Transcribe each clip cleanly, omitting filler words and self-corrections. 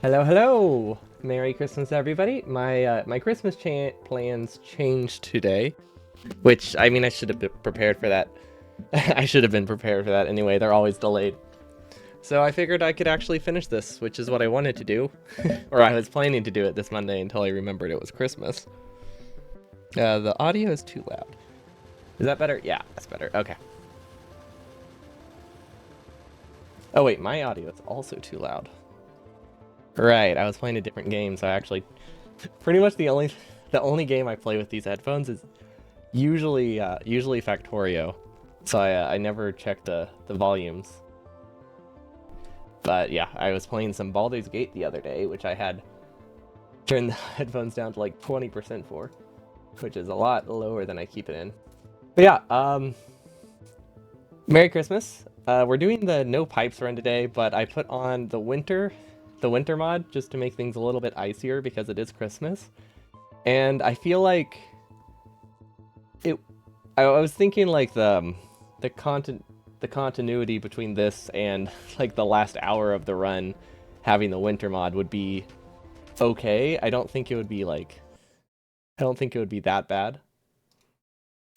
Hello, hello! Merry Christmas, everybody. My Christmas plans changed today, which I mean I should have been prepared for that. I should have been prepared for that anyway. They're always delayed. So I figured I could actually finish this, which is what I wanted to do, or I was planning to do it this Monday until I remembered it was Christmas. The audio is too loud. Is that better? Yeah, that's better. Okay. Oh wait, my audio is also too loud. Right, I was playing a different game, so I actually pretty much the only game I play with these headphones is usually Factorio. So I never check the volumes. But yeah, I was playing some Baldur's Gate the other day, which I had turned the headphones down to like 20% for, which is a lot lower than I keep it in. But yeah, Merry Christmas. We're doing the no pipes run today, but I put on the winter mod just to make things a little bit icier because it is Christmas. And I feel like it I was thinking like the content the continuity between this and like the last hour of the run having the winter mod would be okay. I don't think it would be that bad.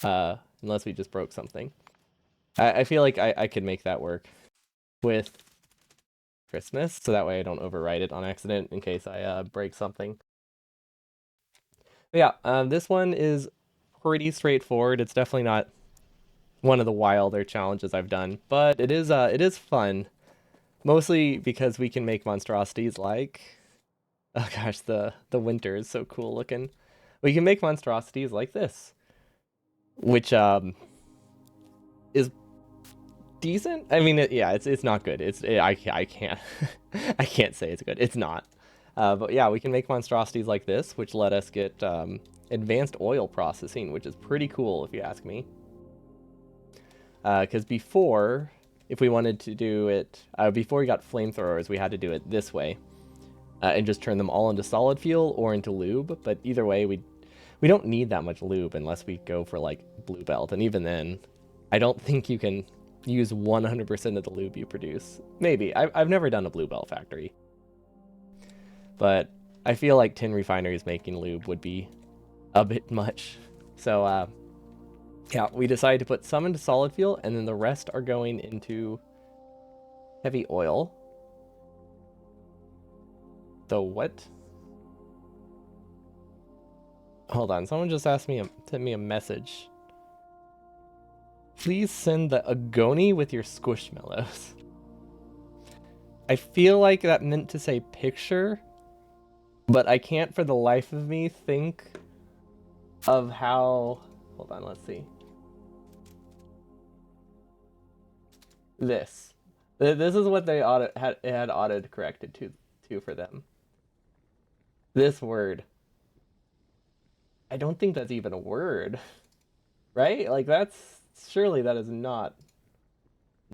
Unless we just broke something. I feel like I could make that work with Christmas, so that way I don't overwrite it on accident in case I break something. But yeah, this one is pretty straightforward. It's definitely not one of the wilder challenges I've done, but it is fun. Mostly because we can make monstrosities like, oh gosh, the winter is so cool looking. We can make monstrosities like this, which is decent. I mean, yeah, it's not good. I can't I can't say it's good. It's not. But yeah, we can make monstrosities like this, which let us get advanced oil processing, which is pretty cool if you ask me. Because before, if we wanted to do it, before we got flamethrowers, we had to do it this way and just turn them all into solid fuel or into lube. But either way, we don't need that much lube unless we go for like blue belt, and even then, I don't think you can use 100% of the lube you produce. Maybe I've never done a blue belt factory, but I feel like tin refineries making lube would be a bit much. So yeah, we decided to put some into solid fuel, and then the rest are going into heavy oil. So what? Hold on, someone just sent me a message. Please send the Agoni with your squishmallows. I feel like that meant to say picture, but I can't for the life of me think of how. Hold on, let's see. This. This is what they had auto corrected to for them. This word. I don't think that's even a word, right? Like that's surely that is not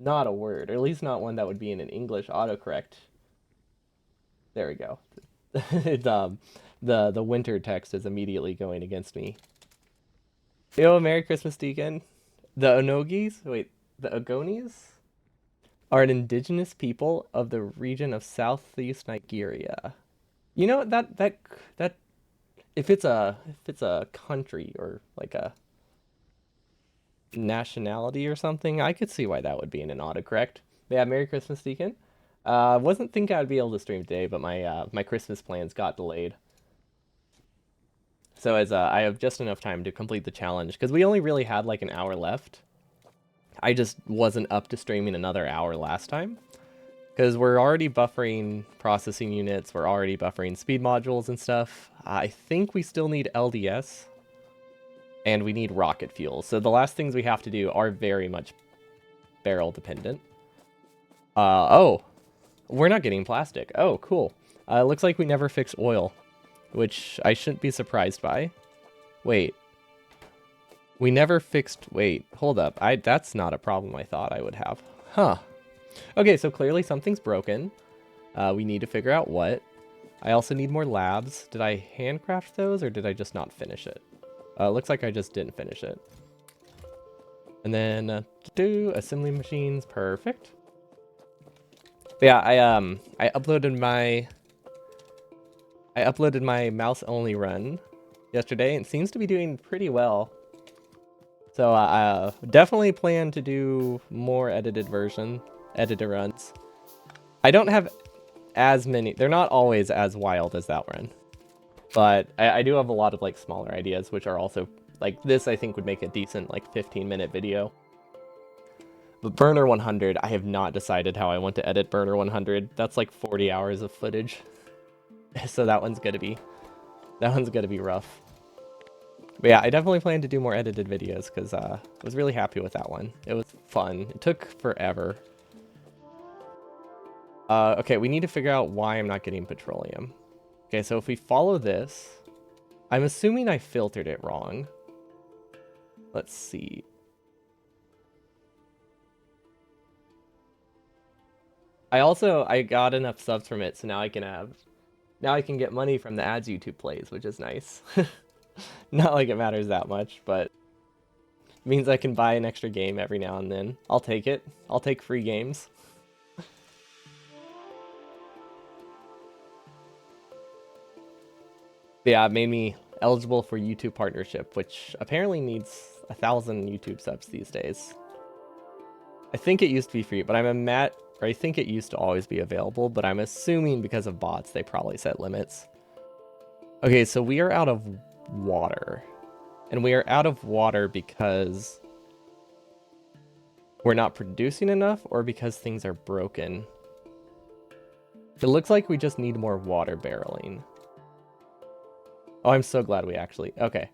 a word, or at least not one that would be in an English autocorrect. There we go. It's the winter text is immediately going against me. Yo, Merry Christmas, Deacon. The Onogis, wait, the Ogonis are an indigenous people of the region of southeast Nigeria. You know that if it's a country or like a nationality or something, I could see why that would be in an autocorrect. But yeah, Merry Christmas, Deacon. Wasn't thinking I'd be able to stream today, but my Christmas plans got delayed. So as I have just enough time to complete the challenge because we only really had like an hour left. I just wasn't up to streaming another hour last time because we're already buffering processing units, we're already buffering speed modules and stuff. I think we still need LDS and we need rocket fuel. So the last things we have to do are very much barrel dependent. Oh, we're not getting plastic. Oh, cool. Looks like we never fixed oil, which I shouldn't be surprised by. Wait, we never fixed. Wait, hold up. That's not a problem I thought I would have. Huh. Okay, so clearly something's broken. We need to figure out what. I also need more labs. Did I handcraft those or did I just not finish it? Looks like I just didn't finish it. And then do assembly machines. Perfect. But yeah, I uploaded my I uploaded my mouse only run yesterday and it seems to be doing pretty well. So I definitely plan to do more edited runs. I don't have as many. They're not always as wild as that run, but I do have a lot of like smaller ideas, which are also like this. I think would make a decent like 15-minute video. But Burner 100, I have not decided how I want to edit Burner 100. That's like 40 hours of footage, so that one's gonna be rough. But yeah, I definitely plan to do more edited videos because I was really happy with that one. It was fun. It took forever. Okay, we need to figure out why I'm not getting petroleum. Okay, so if we follow this, I'm assuming I filtered it wrong. Let's see. I got enough subs from it, so now I can get money from the ads YouTube plays, which is nice. Not like it matters that much, but it means I can buy an extra game every now and then. I'll take it. I'll take free games. But yeah, it made me eligible for YouTube partnership, which apparently needs 1,000 YouTube subs these days. I think it used to be free, but I think it used to always be available, but I'm assuming because of bots, they probably set limits. Okay, so we are out of water. And we are out of water because we're not producing enough or because things are broken. It looks like we just need more water barreling. Oh, I'm so glad we actually... Okay.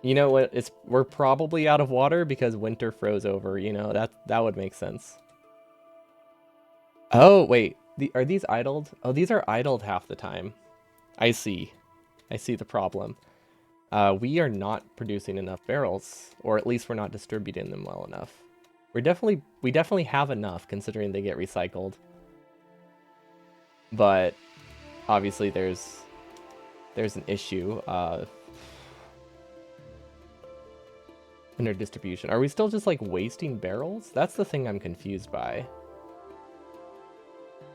You know what? We're probably out of water because winter froze over, you know? That would make sense. Oh, wait. Are these idled? Oh, these are idled half the time. I see. I see the problem. We are not producing enough barrels, or at least we're not distributing them well enough. We definitely have enough considering they get recycled. But obviously there's an issue. Under distribution. Are we still just like wasting barrels? That's the thing I'm confused by.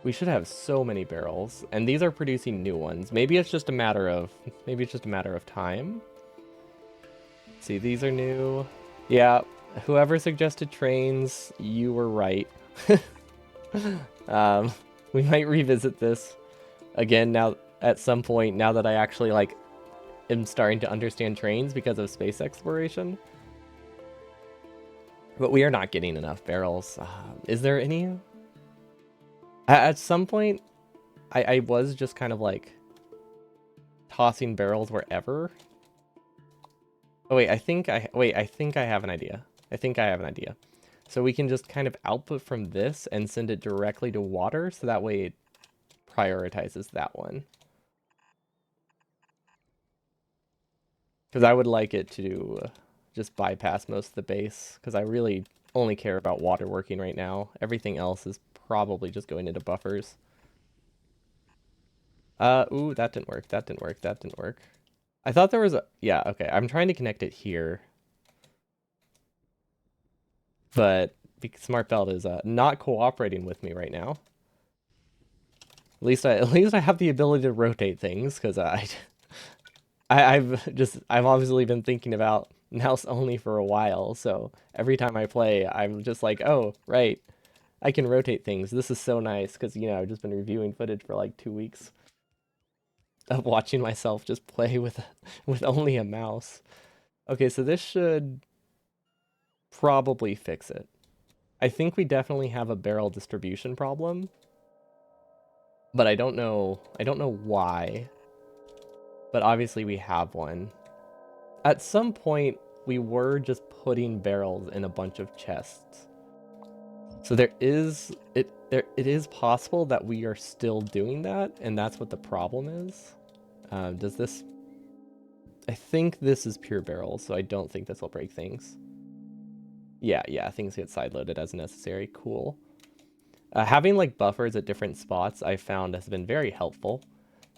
We should have so many barrels, and these are producing new ones. Maybe it's just a matter of time. See, these are new. Yeah, whoever suggested trains, you were right. We might revisit this again now at some point now that I actually like am starting to understand trains because of space exploration. But we are not getting enough barrels. Is there any? At some point, I was just kind of like tossing barrels wherever. Oh wait, I think I have an idea. So we can just kind of output from this and send it directly to water, so that way it prioritizes that one. Because I would like it to just bypass most of the base, because I really only care about water working right now. Everything else is probably just going into buffers. Ooh, that didn't work. I thought there was a... Yeah, okay. I'm trying to connect it here. But SmartBelt is not cooperating with me right now. At least I have the ability to rotate things, because I've obviously been thinking about mouse only for a while, so every time I play, I'm just like, oh, right, I can rotate things. This is so nice, because, you know, I've just been reviewing footage for like 2 weeks of watching myself just play with only a mouse. Okay, so this should probably fix it. I think we definitely have a barrel distribution problem, but I don't know why. But obviously we have one. At some point, we were just putting barrels in a bunch of chests. So it is possible that we are still doing that, and that's what the problem is. Does this... I think this is pure barrels, so I don't think this will break things. Yeah, things get sideloaded as necessary. Cool. Having like buffers at different spots I found has been very helpful,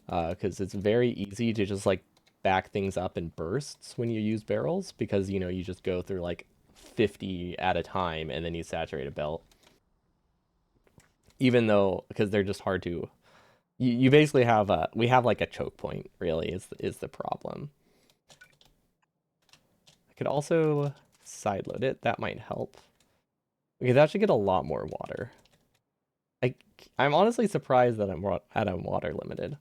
because it's very easy to just like back things up in bursts when you use barrels, because, you know, you just go through like 50 at a time and then you saturate a belt. Even though, because they're just hard to You basically have we have like a choke point, really, is the problem. I could also sideload it. That might help. Okay, that should get a lot more water. I, I'm honestly surprised that I'm water limited.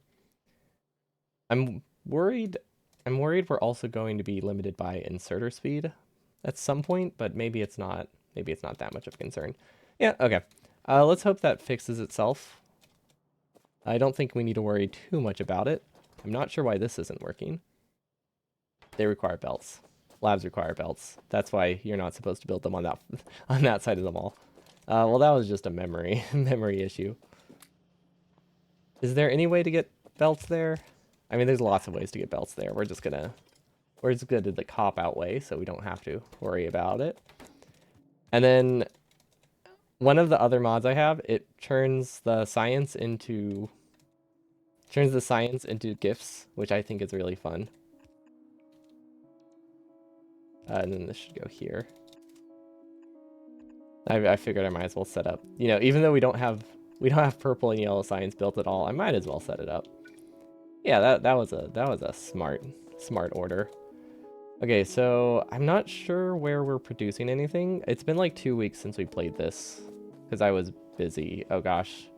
I'm worried. I'm worried we're also going to be limited by inserter speed at some point, but maybe it's not. Maybe it's not that much of a concern. Yeah. Okay. Let's hope that fixes itself. I don't think we need to worry too much about it. I'm not sure why this isn't working. They require belts. Labs require belts. That's why you're not supposed to build them on that on that side of the mall. Well, that was just a memory issue. Is there any way to get belts there? I mean, there's lots of ways to get belts there. We're just gonna do the cop out way, so we don't have to worry about it. And then one of the other mods I have, it turns the science into GIFs, which I think is really fun. And then this should go here. I figured I might as well set up. You know, even though we don't have purple and yellow science built at all, I might as well set it up. Yeah, that was a smart order. Okay, so I'm not sure where we're producing anything. It's been like 2 weeks since we played this because I was busy. Oh gosh.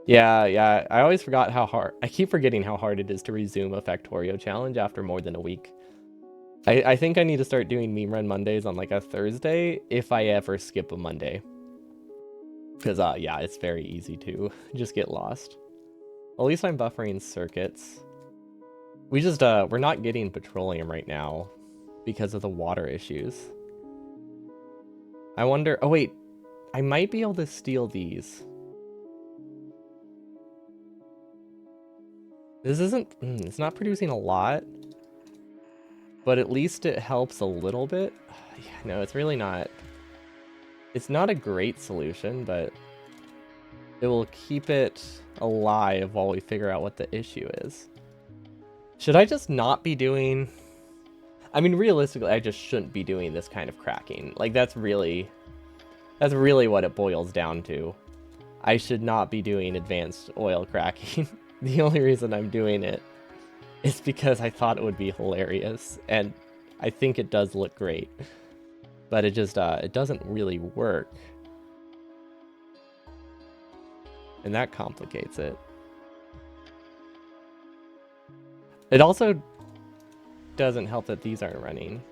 Yeah, I always forgot how hard. I keep forgetting how hard it is to resume a Factorio challenge after more than a week. I think I need to start doing meme run Mondays on like a Thursday if I ever skip a Monday. Because yeah, it's very easy to just get lost. At least I'm buffering circuits. We're not getting petroleum right now because of the water issues. I wonder, oh wait, I might be able to steal these. This isn't, it's not producing a lot, but at least it helps a little bit. Yeah, no, it's really not. It's not a great solution, but it will keep it alive while we figure out what the issue is. Should I just not be doing... I mean, realistically, I just shouldn't be doing this kind of cracking. Like, that's really what it boils down to. I should not be doing advanced oil cracking. The only reason I'm doing it is because I thought it would be hilarious, and I think it does look great. But it just, it doesn't really work. And that complicates it. It also doesn't help that these aren't running.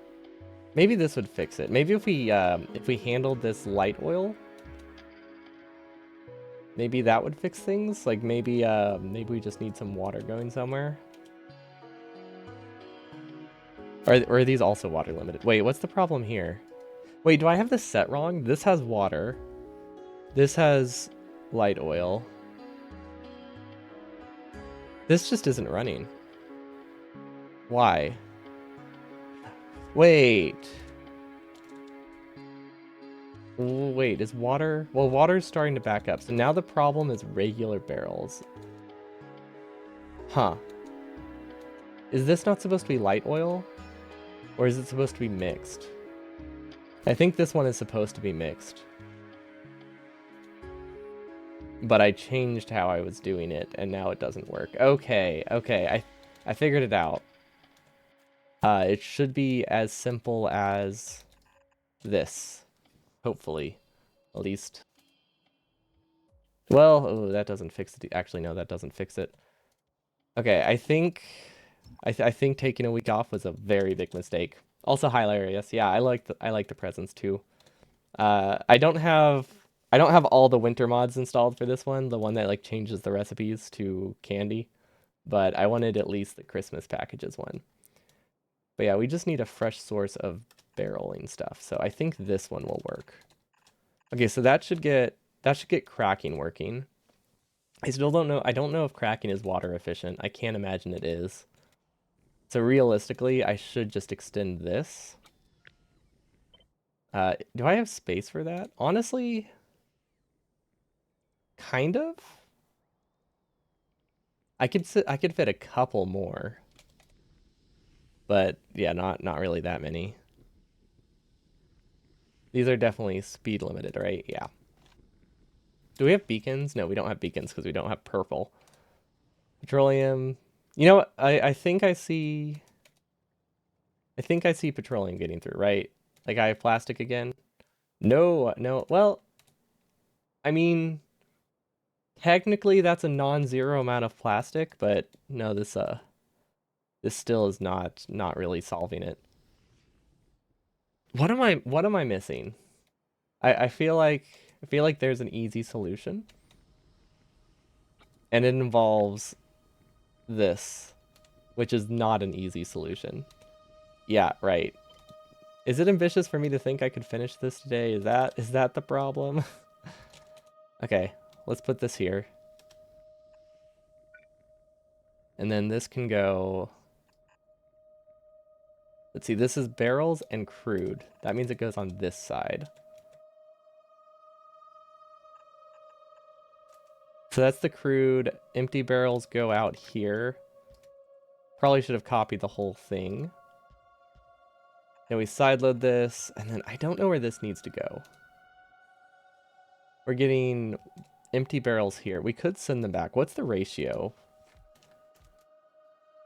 Maybe this would fix it. Maybe if we handled this light oil, maybe that would fix things. Like maybe we just need some water going somewhere. Or are these also water limited? Wait, what's the problem here? Wait, do I have this set wrong? This has water. This has light oil. This just isn't running. Why? Wait. Wait, is water... Well, water's starting to back up. So now the problem is regular barrels. Huh. Is this not supposed to be light oil? Or is it supposed to be mixed? I think this one is supposed to be mixed. But I changed how I was doing it, and now it doesn't work. Okay, I figured it out. It should be as simple as this. Hopefully. At least. Well, oh, that doesn't fix it. Actually, no, that doesn't fix it. Okay, I think taking a week off was a very big mistake. Also hilarious. Yeah, I like the presents too. I don't have all the winter mods installed for this one, the one that like changes the recipes to candy, but I wanted at least the Christmas packages one. But yeah, we just need a fresh source of barreling stuff. So I think this one will work. Okay, so that should get cracking working. I still don't know. I don't know if cracking is water efficient. I can't imagine it is. So realistically, I should just extend this. Do I have space for that? Honestly, kind of. I could fit a couple more. But yeah, not really that many. These are definitely speed limited, right? Yeah. Do we have beacons? No, we don't have beacons because we don't have purple. Petroleum. You know what? I think I see. I think I see petroleum getting through, right? Like I have plastic again. No, no. Well, I mean, technically that's a non-zero amount of plastic, but no, this still is not really solving it. What am I missing? I feel like there's an easy solution, and it involves this, which is not an easy solution. Yeah, right. Is it ambitious for me to think I could finish this today? Is that the problem? Okay, let's put this here. And then this can go. Let's see, this is barrels and crude. That means it goes on this side. So that's the crude. Empty barrels go out here. Probably should have copied the whole thing. Then we sideload this, and then I don't know where this needs to go. We're getting empty barrels here. We could send them back. What's the ratio?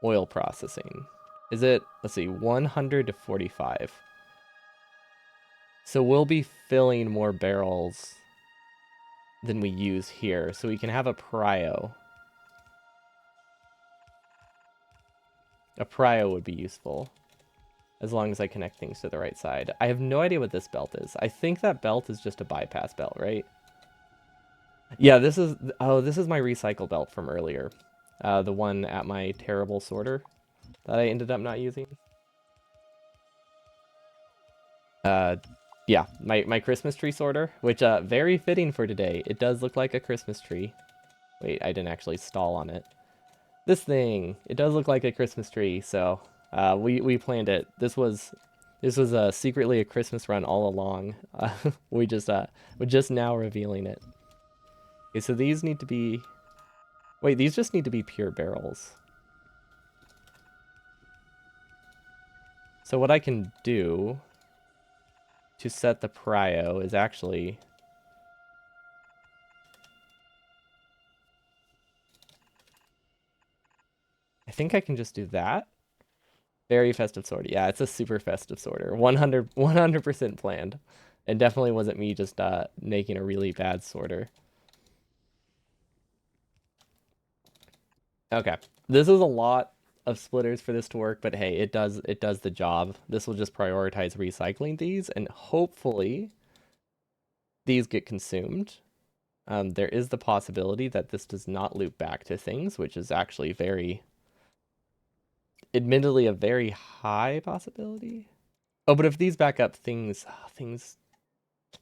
Oil processing. Is it, let's see, 100 to 45. So we'll be filling more barrels than we use here. So we can have a prio. A prio would be useful, as long as I connect things to the right side. I have no idea what this belt is. I think that belt is just a bypass belt, right? Yeah, this is my recycle belt from earlier. The one at my terrible sorter that I ended up not using. Yeah, my Christmas tree sorter, which very fitting for today. It does look like a Christmas tree. Wait, I didn't actually stall on it. This thing, it does look like a Christmas tree, so we planned it. This was secretly a Christmas run all along. We're just now revealing it. Okay, so these need to be. Wait, these just need to be pure barrels. So what I can do to set the prio is actually. I think I can just do that. Very festive sorter. Yeah, it's a super festive sorter. 100% planned. And definitely wasn't me just making a really bad sorter. Okay. This is a lot of splitters for this to work, but hey, it does the job. This will just prioritize recycling these, and hopefully these get consumed. There is the possibility that this does not loop back to things, which is actually admittedly a very high possibility. Oh, but if these back up,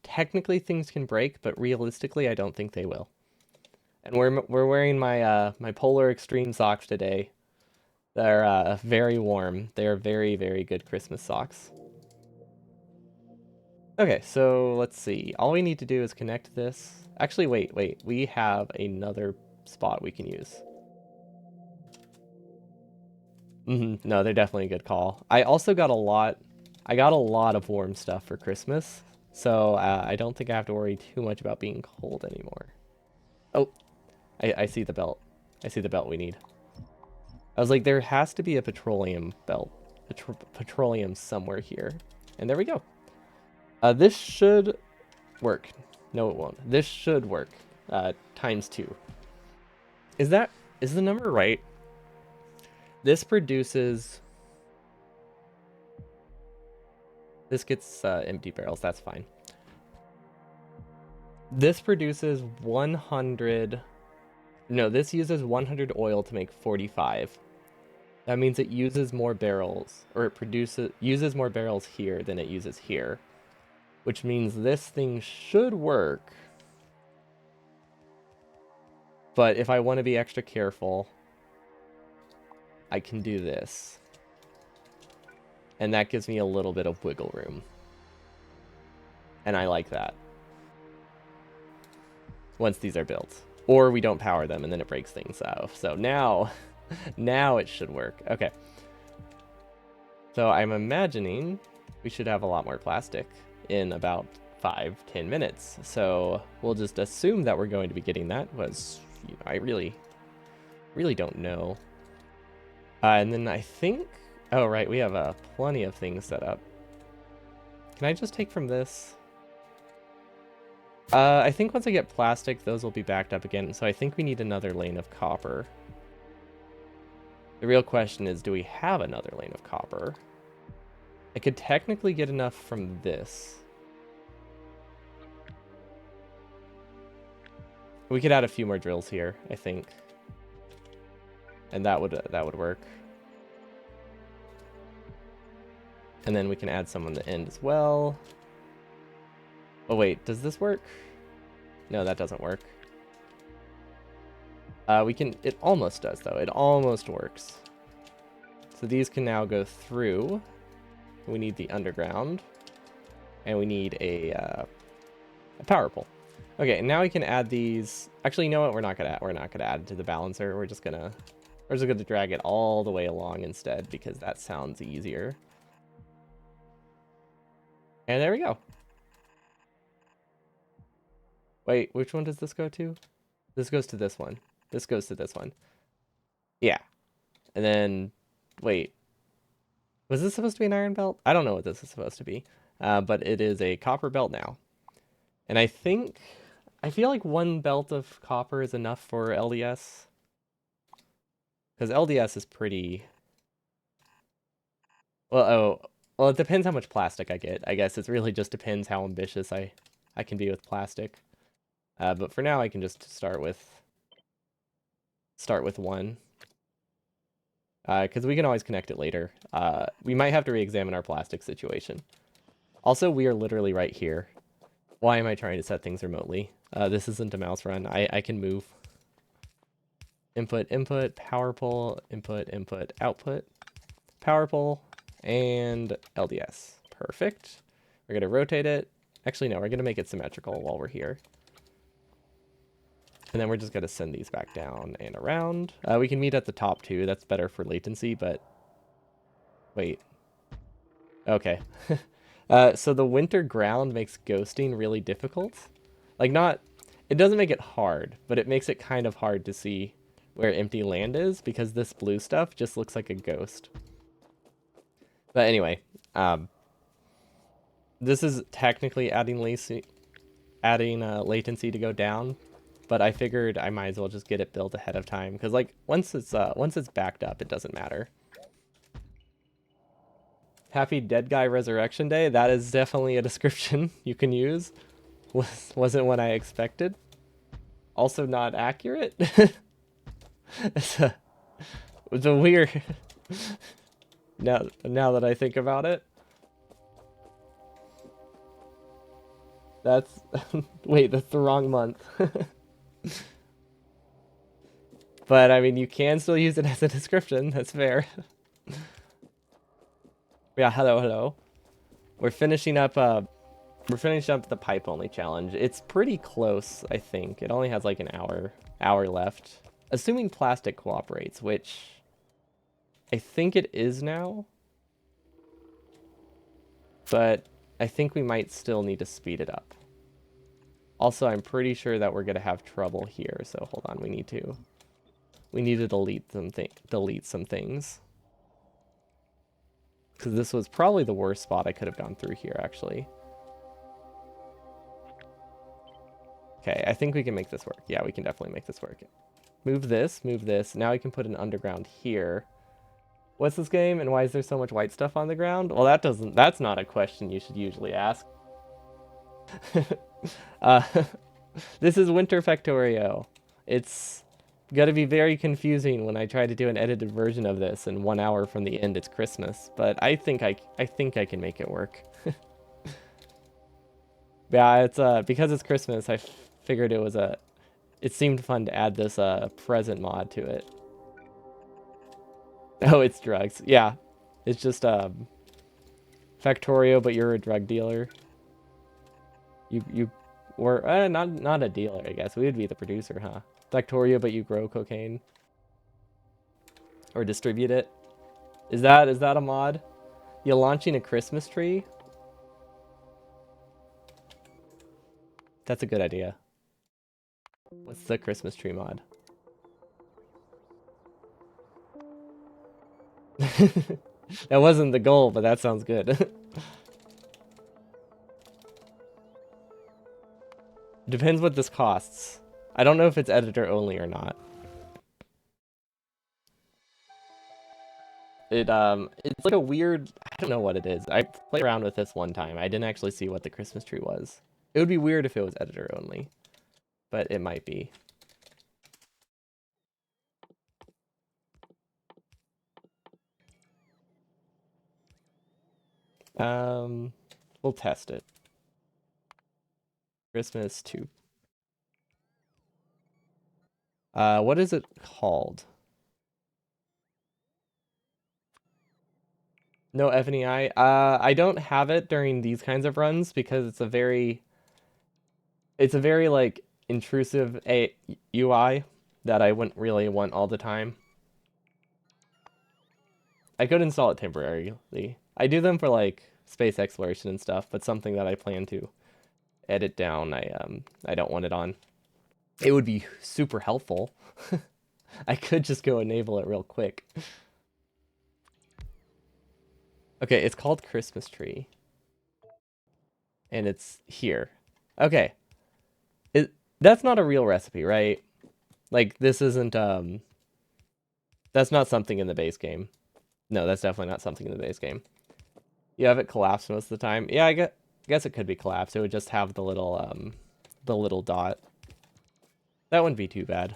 technically things can break, but realistically, I don't think they will. And we're wearing my Polar Extreme socks today. They're very warm. They are very, very good Christmas socks. Okay, so let's see. All we need to do is connect this. Actually, wait. We have another spot we can use. No, they're definitely a good call. I also got a lot of warm stuff for Christmas, so I don't think I have to worry too much about being cold anymore. Oh, I see the belt. I see the belt we need. I was like, there has to be a petroleum belt, petroleum somewhere here. And there we go. This should work. No, it won't. This should work. ×2. Is the number right? This produces. This gets empty barrels. That's fine. This produces 100. No, this uses 100 oil to make 45. That means it uses more barrels, or it uses more barrels here than it uses here. Which means this thing should work. But if I want to be extra careful, I can do this. And that gives me a little bit of wiggle room. And I like that. Once these are built. Or we don't power them and then it breaks things off. So now it should work. Okay. So I'm imagining we should have a lot more plastic in about 5-10 minutes. So we'll just assume that we're going to be getting that. I really Really don't know. And then I think... Oh, right, we have plenty of things set up. Can I just take from this? I think once I get plastic, those will be backed up again. So I think we need another lane of copper. The real question is, do we have another lane of copper? I could technically get enough from this. We could add a few more drills here, I think. And that would work. And then we can add some on the end as well. Oh wait, does this work? No, that doesn't work. It almost does though. It almost works. So these can now go through. We need the underground. And we need a power pole. Okay, and now we can add these. Actually, you know what? We're not gonna add it to the balancer. We're just gonna drag it all the way along instead because that sounds easier. And there we go. Wait, which one does this go to? This goes to this one. This goes to this one. Yeah. And then, wait. Was this supposed to be an iron belt? I don't know what this is supposed to be. But it is a copper belt now. And I feel like one belt of copper is enough for LDS. Because LDS is pretty... Well, it depends how much plastic I get. I guess it really just depends how ambitious I can be with plastic. But for now, I can just start with one. Because we can always connect it later. We might have to re-examine our plastic situation. Also, we are literally right here. Why am I trying to set things remotely? This isn't a mouse run. I can move. Input, input, power pole, input, input, output, power pole, and LDS. Perfect. We're going to rotate it. Actually, no, we're going to make it symmetrical while we're here. And then we're just going to send these back down and around. We can meet at the top too. That's better for latency, but... Wait. Okay. So the winter ground makes ghosting really difficult. Like, it doesn't make it hard, but it makes it kind of hard to see where empty land is because this blue stuff just looks like a ghost. But anyway, this is technically adding latency to go down, but I figured I might as well just get it built ahead of time because like once it's backed up, it doesn't matter. Happy Dead Guy Resurrection Day. That is definitely a description you can use. Wasn't what I expected. Also not accurate. It's a weird. Now that I think about it. That's wait, that's the wrong month. But I mean, you can still use it as a description. That's fair. Yeah, hello. We're finishing up the pipe only challenge. It's pretty close, I think. It only has like an hour left. Assuming plastic cooperates, which I think it is now. But I think we might still need to speed it up. Also, I'm pretty sure that we're going to have trouble here, so hold on, we need to delete some things. Because this was probably the worst spot I could have gone through here, actually. Okay, I think we can make this work. Yeah, we can definitely make this work. Move this. Now we can put an underground here. What's this game, and why is there so much white stuff on the ground? Well, that's not a question you should usually ask. This is Winter Factorio. It's gotta be very confusing when I try to do an edited version of this, and 1 hour from the end it's Christmas. But I think I can make it work. Yeah, it's because it's Christmas. I figured it seemed fun to add this present mod to it. Oh, it's drugs. Yeah, it's just Factorio, but you're a drug dealer. Or not a dealer, I guess. We would be the producer, huh? Factorio, but you grow cocaine or distribute it. Is that a mod? You launching a Christmas tree? That's a good idea. What's the Christmas tree mod? That wasn't the goal, but that sounds good. Depends what this costs. I don't know if it's editor only or not. It's like a weird, I don't know what it is. I played around with this one time. I didn't actually see what the Christmas tree was. It would be weird if it was editor only, but it might be. We'll test it. Christmas 2. What is it called? No FNEI. I don't have it during these kinds of runs because it's a very like intrusive UI that I wouldn't really want all the time. I could install it temporarily. I do them for like space exploration and stuff, but something that I plan to edit down, I don't want it on. It would be super helpful. I could just go enable it real quick. Okay, it's called Christmas Tree. And it's here. Okay. That's not a real recipe, right? Like, this isn't, that's not something in the base game. No, that's definitely not something in the base game. You have it collapsed most of the time. Yeah, I guess it could be collapsed. It would just have the little dot. That wouldn't be too bad.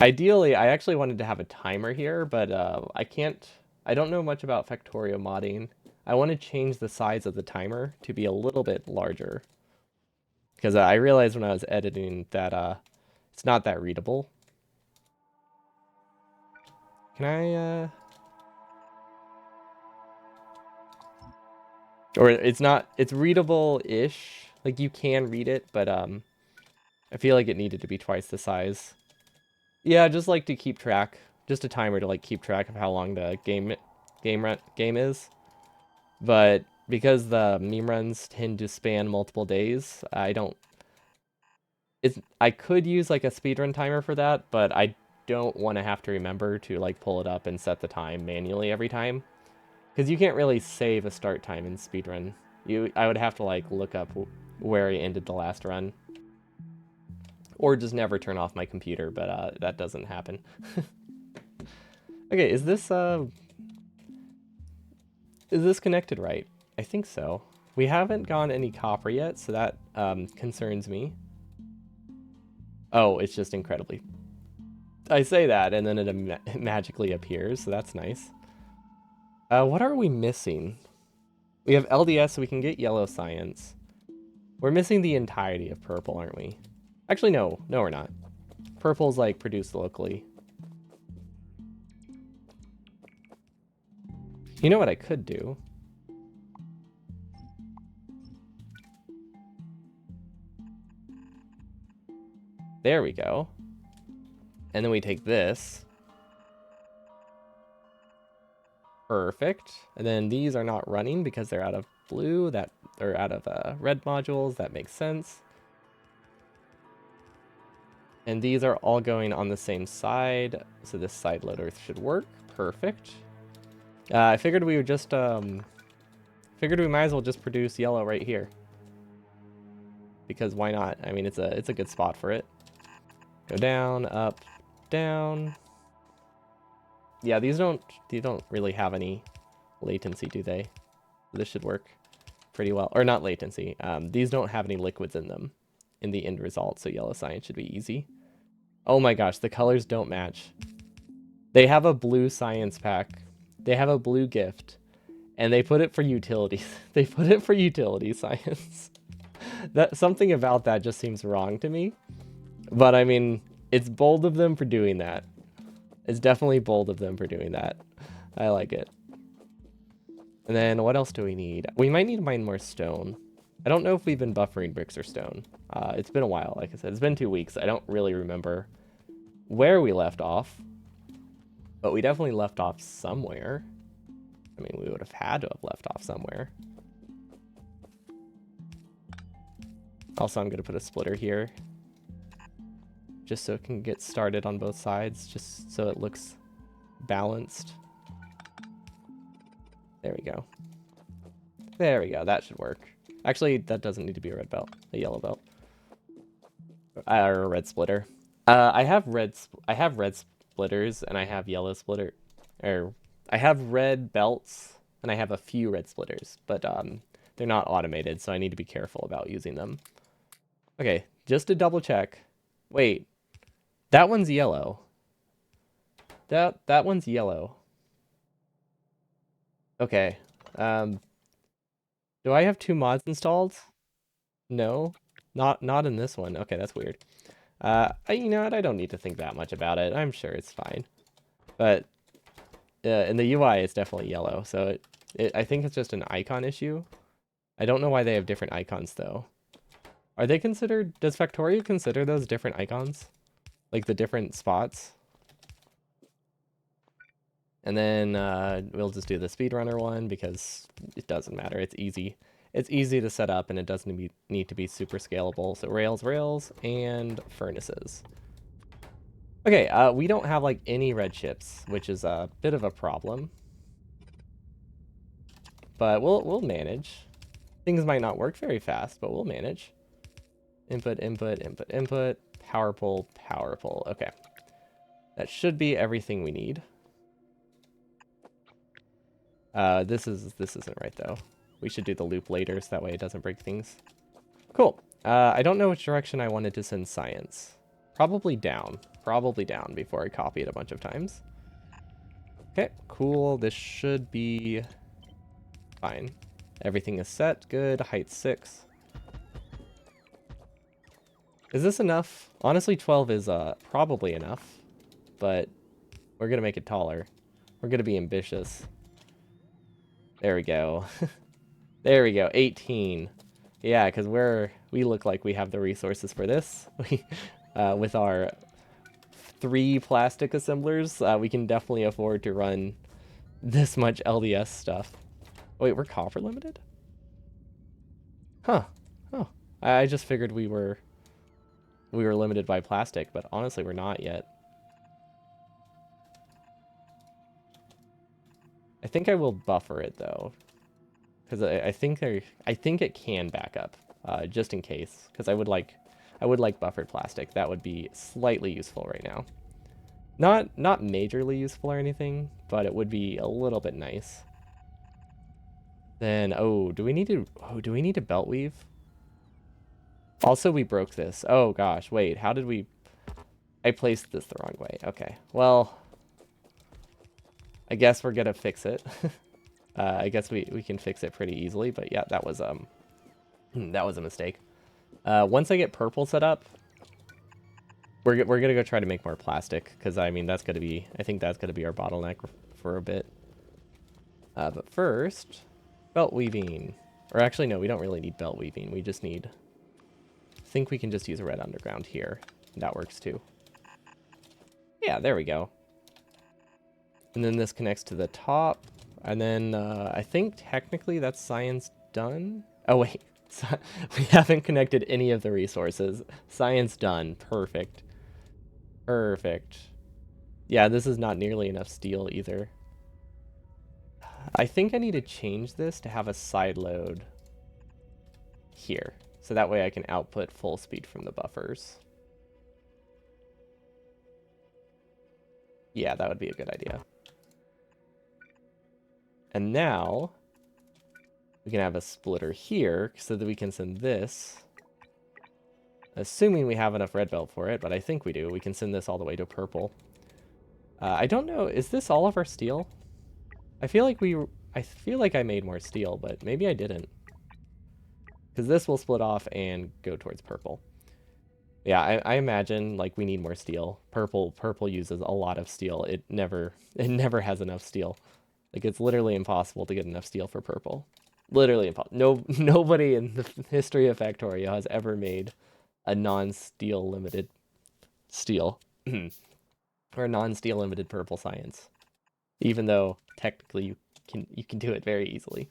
Ideally, I actually wanted to have a timer here, but I don't know much about Factorio modding. I want to change the size of the timer to be a little bit larger. Because I realized when I was editing that it's not that readable. Can I, Or it's readable-ish. Like, you can read it, but, I feel like it needed to be twice the size. Yeah, just like to keep track. Just a timer to, like, keep track of how long the game is. But because the meme runs tend to span multiple days, I could use like a speedrun timer for that, but I don't want to have to remember to like pull it up and set the time manually every time. Because you can't really save a start time in speedrun. I would have to like look up where I ended the last run. Or just never turn off my computer, but that doesn't happen. Okay, is this connected right? I think so. We haven't gone any copper yet, so that concerns me. Oh, it's just incredibly... I say that, and then it magically appears, so that's nice. What are we missing? We have LDS, so we can get yellow science. We're missing the entirety of purple, aren't we? Actually, no. No, we're not. Purple's, like, produced locally. You know what I could do? There we go. And then we take this. Perfect. And then these are not running because they're out of blue. They're out of red modules. That makes sense. And these are all going on the same side. So this side loader should work. Perfect. I figured we would just, figured we might as well just produce yellow right here. Because why not? I mean, it's a good spot for it. Go down, up, down. Yeah, these don't really have any latency, do they? This should work pretty well. Or not latency. These don't have any liquids in them in the end result, so yellow science should be easy. Oh my gosh, the colors don't match. They have a blue science pack. They have a blue gift. And they put it for utilities. They put it for utility science. Something about that just seems wrong to me. But I mean, it's bold of them for doing that. It's definitely bold of them for doing that. I like it. And then what else do we need? We might need to mine more stone. I don't know if we've been buffering bricks or stone. It's been a while, like I said. It's been 2 weeks. I don't really remember where we left off. But we definitely left off somewhere. I mean, we would have had to have left off somewhere. Also, I'm going to put a splitter here. just so it can get started on both sides, just so it looks balanced. There we go. There we go, that should work. Actually, that doesn't need to be a red belt, a yellow belt. Or a red splitter. I have red splitters and I have yellow splitter, or I have red belts and I have a few red splitters, but they're not automated, so I need to be careful about using them. Okay, just to double check. Wait, that one's yellow. That one's yellow. Okay. Do I have 2 mods installed? No, not in this one. Okay, that's weird. You know what? I don't need to think that much about it. I'm sure it's fine. But in the UI, it's definitely yellow. So I think it's just an icon issue. I don't know why they have different icons though. Are they considered? Does Factorio consider those different icons, like the different spots? And then we'll just do the speedrunner one because it doesn't matter. It's easy. It's easy to set up and it doesn't need to be super scalable. So rails, and furnaces. Okay, we don't have like any red chips, which is a bit of a problem. But we'll manage. Things might not work very fast, but we'll manage. Input, power pole. Okay. That should be everything we need. This isn't right though. We should do the loop later so that way it doesn't break things. Cool. I don't know which direction I wanted to send science. Probably down before I copy it a bunch of times. Okay, cool. This should be fine. Everything is set. Good. Height 6. Is this enough? Honestly, 12 is probably enough, but we're going to make it taller. We're going to be ambitious. There we go. There we go. 18. Yeah, because we look like we have the resources for this. With our 3 plastic assemblers, we can definitely afford to run this much LDS stuff. Wait, we're copper limited? Huh. Oh, I just figured we were limited by plastic, but honestly, we're not yet. I think I will buffer it though, because I think it can back up, just in case. Because I would like buffered plastic. That would be slightly useful right now. Not majorly useful or anything, but it would be a little bit nice. Then do we need to belt weave? Also, we broke this. Oh gosh, wait, how did we? I placed this the wrong way. Okay, well, I guess we're gonna fix it. I guess we can fix it pretty easily, but yeah, that was a mistake. Once I get purple set up, we're gonna go try to make more plastic, because I mean I think that's gonna be our bottleneck for a bit. But first, belt weaving. Or actually, no, we don't really need belt weaving. We just need. I think we can just use a red underground here. That works too. Yeah, there we go. And then this connects to the top. And then I think technically that's science done. Oh, wait. We haven't connected any of the resources. Science done. Perfect. Perfect. Yeah, this is not nearly enough steel either. I think I need to change this to have a side load here. So that way I can output full speed from the buffers. Yeah, that would be a good idea. And now we can have a splitter here so that we can send this. Assuming we have enough red belt for it, but I think we do. We can send this all the way to purple. I don't know. Is this all of our steel? I feel like I made more steel, but maybe I didn't. Because this will split off and go towards purple. Yeah, I imagine like we need more steel. Purple uses a lot of steel. It never has enough steel. Like it's literally impossible to get enough steel for purple. Literally impossible. Nobody in the history of Factorio has ever made a non-steel limited steel or non-steel limited purple science. Even though technically you can do it very easily.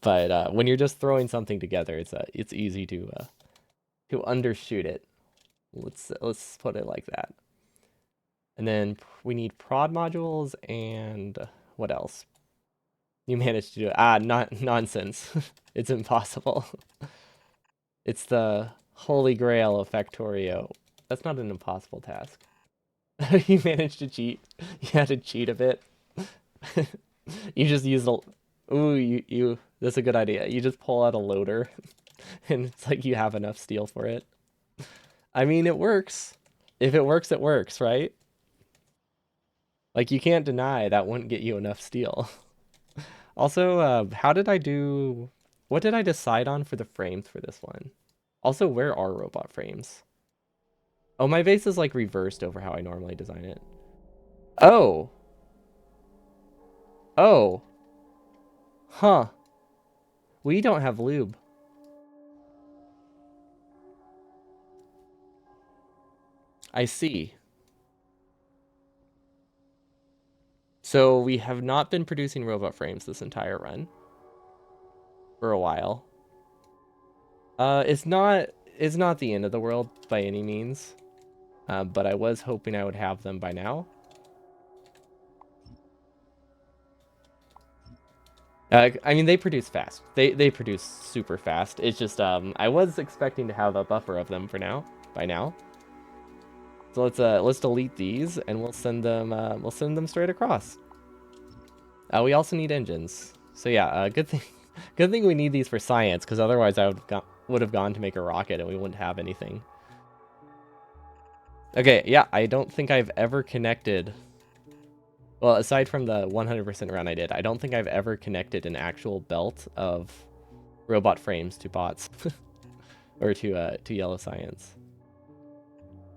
But when you're just throwing something together, it's easy to undershoot it. Let's put it like that. And then we need prod modules and what else? You managed to do it. Ah, not nonsense. It's impossible. It's the holy grail of Factorio. That's not an impossible task. You managed to cheat. You had to cheat a bit. You just use a. Ooh, you. That's a good idea. You just pull out a loader, and it's like you have enough steel for it. I mean, it works. If it works, it works, right? Like you can't deny that wouldn't get you enough steel. Also, how did I do? What did I decide on for the frames for this one? Also, where are robot frames? Oh, my base is like reversed over how I normally design it. Oh. Oh. Huh. We don't have lube. I see. So we have not been producing robot frames this entire run for a while. It's not the end of the world by any means. But I was hoping I would have them by now. I mean, they produce fast. They produce super fast. It's just I was expecting to have a buffer of them by now. So let's delete these and we'll send them straight across. We also need engines. So yeah, good thing we need these for science, because otherwise I would have gone to make a rocket and we wouldn't have anything. Okay, yeah, I don't think I've ever connected. Well, aside from the 100% run I did, I don't think I've ever connected an actual belt of robot frames to bots or to Yellow Science.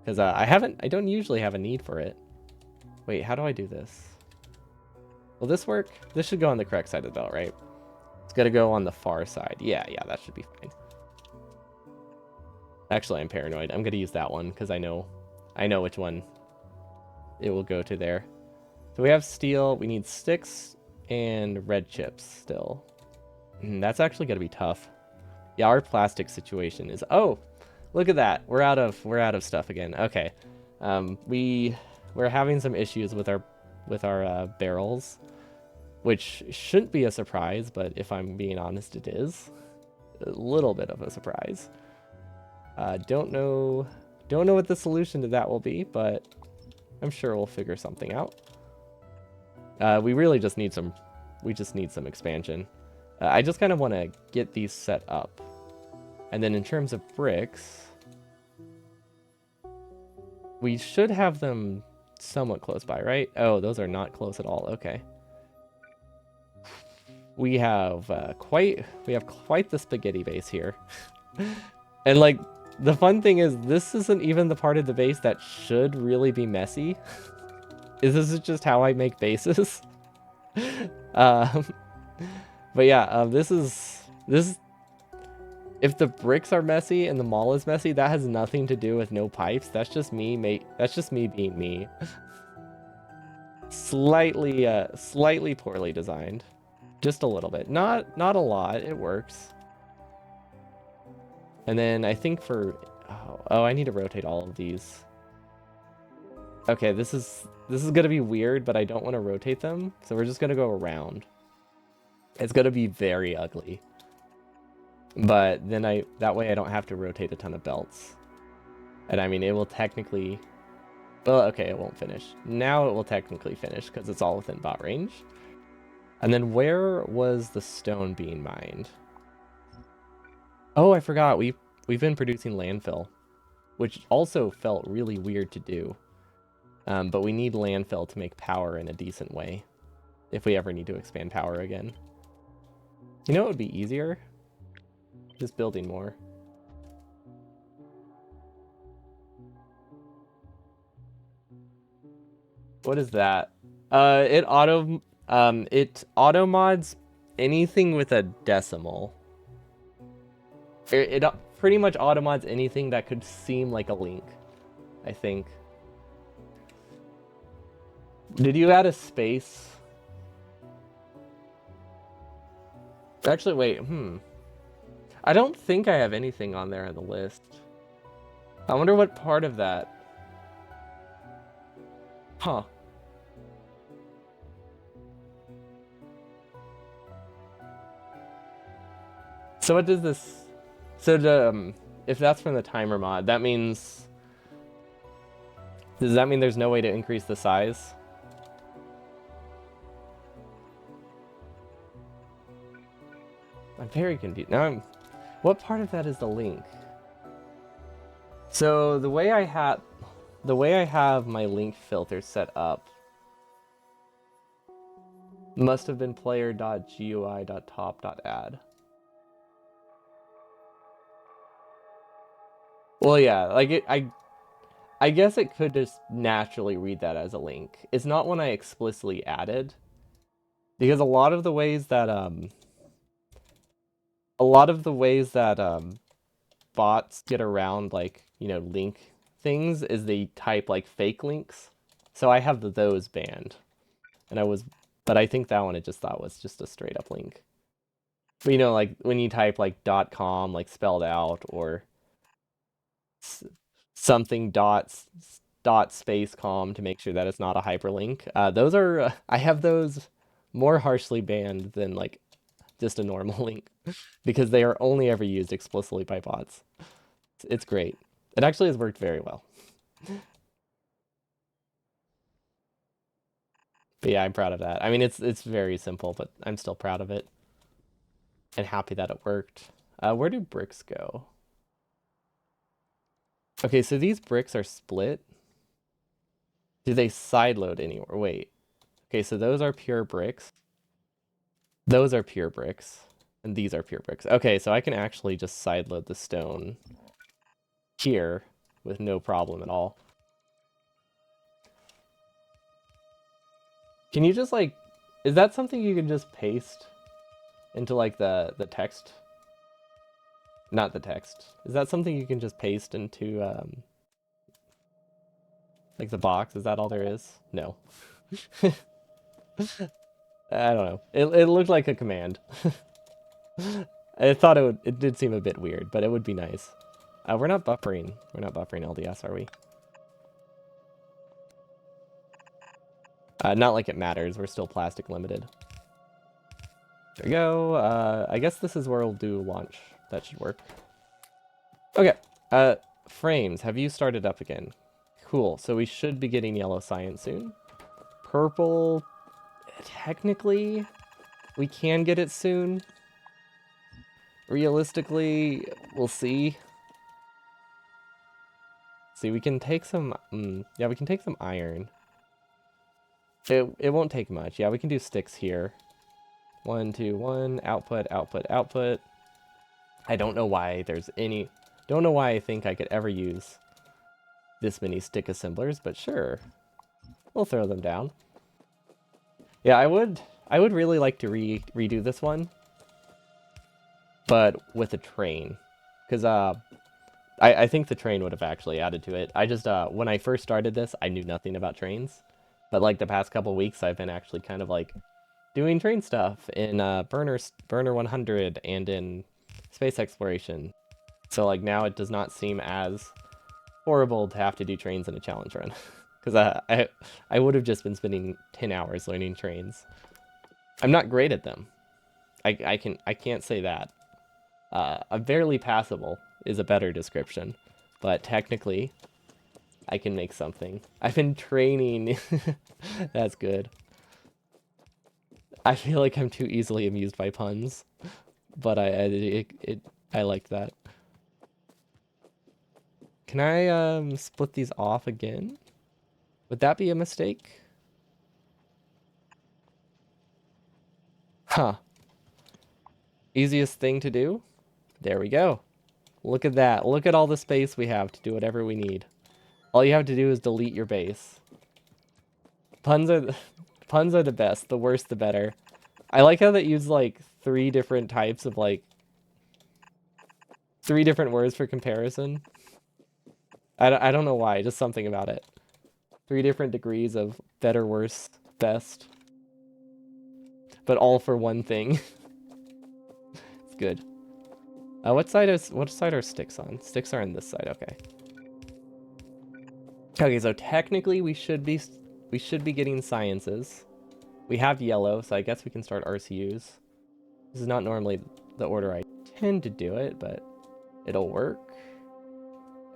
Because I don't usually have a need for it. Wait, how do I do this? Will this work? This should go on the correct side of the belt, right? It's got to go on the far side. Yeah, that should be fine. Actually, I'm paranoid. I'm going to use that one because I know which one it will go to there. So we have steel. We need sticks and red chips still. That's actually going to be tough. Yeah, our plastic situation is... Oh, look at that. We're out of stuff again. Okay. We're having some issues with our barrels, which shouldn't be a surprise, but if I'm being honest, it is a little bit of a surprise. Don't know what the solution to that will be, but I'm sure we'll figure something out. We really just need some expansion. I just kind of want to get these set up. And then in terms of bricks, we should have them somewhat close by, right? Oh, those are not close at all. Okay. We have quite the spaghetti base here. And like the fun thing is this isn't even the part of the base that should really be messy. This is just how I make bases. But yeah, this is if the bricks are messy and the mall is messy, that has nothing to do with no pipes. That's just me, mate. That's just me being me. Slightly poorly designed. Just a little bit. Not a lot. It works. And then I think for... Oh, I need to rotate all of these. Okay, this is going to be weird, but I don't want to rotate them. So we're just going to go around. It's going to be very ugly. But then that way I don't have to rotate a ton of belts. And I mean, it will technically... Well, okay, it won't finish. Now it will technically finish because it's all within bot range. And then where was the stone being mined? Oh, I forgot. We've been producing landfill, which also felt really weird to do. But we need landfill to make power in a decent way if we ever need to expand power again. You know what would be easier? Just building more. What is that? It auto mods anything with a decimal. It pretty much auto mods anything that could seem like a link, I think. Did you add a space? Actually, wait, I don't think I have anything on there on the list. I wonder what part of that. Huh. So what does this... So if that's from the timer mod, that means... Does that mean there's no way to increase the size? I'm very confused. What part of that is the link? So the way I have my link filter set up must have been player.gui.top.add. Well, yeah, like I guess it could just naturally read that as a link. It's not one I explicitly added, because a lot of the ways that bots get around, like, you know, link things is they type like fake links. So I have those banned. But I think that one I just thought was just a straight up link. But, you know, like when you type like .com like spelled out, or something dot space com to make sure that it's not a hyperlink. Those are I have those more harshly banned than like just a normal link, because they are only ever used explicitly by bots. It's great. It actually has worked very well. But yeah, I'm proud of that. I mean, it's very simple, but I'm still proud of it and happy that it worked. Where do bricks go? Okay, so these bricks are split. Do they sideload anywhere? Wait. Okay, so those are pure bricks. Those are pure bricks. And these are pure bricks. Okay, so I can actually just sideload the stone here with no problem at all. Can you just like... Is that something you can just paste into like the text? Not the text. Is that something you can just paste into like the box? Is that all there is? No. I don't know. It looked like a command. I thought it did seem a bit weird, but it would be nice. We're not buffering. We're not buffering LDS, are we? Not like it matters. We're still plastic limited. There we go. I guess this is where we'll do launch. That should work. Okay. Frames. Have you started up again? Cool. So we should be getting yellow science soon. Purple. Technically, we can get it soon. Realistically, we'll see. See, we can take some... yeah, we can take some iron. It won't take much. Yeah, we can do sticks here. 1, 2, 1. Output, output, output. I don't know why there's any... Don't know why I think I could ever use this many stick assemblers, but sure. We'll throw them down. Yeah, I would really like to redo this one, but with a train, because I think the train would have actually added to it. I just when I first started this, I knew nothing about trains, but like the past couple weeks, I've been actually kind of like doing train stuff in Burner 100 and in space exploration. So like now it does not seem as horrible to have to do trains in a challenge run. Because I would have just been spending 10 hours learning trains. I'm not great at them. I can't say that. I'm barely passable is a better description. But technically, I can make something. I've been training. That's good. I feel like I'm too easily amused by puns. But I like that. Can I split these off again? Would that be a mistake? Huh. Easiest thing to do? There we go. Look at that. Look at all the space we have to do whatever we need. All you have to do is delete your base. Puns are the best. The worse the better. I like how they use like 3 different types of like 3 different words for comparison. I don't know why, just something about it. 3 different degrees of better, worse, best. But all for one thing. It's good. What side are sticks on? Sticks are on this side, okay. Okay, so technically we should be getting sciences. We have yellow, so I guess we can start RCUs. This is not normally the order I tend to do it, but it'll work.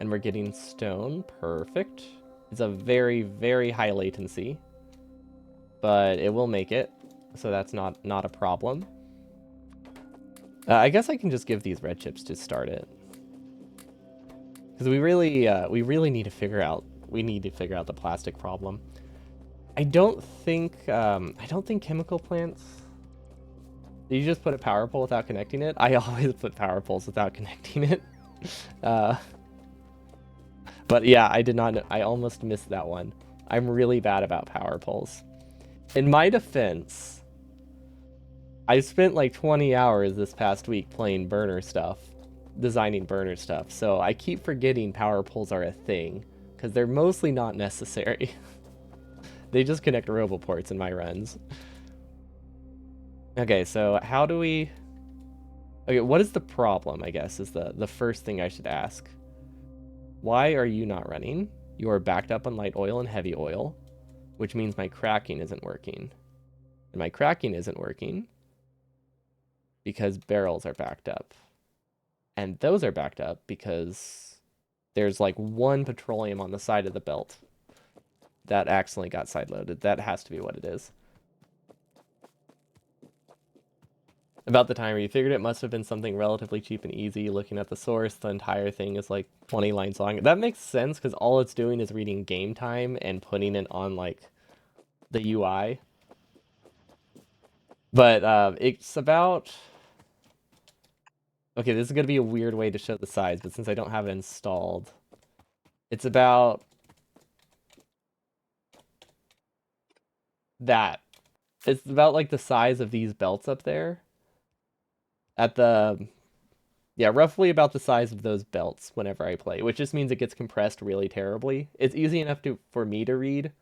And we're getting stone. Perfect. It's a very, very high latency, but it will make it, so that's not a problem. I guess I can just give these red chips to start it, because we really need to figure out the plastic problem. I don't think chemical plants. Do you just put a power pole without connecting it? I always put power poles without connecting it. But yeah, I did not. I almost missed that one. I'm really bad about power poles. In my defense, I spent like 20 hours this past week playing burner stuff, designing burner stuff. So I keep forgetting power poles are a thing, because they're mostly not necessary. They just connect roboports in my runs. Okay, so how do we... Okay, what is the problem, I guess, is the first thing I should ask. Why are you not running? You are backed up on light oil and heavy oil, which means my cracking isn't working. And my cracking isn't working because barrels are backed up. And those are backed up because there's like one petroleum on the side of the belt that accidentally got sideloaded. That has to be what it is. About the timer, you figured it must have been something relatively cheap and easy. Looking at the source, the entire thing is like 20 lines long. That makes sense because all it's doing is reading game time and putting it on like the UI. But it's about... Okay, this is going to be a weird way to show the size, but since I don't have it installed, it's about that. It's about like the size of these belts up there. At the... Yeah, roughly about the size of those belts whenever I play, which just means it gets compressed really terribly. It's easy enough for me to read,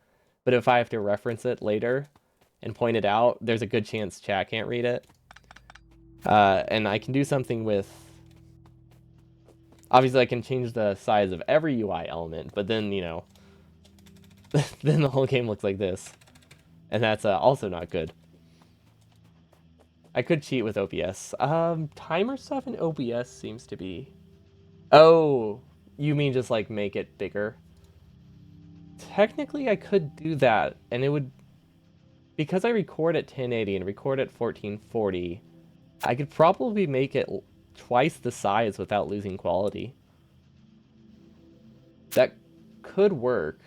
but if I have to reference it later and point it out, there's a good chance chat can't read it. And I can do something with... Obviously, I can change the size of every UI element, but then, you know, then the whole game looks like this. And that's also not good. I could cheat with OBS. Timer stuff in OBS seems to be... Oh, you mean just like make it bigger? Technically, I could do that, and it would... Because I record at 1080 and record at 1440, I could probably make it twice the size without losing quality. That could work.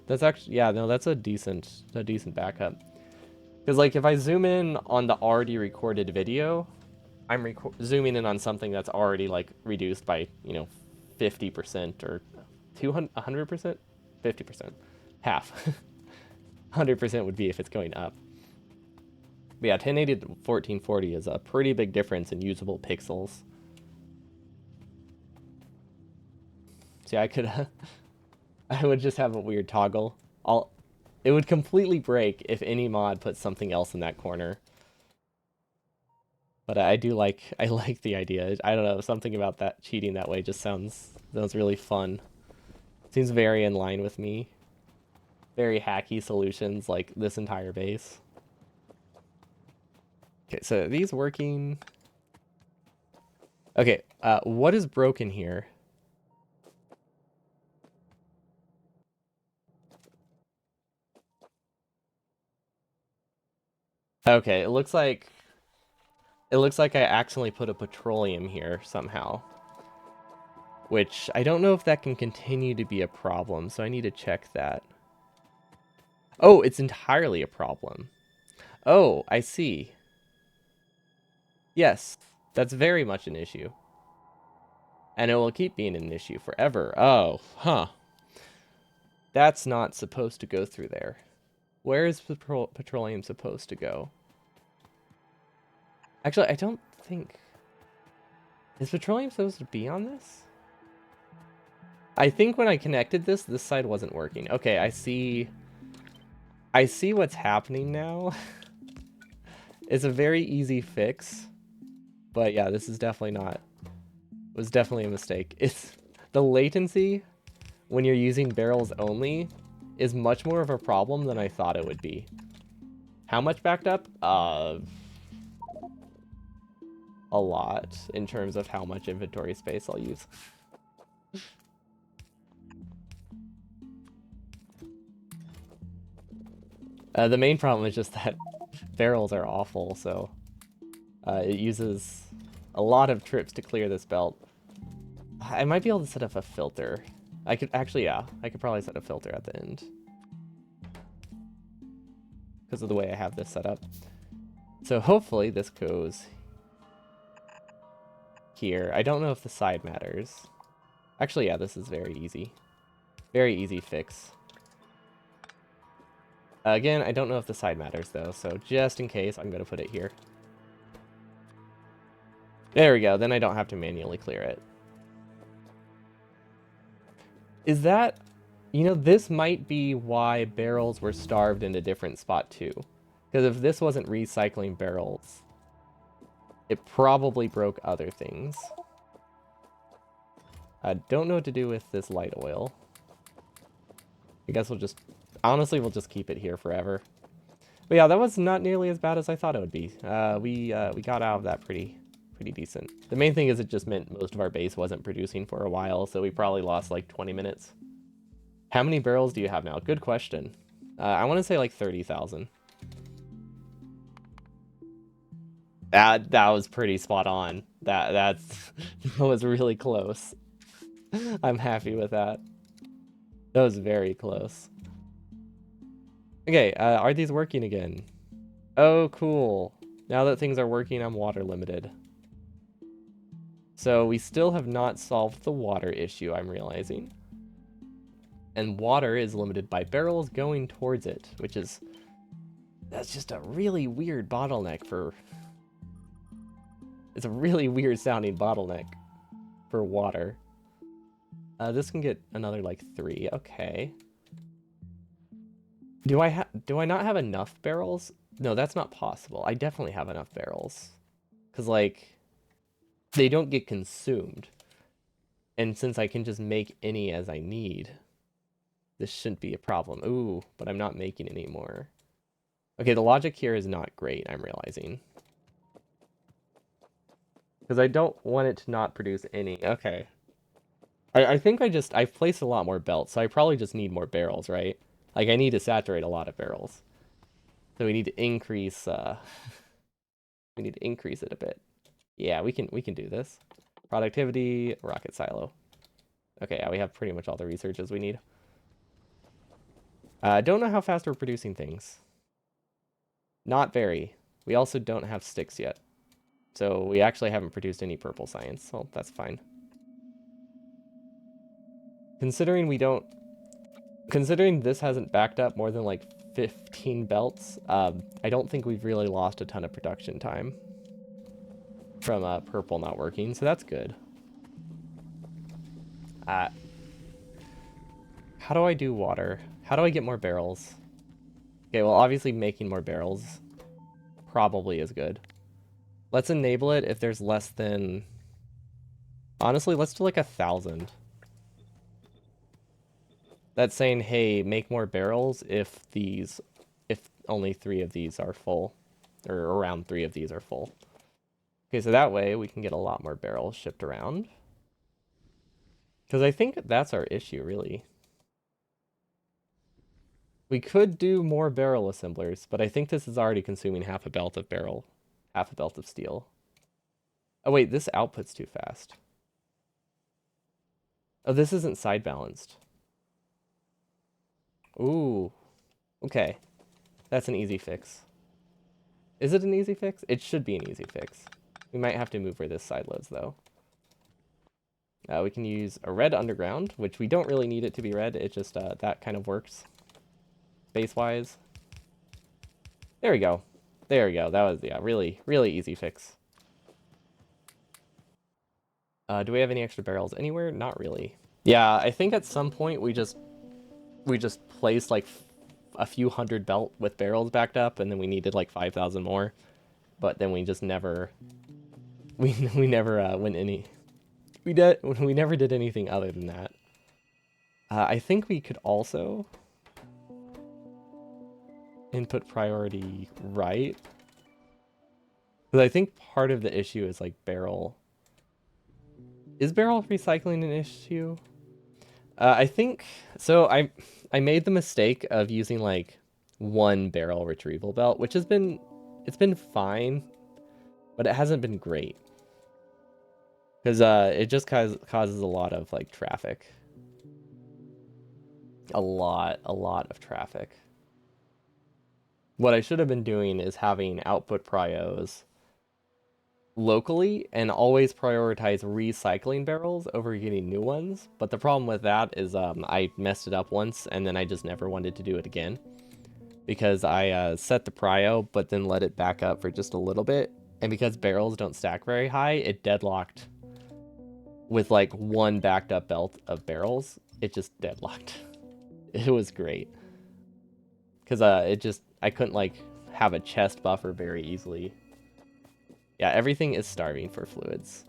That's actually... Yeah, no, that's a decent backup. Because, like, if I zoom in on the already recorded video, I'm zooming in on something that's already, like, reduced by, you know, 50% or 100%? 50%. Half. 100% would be if it's going up. But yeah, 1080 to 1440 is a pretty big difference in usable pixels. See, I could... I would just have a weird toggle. It would completely break if any mod put something else in that corner. But I like the idea. I don't know, something about that cheating that way just sounds really fun. Seems very in line with me. Very hacky solutions like this entire base. Okay, so are these working? Okay, what is broken here? Okay, it looks like I accidentally put a petroleum here somehow. Which I don't know if that can continue to be a problem, so I need to check that. Oh, it's entirely a problem. Oh, I see. Yes, that's very much an issue. And it will keep being an issue forever. Oh, huh. That's not supposed to go through there. Where is petroleum supposed to go? Actually, I don't think... Is petroleum supposed to be on this? I think when I connected this side wasn't working. Okay, I see what's happening now. It's a very easy fix. But yeah, this is definitely not... was definitely a mistake. It's... The latency when you're using barrels only is much more of a problem than I thought it would be. How much backed up? A lot in terms of how much inventory space I'll use. The main problem is just that barrels are awful, so it uses a lot of trips to clear this belt. I might be able to set up a filter. I could actually, yeah, I could probably set a filter at the end because of the way I have this set up. So hopefully this goes here. I don't know if the side matters. Actually, yeah, this is very easy. Very easy fix. Again, I don't know if the side matters though, so just in case, I'm going to put it here. There we go, then I don't have to manually clear it. Is that... You know, this might be why barrels were starved in a different spot too. Because if this wasn't recycling barrels, it probably broke other things. I don't know what to do with this light oil. I guess we'll just... Honestly, we'll just keep it here forever. But yeah, that was not nearly as bad as I thought it would be. We got out of that pretty decent. The main thing is it just meant most of our base wasn't producing for a while, so we probably lost like 20 minutes. How many barrels do you have now? Good question. I want to say like 30,000. That was pretty spot on. That was really close. I'm happy with that. That was very close. Okay, are these working again? Oh, cool. Now that things are working, I'm water limited. So we still have not solved the water issue, I'm realizing. And water is limited by barrels going towards it, which is... That's just a really weird bottleneck for... It's a really weird sounding bottleneck for water. This can get another, like, 3. Okay. Do I not have enough barrels? No, that's not possible. I definitely have enough barrels. Because, like, they don't get consumed. And since I can just make any as I need... This shouldn't be a problem. Ooh, but I'm not making any more. Okay, the logic here is not great, I'm realizing. Because I don't want it to not produce any. Okay. I think I've placed a lot more belts, so I probably just need more barrels, right? Like, I need to saturate a lot of barrels. So we need to increase, we need to increase it a bit. Yeah, we can do this. Productivity, rocket silo. Okay, yeah, we have pretty much all the researches we need. I don't know how fast we're producing things. Not very. We also don't have sticks yet. So we actually haven't produced any purple science, so that's fine. Considering this hasn't backed up more than like 15 belts, I don't think we've really lost a ton of production time from purple not working, so that's good. How do I do water? How do I get more barrels? Okay, well, obviously making more barrels probably is good. Let's enable it if there's less than... Honestly, let's do like 1,000. That's saying, hey, make more barrels if only 3 of these are full. Or around 3 of these are full. Okay, so that way we can get a lot more barrels shipped around. Because I think that's our issue, really. We could do more barrel assemblers, but I think this is already consuming half a belt of steel. Oh wait, this output's too fast. Oh, this isn't side balanced. Ooh. Okay. That's an easy fix. Is it an easy fix? It should be an easy fix. We might have to move where this side lives, though. We can use a red underground, which we don't really need it to be red. It just, that kind of works. Base-wise. There we go. There we go. That was, yeah, really, really easy fix. Do we have any extra barrels anywhere? Not really. Yeah, I think at some point we just placed like a few hundred belt with barrels backed up, and then we needed like 5,000 more. But then we just never, we never went any. We never did anything other than that. I think we could also input priority right. Because I think part of the issue is like barrel. Is barrel recycling an issue? I think so. I made the mistake of using like one barrel retrieval belt, which has been it's been fine, but it hasn't been great because it just causes a lot of like traffic, a lot of traffic. What I should have been doing is having output prios locally and always prioritize recycling barrels over getting new ones. But the problem with that is I messed it up once and then I just never wanted to do it again because I set the prio but then let it back up for just a little bit. And because barrels don't stack very high, it deadlocked with like one backed up belt of barrels. It just deadlocked. It was great because I couldn't like have a chest buffer very easily. Yeah, everything is starving for fluids.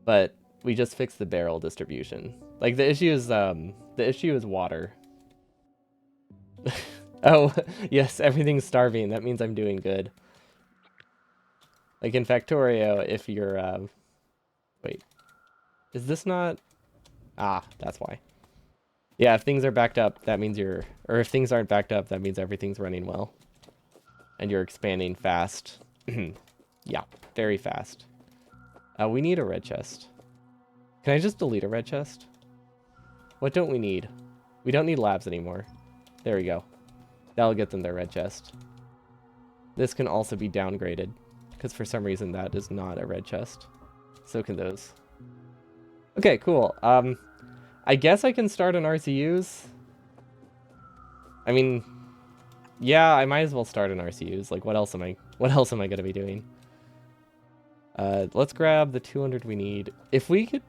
But we just fixed the barrel distribution. Like the issue is water. Oh, yes, everything's starving. That means I'm doing good. Like in Factorio, if you're wait. Is this not Ah, that's why. Yeah, if things are backed up, that means or if things aren't backed up, that means everything's running well. And you're expanding fast. Yeah, very fast. We need a red chest. Can I just delete a red chest? What don't we need? We don't need labs anymore. There we go. That'll get them their red chest. This can also be downgraded, because for some reason that is not a red chest. So can those. Okay, cool. I guess I can start on RCUs. I mean, yeah, I might as well start on RCUs. Like, what else am I gonna be doing? Let's grab the 200 we need. If we could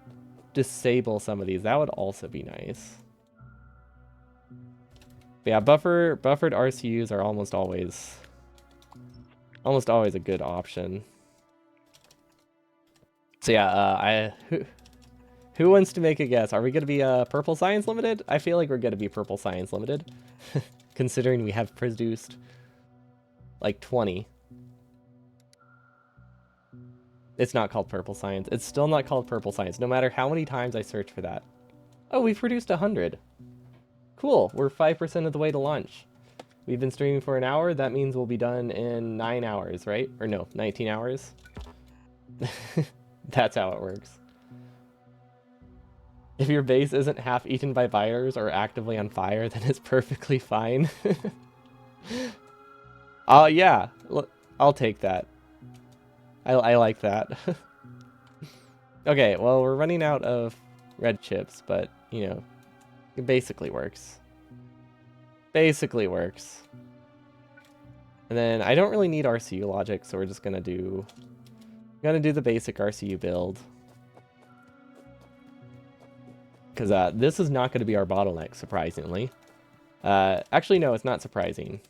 disable some of these, that would also be nice. But yeah, buffered RCUs are almost always a good option. So yeah, who wants to make a guess? Are we gonna be Purple Science Limited? I feel like we're gonna be Purple Science Limited, considering we have produced like 20. It's not called Purple Science. It's still not called Purple Science, no matter how many times I search for that. Oh, we've produced 100. Cool, we're 5% of the way to launch. We've been streaming for an hour. That means we'll be done in 9 hours, right? Or no, 19 hours. That's how it works. If your base isn't half eaten by buyers or actively on fire, then it's perfectly fine. Yeah, I'll take that. I like that. Okay, well, we're running out of red chips, but, you know, it basically works. Basically works. And then I don't really need RCU logic, so we're just gonna do the basic RCU build. Because this is not going to be our bottleneck, surprisingly. Actually, no, it's not surprising.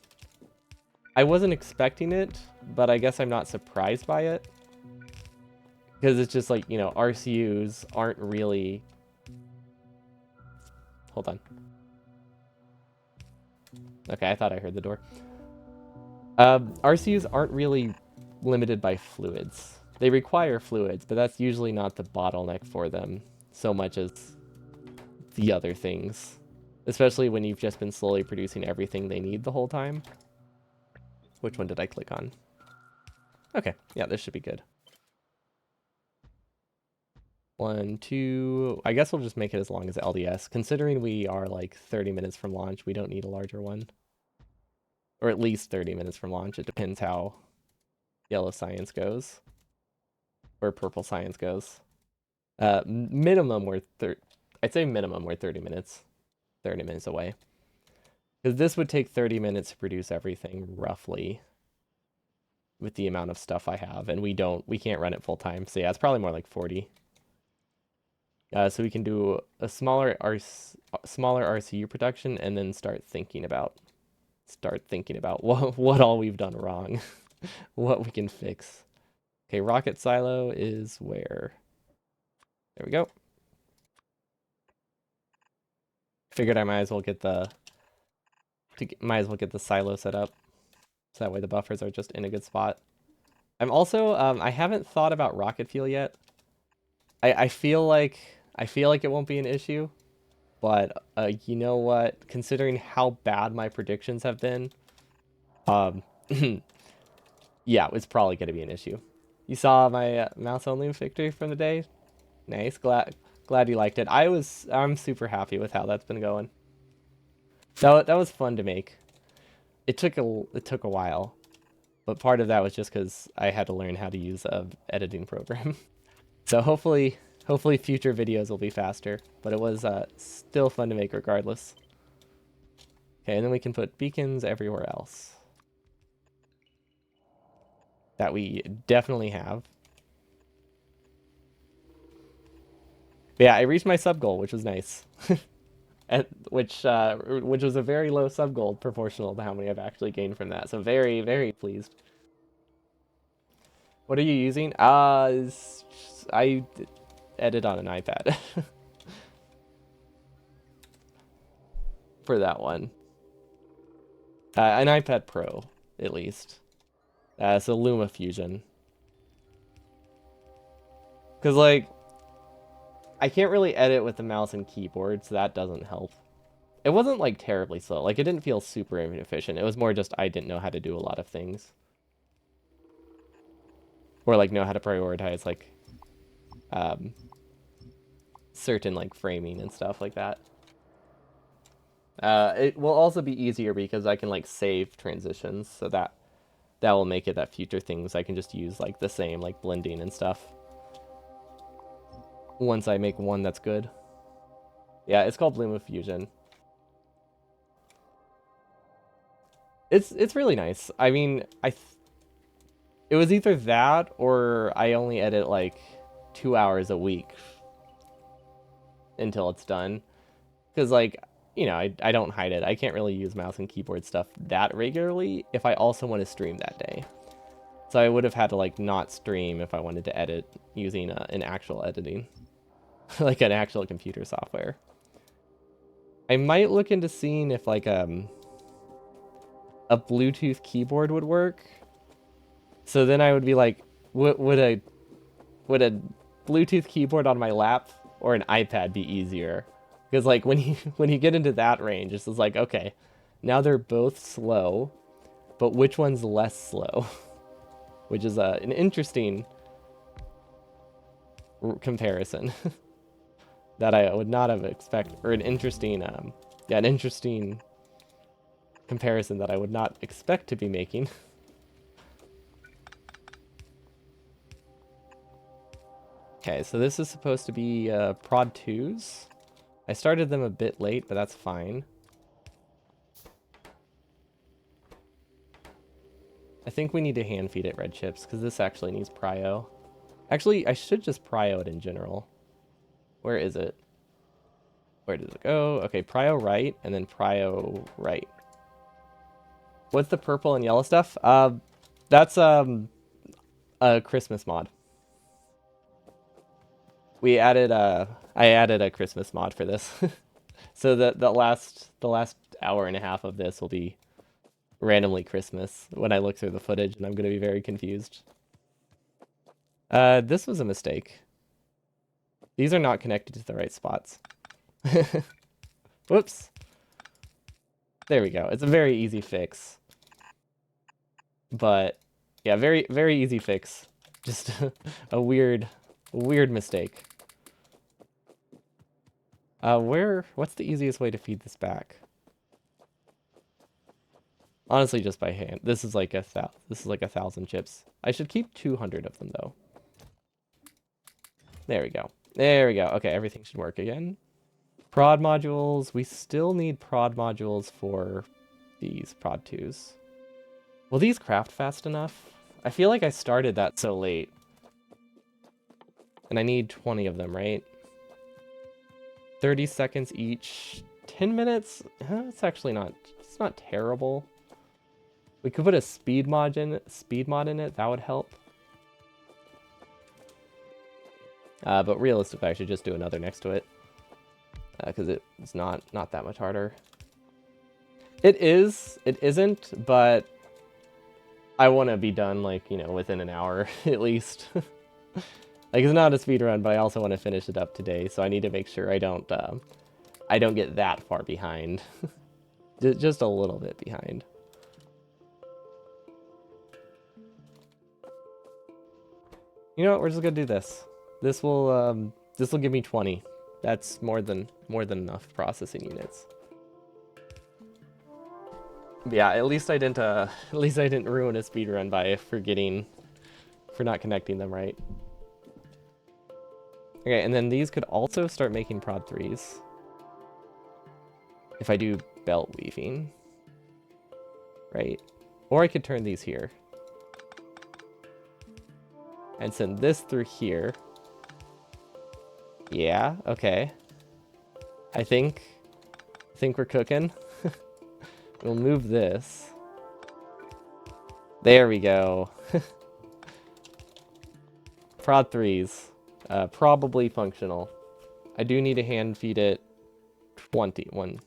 I wasn't expecting it, but I guess I'm not surprised by it. Because it's just like, you know, RCUs aren't really... Hold on. Okay, I thought I heard the door. RCUs aren't really limited by fluids. They require fluids, but that's usually not the bottleneck for them so much as the other things. Especially when you've just been slowly producing everything they need the whole time. Which one did I click on? Okay, yeah, this should be good. 1, 2... I guess we'll just make it as long as LDS. Considering we are like 30 minutes from launch, we don't need a larger one. Or at least 30 minutes from launch. It depends how yellow science goes. Or purple science goes. Minimum we're I'd say minimum we're 30 minutes. 30 minutes away. Because this would take 30 minutes to produce everything, roughly. With the amount of stuff I have. And we can't run it full time. So yeah, it's probably more like 40. So we can do a smaller RCU production and then start thinking about what all we've done wrong. What we can fix. Okay, rocket silo is where? There we go. Figured I might as well get the silo set up, so that way the buffers are just in a good spot. I'm also I haven't thought about rocket fuel yet. I feel like it won't be an issue, but you know what? Considering how bad my predictions have been, yeah, it's probably going to be an issue. You saw my mouse only victory from the day. Nice, glad you liked it. I'm super happy with how that's been going. That was fun to make. It took a while, but part of that was just because I had to learn how to use a editing program. So hopefully future videos will be faster, but it was still fun to make regardless. Okay, and then we can put beacons everywhere else that we definitely have. But yeah, I reached my sub goal, which was nice. which was a very low sub goal proportional to how many I've actually gained from that. So very, very pleased. What are you using? I edit on an iPad for that one. An iPad Pro, at least. So LumaFusion. Because, like, I can't really edit with the mouse and keyboard, so that doesn't help. It wasn't, like, terribly slow. Like, it didn't feel super inefficient. It was more just I didn't know how to do a lot of things. Or, like, know how to prioritize, like, certain, like, framing and stuff like that. It will also be easier because I can, like, save transitions, so that will make it that future things I can just use, like, the same, like, blending and stuff. Once I make one that's good. Yeah, it's called LumaFusion. It's really nice. I mean, it was either that or I only edit like 2 hours a week until it's done. Because, like, you know, I don't hide it. I can't really use mouse and keyboard stuff that regularly if I also want to stream that day. So I would have had to, like, not stream if I wanted to edit using an actual editing. Like an actual computer software. I might look into seeing if, like, a Bluetooth keyboard would work. So then I would be like, would a Bluetooth keyboard on my lap or an iPad be easier? Because, like, when you get into that range, it's just like, okay, now they're both slow, but which one's less slow? Which is an interesting comparison that I would not have expected, or an interesting comparison that I would not expect to be making. Okay, so this is supposed to be prod 2s. I started them a bit late, but that's fine. I think we need to hand feed it red chips, because this actually needs prio. Actually, I should just prio it in general. Where is it? Where does it go? Okay, prio right, and then prio right. What's the purple and yellow stuff? That's a Christmas mod. I added a Christmas mod for this. So the last hour and a half of this will be randomly Christmas when I look through the footage, and I'm going to be very confused. This was a mistake. These are not connected to the right spots. Whoops. There we go. It's a very easy fix. But yeah, very, very easy fix. Just a weird mistake. What's the easiest way to feed this back? Honestly, just by hand. This is like 1,000 chips. I should keep 200 of them though. There we go. There we go. Okay, everything should work again. Prod modules. We still need prod modules for these prod 2s. Will these craft fast enough? I feel like I started that so late. And I need 20 of them, right? 30 seconds each. 10 minutes? It's actually not... It's not terrible. We could put a speed mod in it. That would help. But realistically, I should just do another next to it. because it's not that much harder. It is. It isn't, but I want to be done, like, you know, within an hour at least. Like, it's not a speed run, but I also want to finish it up today, so I need to make sure I don't get that far behind. Just a little bit behind. You know what? We're just gonna do this. This will give me 20. That's more than enough processing units. But yeah, at least I didn't ruin a speedrun by for not connecting them right. Okay, and then these could also start making prod 3s. If I do belt weaving. Right? Or I could turn these here. And send this through here. Yeah, okay. I think we're cooking. We'll move this. There we go. Prod 3s. Probably functional. I do need to hand feed it 21.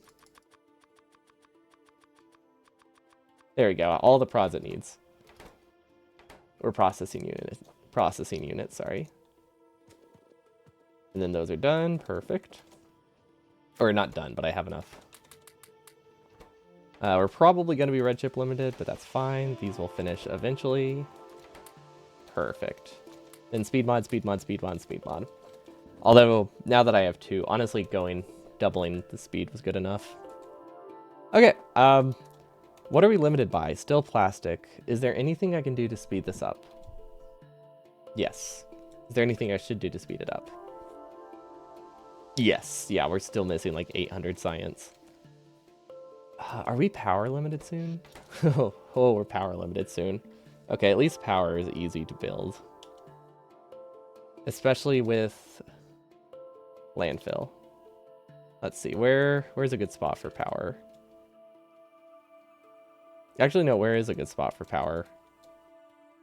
There we go. All the prods it needs. Or processing units, sorry. And then those are done. Perfect. Or not done, but I have enough. We're probably going to be red chip limited, but that's fine. These will finish eventually. Perfect. Then speed mod, speed mod, speed mod, speed mod. Although, now that I have 2, honestly doubling the speed was good enough. Okay, what are we limited by? Still plastic. Is there anything I can do to speed this up? Yes. Is there anything I should do to speed it up? Yes. Yeah, we're still missing like 800 science. Are we power limited soon? Oh, we're power limited soon. Okay, at least power is easy to build. Especially with landfill. Let's see, where's a good spot for power? Actually, no, where is a good spot for power?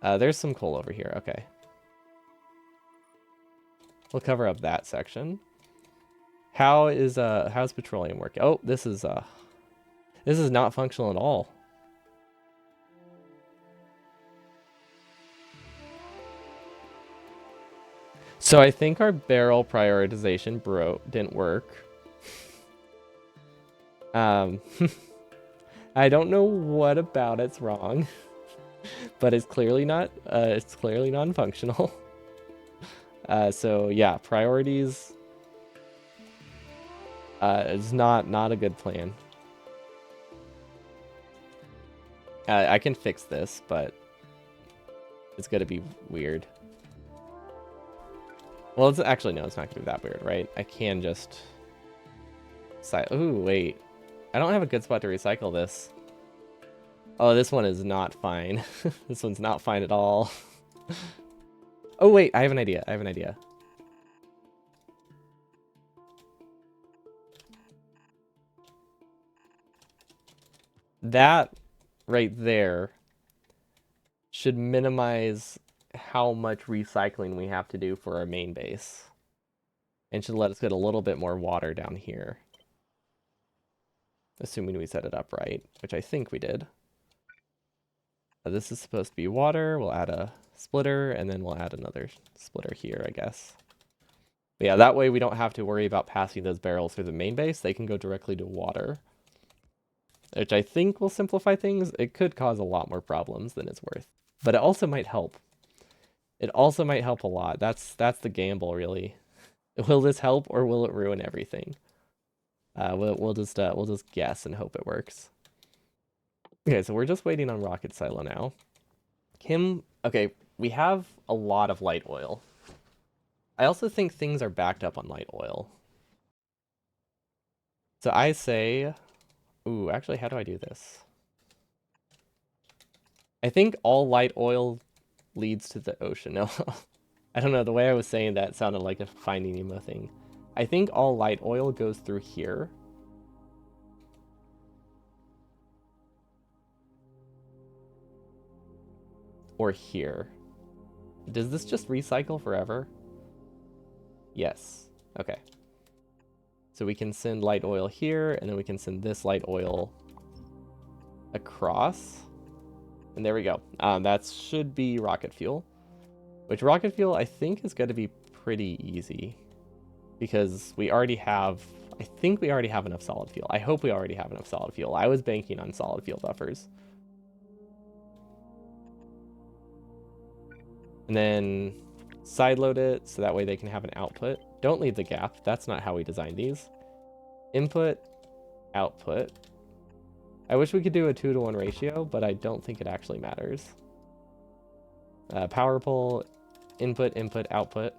There's some coal over here, okay. We'll cover up that section. How's petroleum work? Oh, this is not functional at all. So I think our barrel prioritization didn't work. I don't know what about it's wrong, but it's clearly non-functional. So yeah, priorities is not a good plan. I can fix this, but it's gonna be weird. Well, it's actually no, it's not gonna be that weird, right? I can just ooh, wait. I don't have a good spot to recycle this. Oh, this one is not fine. This one's not fine at all. Oh, wait, I have an idea. That right there should minimize how much recycling we have to do for our main base. And should let us get a little bit more water down here. Assuming we set it up right, which I think we did. This is supposed to be water. We'll add a splitter, and then we'll add another splitter here, I guess. But yeah, that way we don't have to worry about passing those barrels through the main base. They can go directly to water. Which I think will simplify things. It could cause a lot more problems than it's worth. But it also might help. It also might help a lot. That's the gamble, really. Will this help, or will it ruin everything? We'll just guess and hope it works. Okay, so we're just waiting on rocket silo now. Okay, we have a lot of light oil. I also think things are backed up on light oil. So I say, ooh, actually, how do I do this? I think all light oil leads to the ocean. No, I don't know. The way I was saying that sounded like a Finding Nemo thing. I think all light oil goes through here. Or here. Does this just recycle forever? Yes. Okay. So we can send light oil here, and then we can send this light oil across. And there we go. That should be rocket fuel. Which rocket fuel I think is going to be pretty easy. Because we already have... I think we already have enough solid fuel. I hope we already have enough solid fuel. I was banking on solid fuel buffers. And then sideload it so that way they can have an output. Don't leave the gap. That's not how we designed these. Input, output. I wish we could do a 2-to-1 ratio, but I don't think it actually matters. Power pole, input, input, output.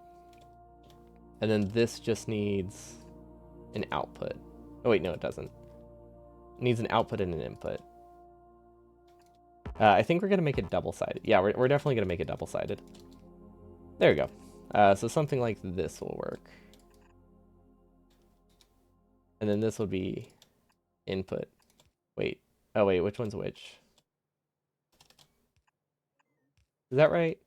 And then this just needs an output. Oh wait, no it doesn't. It needs an output and an input. I think we're going to make it double-sided. Yeah, we're definitely going to make it double-sided. There we go. So something like this will work. And then this will be input. Wait. Oh, wait. Which one's which? Is that right?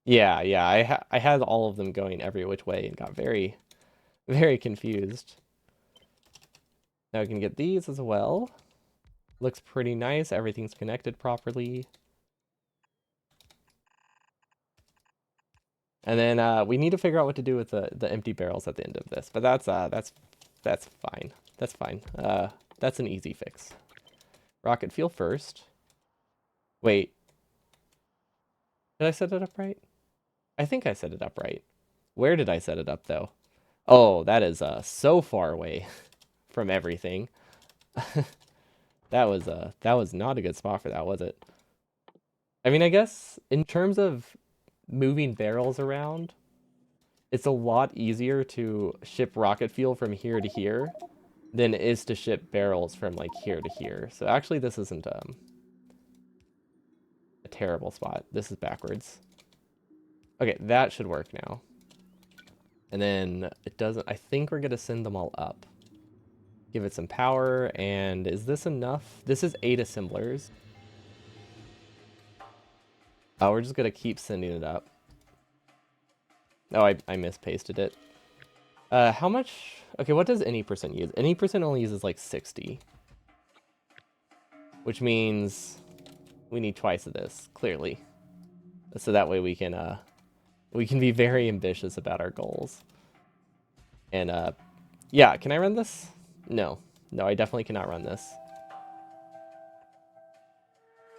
Yeah, yeah. I had all of them going every which way and got very, very confused. Now we can get these as well. Looks pretty nice. Everything's connected properly. And then we need to figure out what to do with the empty barrels at the end of this. But that's fine. That's fine. That's an easy fix. Rocket fuel first. Wait. Did I set it up right? I think I set it up right. Where did I set it up though? Oh, that is so far away from everything. That was not a good spot for that, was it? I mean, I guess in terms of moving barrels around, it's a lot easier to ship rocket fuel from here to here than it is to ship barrels from like here to here. So actually this isn't a terrible spot. This is backwards. Okay, that should work now. And then it doesn't, I think we're gonna send them all up. Give it some power, and is this enough? This is 8 assemblers. Oh, we're just gonna keep sending it up. Oh, I mispasted it. How much? Okay, what does any percent use? Any percent only uses like 60. Which means we need twice of this, clearly. So that way we can be very ambitious about our goals. And yeah, can I run this? No. No, I definitely cannot run this.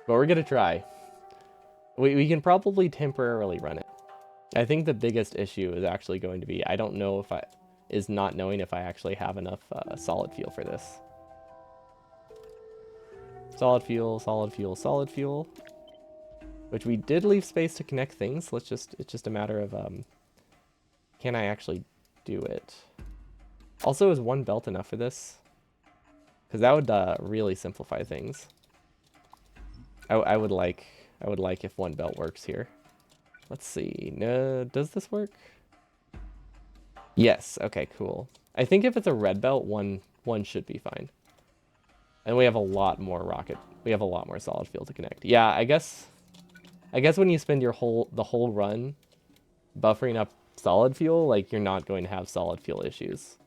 But we're gonna try. We can probably temporarily run it. I think the biggest issue is actually going to be, I don't know if is not knowing if I actually have enough solid fuel for this. Solid fuel, solid fuel, solid fuel. Which we did leave space to connect things. It's just a matter of, can I actually do it? Also, is one belt enough for this? Because that would really simplify things. I would like if one belt works here. Let's see. No, does this work? Yes. Okay, cool. I think if it's a red belt, one should be fine. And we have a lot more rocket. We have a lot more solid fuel to connect. Yeah, I guess when you spend the whole run buffering up solid fuel, like, you're not going to have solid fuel issues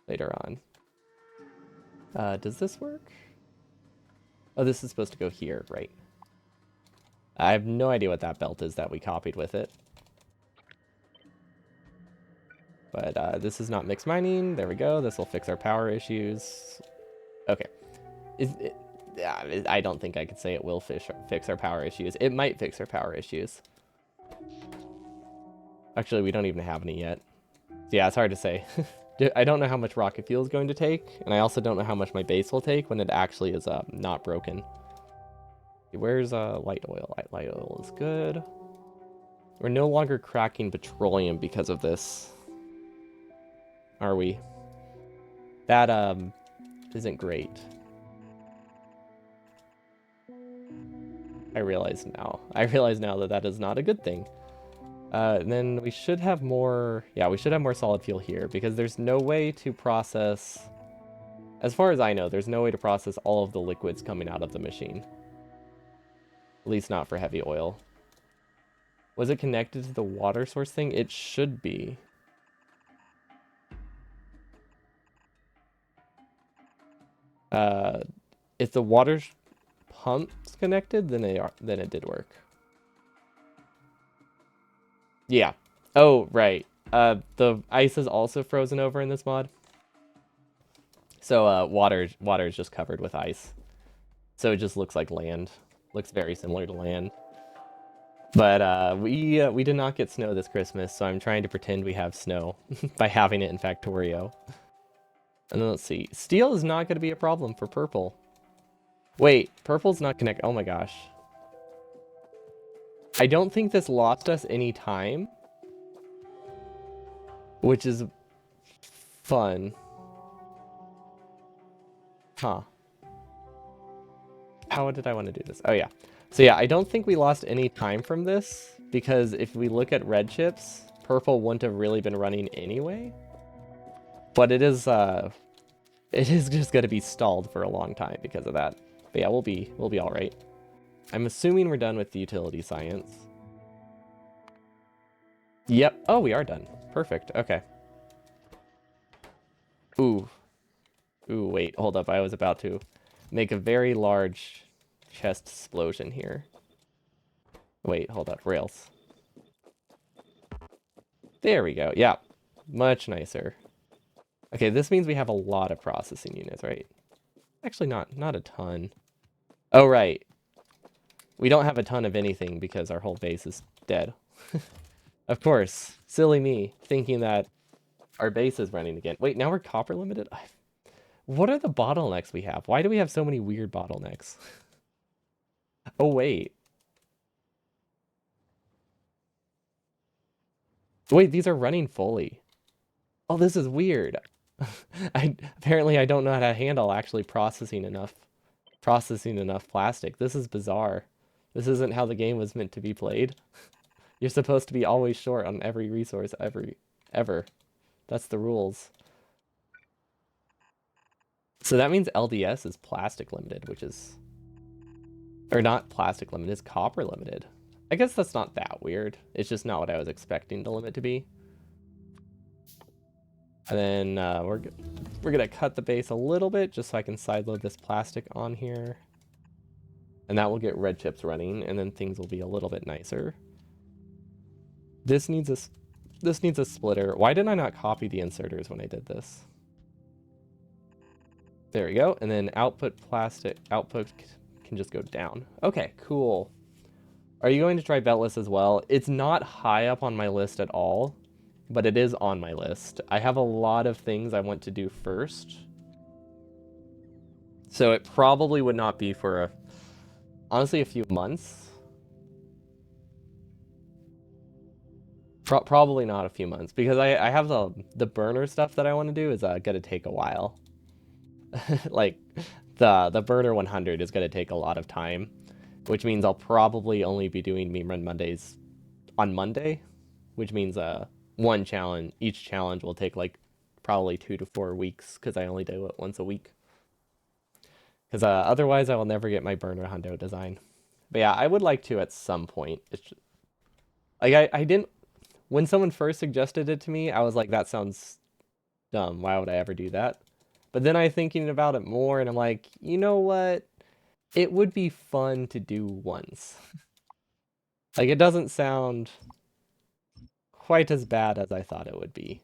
later on. Does this work? Oh, this is supposed to go here, right? I have no idea what that belt is that we copied with it. But this is not mixed mining. There we go. This will fix our power issues. Okay. I don't think I could say it will fix our power issues. It might fix our power issues. Actually, we don't even have any yet. So yeah, it's hard to say. I don't know how much rocket fuel is going to take, and I also don't know how much my base will take when it actually is not broken. Where's light oil? Light oil is good. We're no longer cracking petroleum because of this. Are we? That isn't great. I realize now that that is not a good thing. And then we should have more, yeah, we should have more solid fuel here because there's no way to process, as far as I know, there's no way to process all of the liquids coming out of the machine. At least not for heavy oil. Was it connected to the water source thing? It should be. If the water pump's connected, then it did work. Yeah. Oh, right. The ice is also frozen over in this mod. So water is just covered with ice. So it just looks like land. Looks very similar to land. But we did not get snow this Christmas, so I'm trying to pretend we have snow by having it in Factorio. And then let's see. Steel is not going to be a problem for purple. Wait, purple's not connected. Oh my gosh. I don't think this lost us any time, which is fun. Huh. How did I want to do this? Oh yeah. So yeah, I don't think we lost any time from this, because if we look at red chips, purple wouldn't have really been running anyway. But it is just going to be stalled for a long time because of that. But yeah, we'll be all right. I'm assuming we're done with the utility science. Yep. Oh, we are done. Perfect. Okay. Ooh. Ooh, wait. Hold up. I was about to make a very large chest explosion here. Wait, hold up. Rails. There we go. Yeah. Much nicer. Okay, this means we have a lot of processing units, right? Actually, not a ton. Oh, right. We don't have a ton of anything because our whole base is dead. Of course. Silly me, thinking that our base is running again. Wait, now we're copper limited? What are the bottlenecks we have? Why do we have so many weird bottlenecks? Oh, wait. Wait, these are running fully. Oh, this is weird. Apparently I don't know how to handle actually processing enough plastic. This is bizarre. This isn't how the game was meant to be played. You're supposed to be always short on every resource ever. That's the rules. So that means LDS is plastic limited, which is... Or not plastic limited, it's copper limited. I guess that's not that weird. It's just not what I was expecting the limit to be. And then we're going to cut the base a little bit just so I can sideload this plastic on here. And that will get red chips running, and then things will be a little bit nicer. This needs a splitter. Why did I not copy the inserters when I did this? There we go. And then output can just go down. Okay, cool. Are you going to try beltless as well? It's not high up on my list at all, but it is on my list. I have a lot of things I want to do first. So it probably would not be for honestly a few months. Probably not a few months, because I have the burner stuff that I want to do is gonna take a while. Like the burner 100 is gonna take a lot of time, which means I'll probably only be doing meme run Mondays on Monday, which means each challenge will take like probably 2 to 4 weeks, because I only do it once a week. Because otherwise I will never get my burner hundo design. But yeah, I would like to at some point. It's just, like I didn't. When someone first suggested it to me, I was like, that sounds dumb. Why would I ever do that? But then I'm thinking about it more, and I'm like, you know what? It would be fun to do once. Like, it doesn't sound quite as bad as I thought it would be.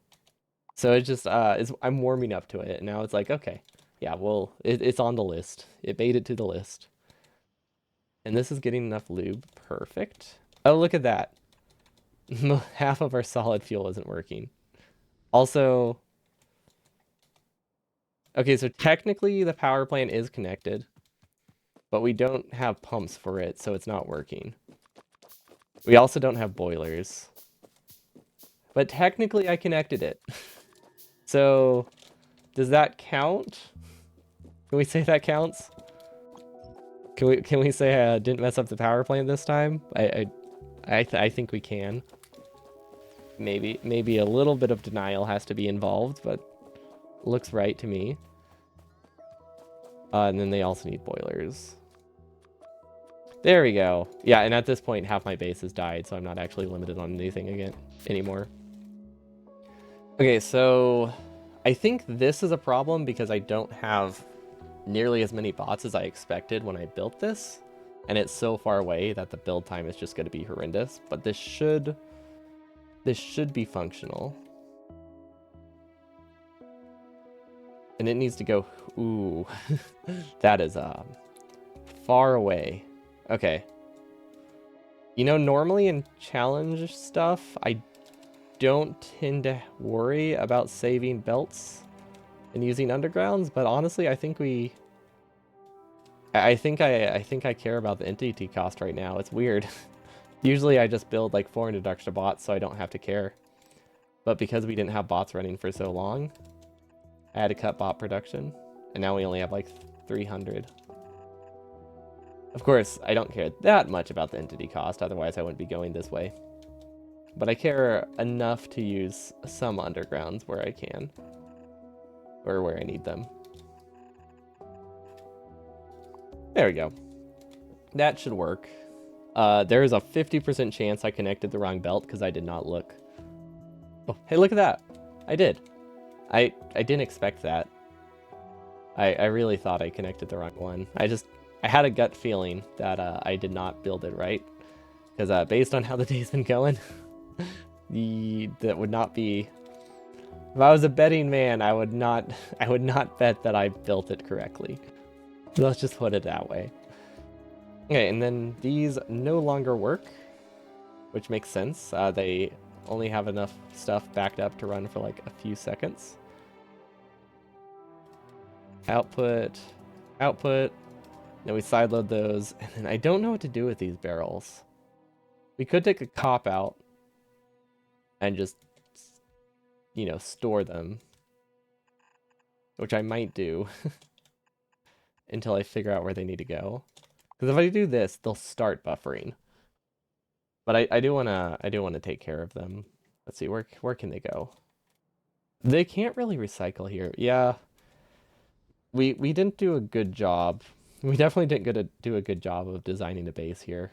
So it just, I'm warming up to it, and now it's like, okay, yeah, well, it's on the list. It made it to the list. And this is getting enough lube. Perfect. Oh, look at that. Half of our solid fuel isn't working. Also, okay, so technically the power plant is connected, but we don't have pumps for it, so it's not working. We also don't have boilers. But technically I connected it. So, does that count? Can we say that counts? Can we say I didn't mess up the power plant this time? I think we can. Maybe a little bit of denial has to be involved, but looks right to me. And then they also need boilers. There we go. Yeah, and at this point, half my base has died, so I'm not actually limited on anything anymore. Okay, so I think this is a problem because I don't have nearly as many bots as I expected when I built this, and it's so far away that the build time is just going to be horrendous, but this should be functional. And it needs to go, ooh, that is far away. Okay. You know, normally in challenge stuff, I don't tend to worry about saving belts and using undergrounds, but honestly, I think I care about the entity cost right now. It's weird. Usually I just build like 400 extra bots so I don't have to care. But because we didn't have bots running for so long, I had to cut bot production, and now we only have like 300. Of course, I don't care that much about the entity cost, otherwise I wouldn't be going this way. But I care enough to use some undergrounds where I can, or where I need them. There we go. That should work. There is a 50% chance I connected the wrong belt because I did not look. Oh, hey, look at that. I did. I didn't expect that. I really thought I connected the wrong one. I had a gut feeling that I did not build it right. Because based on how the day's been going, that would not be... If I was a betting man, I would not bet that I built it correctly. Let's just put it that way. Okay, and then these no longer work, which makes sense. They only have enough stuff backed up to run for like a few seconds. Output. Then we sideload those, and then I don't know what to do with these barrels. We could take a cop out and just, you know, store them, which I might do until I figure out where they need to go. Because if I do this, they'll start buffering. But I do wanna take care of them. Let's see, where can they go? They can't really recycle here. Yeah. We didn't do a good job. We definitely didn't do a good job of designing a base here.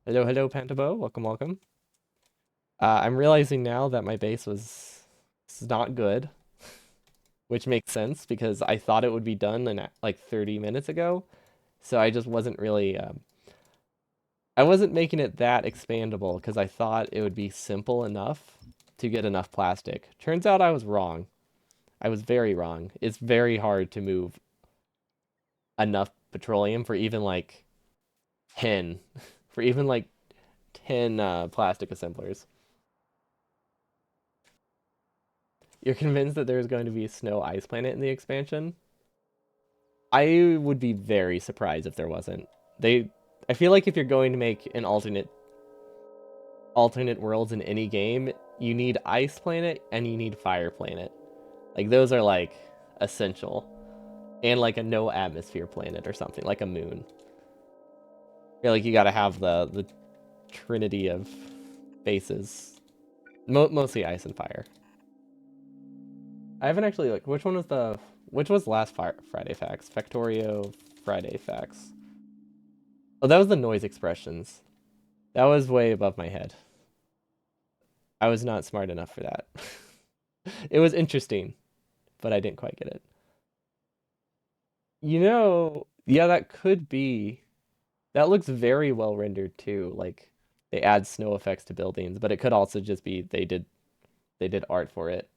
Hello, Pantabo. Welcome. I'm realizing now that my base was not good, which makes sense because I thought it would be done in like 30 minutes ago. So I just wasn't really... I wasn't making it that expandable because I thought it would be simple enough to get enough plastic. Turns out I was wrong. I was very wrong. It's very hard to move enough petroleum for even like 10 plastic assemblers. You're convinced that there's going to be a snow ice planet in the expansion? I would be very surprised if there wasn't. I feel like if you're going to make an alternate worlds in any game, you need ice planet and you need fire planet. Like those are like essential. And like a no atmosphere planet or something, like a moon. I feel like you gotta have the trinity of bases. Mostly ice and fire. I haven't actually like which was last Friday Facts? Factorio Friday Facts. Oh, that was the noise expressions. That was way above my head. I was not smart enough for that. It was interesting, but I didn't quite get it. You know, yeah, that could be. That looks very well rendered too. Like they add snow effects to buildings, but it could also just be they did art for it.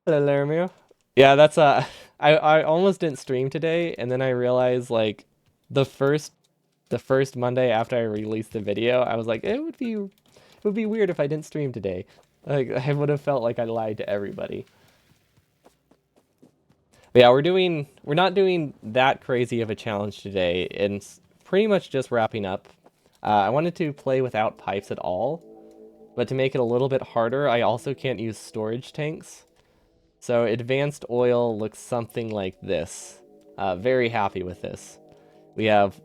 Hello, Laramio. Yeah, that's I almost didn't stream today, and then I realized like the first Monday after I released the video, I was like, it would be weird if I didn't stream today. Like I would have felt like I lied to everybody. But yeah, we're not doing that crazy of a challenge today, and it's pretty much just wrapping up. I wanted to play without pipes at all, but to make it a little bit harder, I also can't use storage tanks. So advanced oil looks something like this. Very happy with this. We have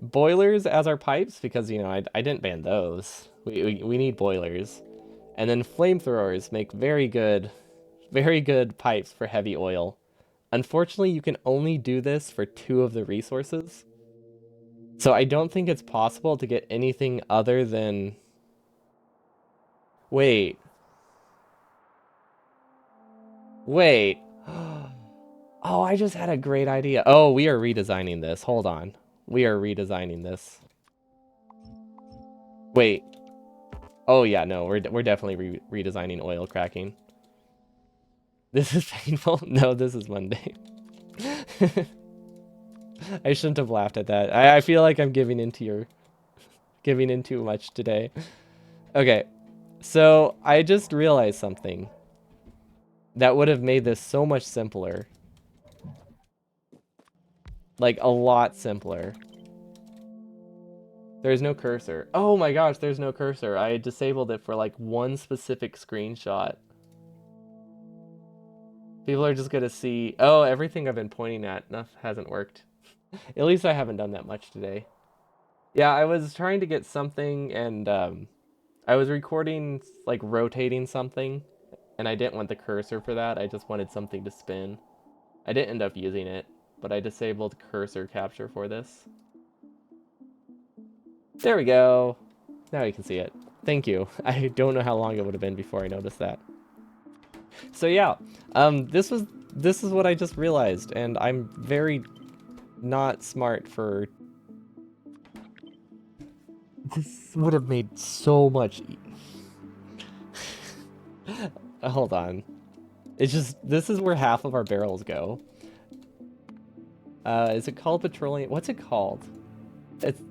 boilers as our pipes because, you know, I didn't ban those. We need boilers. And then flamethrowers make very good pipes for heavy oil. Unfortunately, you can only do this for 2 of the resources. So I don't think it's possible to get anything other than... Wait. Wait. Oh, I just had a great idea. Oh, we are redesigning this. Hold on. We are redesigning this. Wait. Oh yeah, no, we're definitely redesigning oil cracking. This is painful. No, this is Monday. I shouldn't have laughed at that. I feel like I'm giving in too much today. Okay, so I just realized something that would have made this so much simpler. Like a lot simpler. There's no cursor. Oh my gosh, there's no cursor. I disabled it for like one specific screenshot. People are just gonna see, oh, everything I've been pointing at hasn't worked. At least I haven't done that much today. Yeah, I was trying to get something and I was recording like rotating something and I didn't want the cursor for that. I just wanted something to spin. I didn't end up using it, but I disabled cursor capture for this. There we go. Now you can see it. Thank you. I don't know how long it would have been before I noticed that. So yeah, this is what I just realized, and I'm very not smart for. This would have made so much. Hold on. It's just this is where half of our barrels go. Is it called petroleum? What's it called? It's.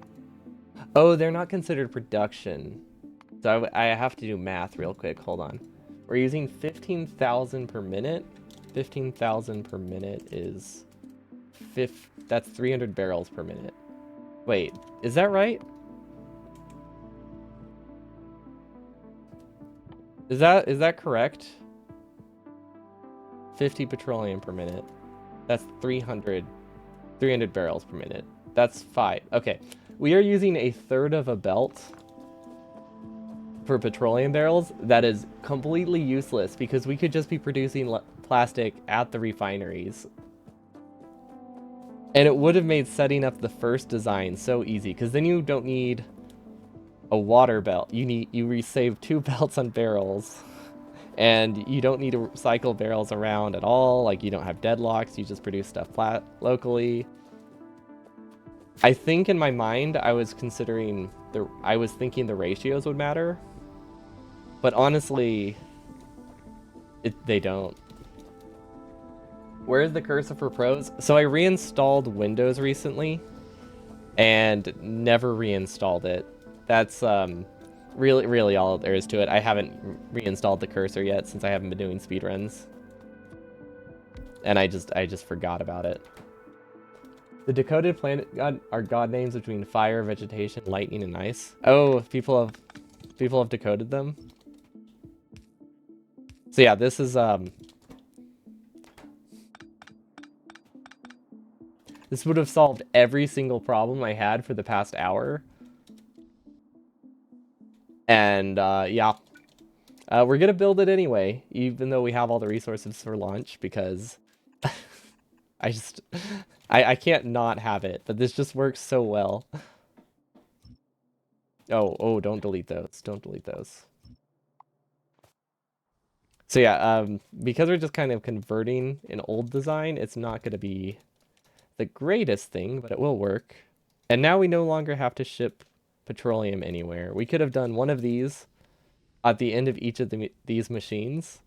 Oh, they're not considered production. So I have to do math real quick. Hold on. We're using 15,000 per minute. 15,000 per minute is that's 300 barrels per minute. Wait, is that right? Is that correct? 50 petroleum per minute. That's 300 barrels per minute. That's 5. Okay. We are using a third of a belt for petroleum barrels. That is completely useless because we could just be producing plastic at the refineries. And it would have made setting up the first design so easy because then you don't need a water belt. You save 2 belts on barrels. And you don't need to cycle barrels around at all. Like, you don't have deadlocks. You just produce stuff locally. I think in my mind, I was thinking the ratios would matter. But honestly, they don't. Where's the cursor for pros? So I reinstalled Windows recently and never reinstalled it. That's really all there is to it. I haven't reinstalled the cursor yet since I haven't been doing speedruns. And I just forgot about it. The decoded planet are god names between fire, vegetation, lightning, and ice. Oh, people have decoded them. So yeah, this is this would have solved every single problem I had for the past hour. And yeah, we're gonna build it anyway, even though we have all the resources for launch, because I can't not have it, but this just works so well. Oh, don't delete those. Don't delete those. So yeah, because we're just kind of converting an old design, it's not going to be the greatest thing, but it will work. And now we no longer have to ship petroleum anywhere. We could have done one of these at the end of each of these machines,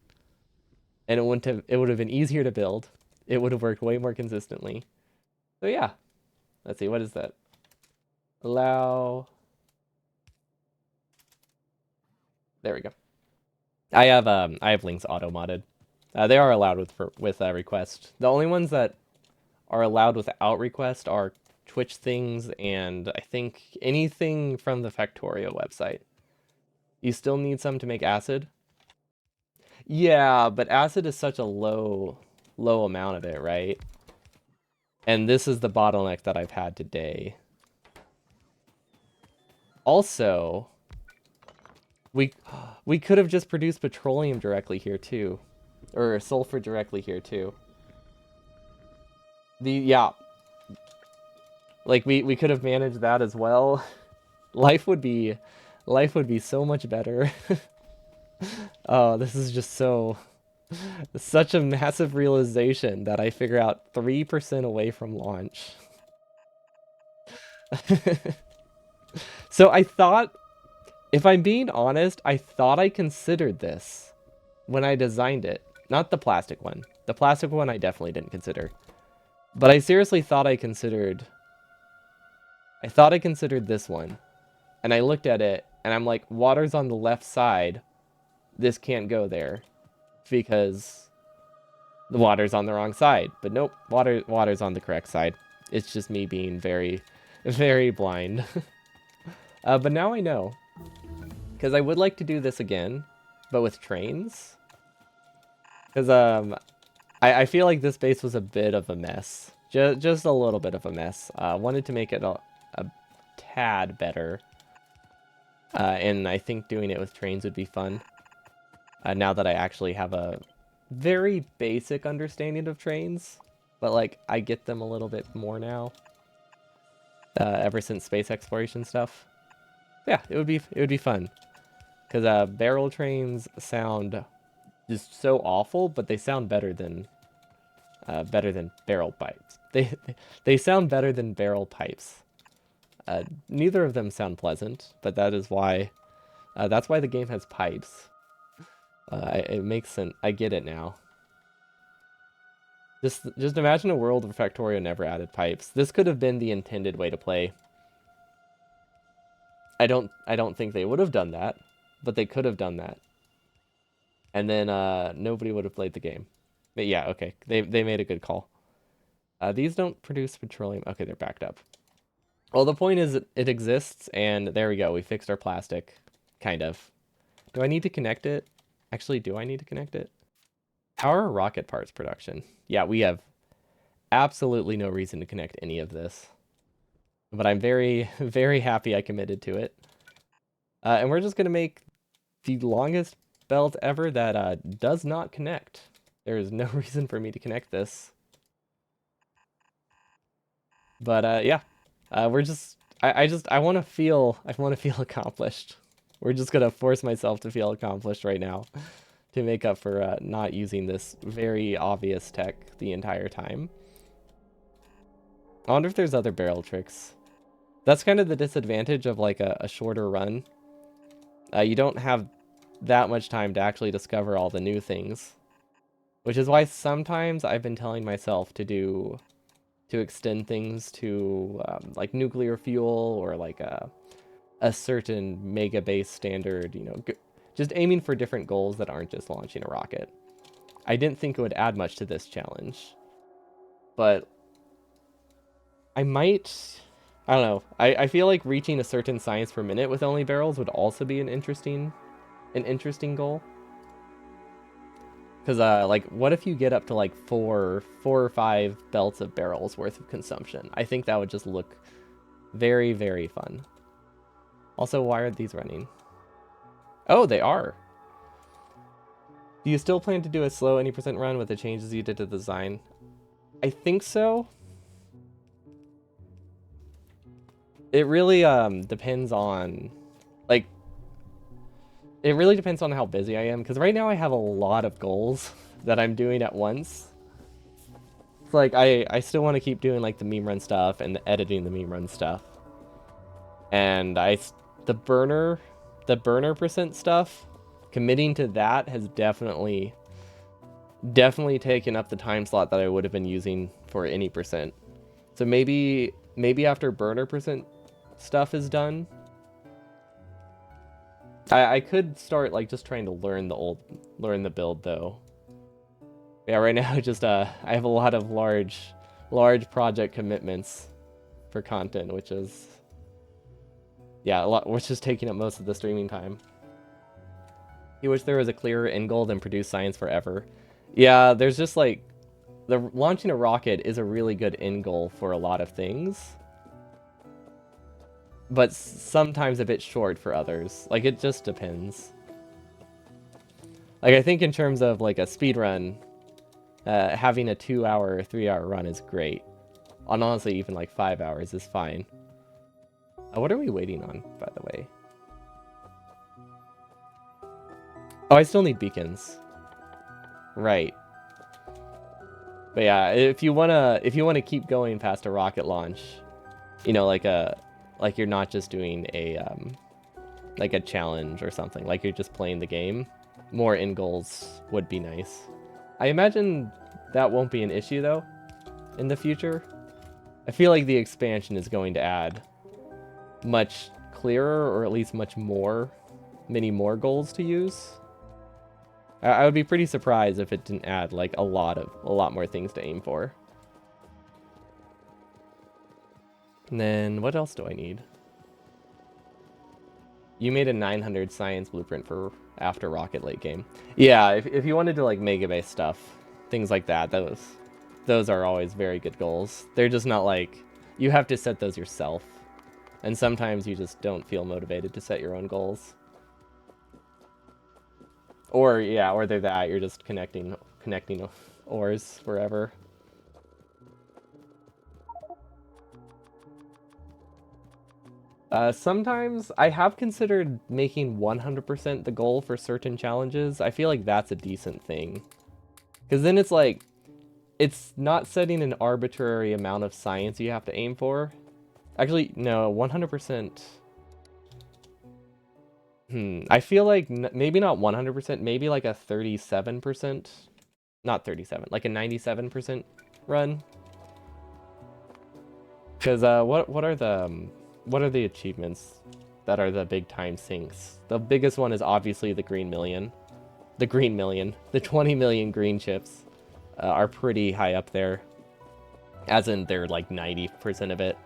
and it would have been easier to build. It would have worked way more consistently. So yeah, let's see, what is that? Allow. There we go. I have links auto modded. They are allowed with request. The only ones that are allowed without request are Twitch things and I think anything from the Factorio website. You still need some to make acid. Yeah, but acid is such a low amount of it, right? And this is the bottleneck that I've had today. Also, we could have just produced petroleum directly here too, or sulfur directly here too. Yeah, like we could have managed that as well. Life would be so much better. Oh, this is just so Such a massive realization that I figure out 3% away from launch. So I thought, if I'm being honest, I thought I considered this when I designed it. Not the plastic one. The plastic one I definitely didn't consider. But I seriously thought I considered this one. And I looked at it and I'm like, water's on the left side. This can't go there because the water's on the wrong side. But nope, water's on the correct side. It's just me being very, very blind. But now I know. Because I would like to do this again, but with trains. Because I feel like this base was a bit of a mess. Just a little bit of a mess. Wanted to make it a tad better. And I think doing it with trains would be fun. Now that I actually have a very basic understanding of trains. But like, I get them a little bit more now. Ever since space exploration stuff. Yeah, it would be fun. Because barrel trains sound just so awful, but they sound better than barrel pipes. They sound better than barrel pipes. Neither of them sound pleasant, but that is why that's why the game has pipes. It makes sense. I get it now. Just imagine a world where Factorio never added pipes. This could have been the intended way to play. I don't think they would have done that, but they could have done that. And then nobody would have played the game. But yeah, okay. They made a good call. These don't produce petroleum. Okay, they're backed up. Well, the point is it exists, and there we go. We fixed our plastic. Kind of. Do I need to connect it? Actually, do I need to connect it? Power rocket parts production. Yeah, we have absolutely no reason to connect any of this. But I'm very, very happy I committed to it. And we're just going to make the longest belt ever that does not connect. There is no reason for me to connect this. But yeah, we're just I want to feel accomplished. We're just gonna force myself to feel accomplished right now to make up for not using this very obvious tech the entire time. I wonder if there's other barrel tricks. That's kind of the disadvantage of like a shorter run. You don't have that much time to actually discover all the new things. Which is why sometimes I've been telling myself to extend things to like nuclear fuel or like a certain mega base standard, you know, just aiming for different goals that aren't just launching a rocket. I didn't think it would add much to this challenge, but I don't know. I feel like reaching a certain science per minute with only barrels would also be an interesting goal. Because, like, what if you get up to, like, four or five belts of barrels worth of consumption? I think that would just look very, very fun. Also, why are these running? Oh, they are. Do you still plan to do a slow any percent run with the changes you did to the design? I think so. It really, depends on, like, it really depends on how busy I am, because right now I have a lot of goals that I'm doing at once. It's like, I still want to keep doing, like, the meme run stuff and editing the meme run stuff. And the burner percent stuff, committing to that has definitely taken up the time slot that I would have been using for any percent. So maybe after burner percent stuff is done, I could start like just trying to learn the build though. Yeah, right now just I have a lot of large project commitments for content, which is which is taking up most of the streaming time. You wish there was a clearer end goal than produce science forever. Yeah, there's just like launching a rocket is a really good end goal for a lot of things. But sometimes a bit short for others. Like, it just depends. Like, I think in terms of, like, a speed run, having a 2-hour or 3-hour run is great. And honestly, even, like, 5 hours is fine. What are we waiting on, by the way? Oh, I still need beacons. Right. But yeah, if you wanna keep going past a rocket launch, you know, like you're not just doing a like a challenge or something, like you're just playing the game, more end goals would be nice. I imagine that won't be an issue though in the future. I feel like the expansion is going to add much clearer, or at least many more goals to use. I would be pretty surprised if it didn't add like a lot more things to aim for. And then what else do I need? You made a 900 science blueprint for after rocket late game. Yeah, if you wanted to like mega base stuff, things like that, those are always very good goals. They're just not like, you have to set those yourself. And sometimes you just don't feel motivated to set your own goals. Or yeah, or they're that you're just connecting ores wherever. Sometimes I have considered making 100% the goal for certain challenges. I feel like that's a decent thing. Because then it's like, it's not setting an arbitrary amount of science you have to aim for. Actually, no, 100%. I feel like maybe not 100%, maybe like a 37%. Not 37, like a 97% run. Because what are the achievements that are the big time sinks? The biggest one is obviously the green million. The 20 million green chips are pretty high up there. As in, they're like 90% of it.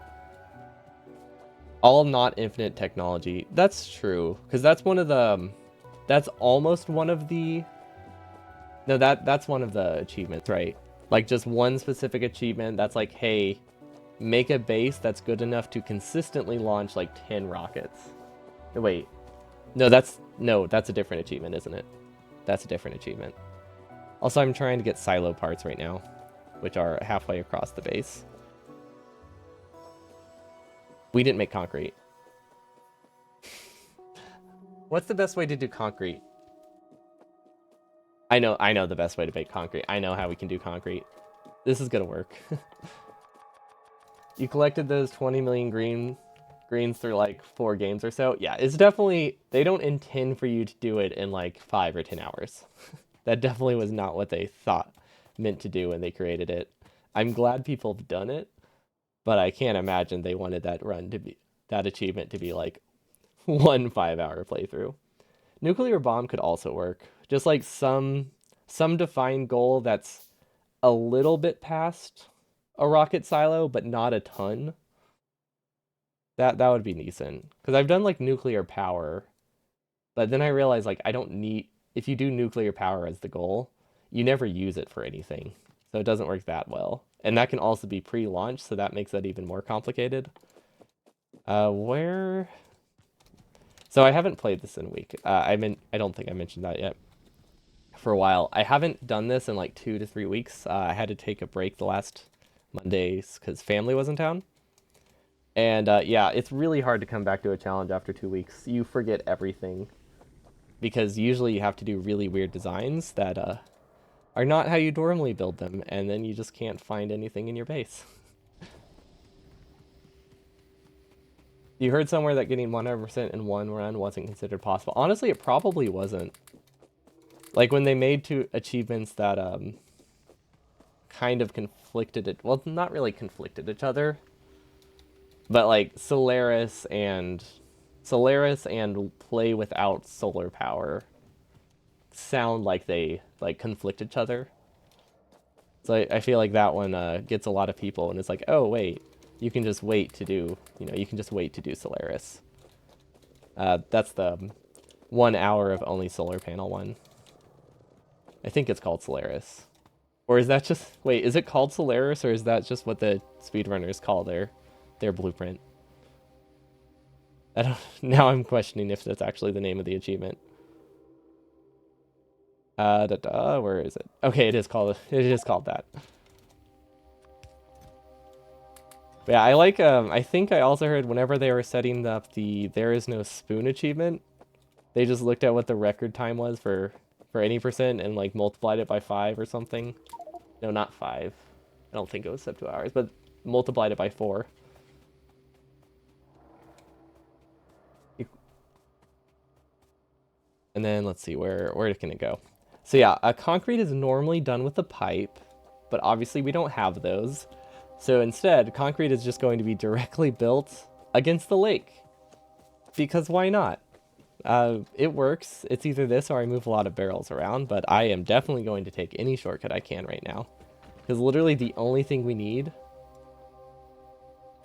All not infinite technology. That's true, because that's one of the... That's almost one of the... No, that's one of the achievements, right? Like, just one specific achievement that's like, hey, make a base that's good enough to consistently launch like 10 rockets. Wait. No, that's a different achievement, isn't it? That's a different achievement. Also, I'm trying to get silo parts right now, which are halfway across the base. We didn't make concrete. What's the best way to do concrete? I know the best way to make concrete. I know how we can do concrete. This is gonna work. You collected those 20 million greens through like 4 games or so. Yeah, it's definitely, they don't intend for you to do it in like 5 or 10 hours. That definitely was not what they meant to do when they created it. I'm glad people have done it, but I can't imagine they wanted that achievement to be like 1 5-hour playthrough. Nuclear bomb could also work. Just like some defined goal that's a little bit past a rocket silo, but not a ton. That would be decent. Because I've done like nuclear power, but then I realized like I don't need, if you do nuclear power as the goal, you never use it for anything. So it doesn't work that well. And that can also be pre-launch, so that makes that even more complicated. Where? So I haven't played this in a week. I don't think I mentioned that yet. For a while, I haven't done this in like 2 to 3 weeks. I had to take a break the last Mondays because family was in town. And yeah, it's really hard to come back to a challenge after 2 weeks. You forget everything because usually you have to do really weird designs that are not how you normally build them, and then you just can't find anything in your base. You heard somewhere that getting 100% in one run wasn't considered possible. Honestly, it probably wasn't. Like when they made 2 achievements that kind of conflicted it. Well, not really conflicted each other, but like Solaris and play without solar power sound like they like conflict each other. So I feel like that one gets a lot of people, and it's like, oh wait, you can just wait to do, you can just wait to do Solaris. That's the 1 hour of only solar panel one. I think it's called Solaris. Or is that just, wait, is it called Solaris, or is that just what the speedrunners call their blueprint? Now I'm questioning if that's actually the name of the achievement. Where is it? Okay, it is called that. But yeah, I like, I think I also heard whenever they were setting up the There Is No Spoon achievement, they just looked at what the record time was for for any percent and like multiplied it by 5 or something. No, not 5. I don't think it was sub 2 hours, but multiplied it by 4. And then let's see, where can it go? So yeah, a concrete is normally done with a pipe, but obviously we don't have those. So instead, concrete is just going to be directly built against the lake. Because why not? It works. It's either this or I move a lot of barrels around, but I am definitely going to take any shortcut I can right now. Because literally the only thing we need...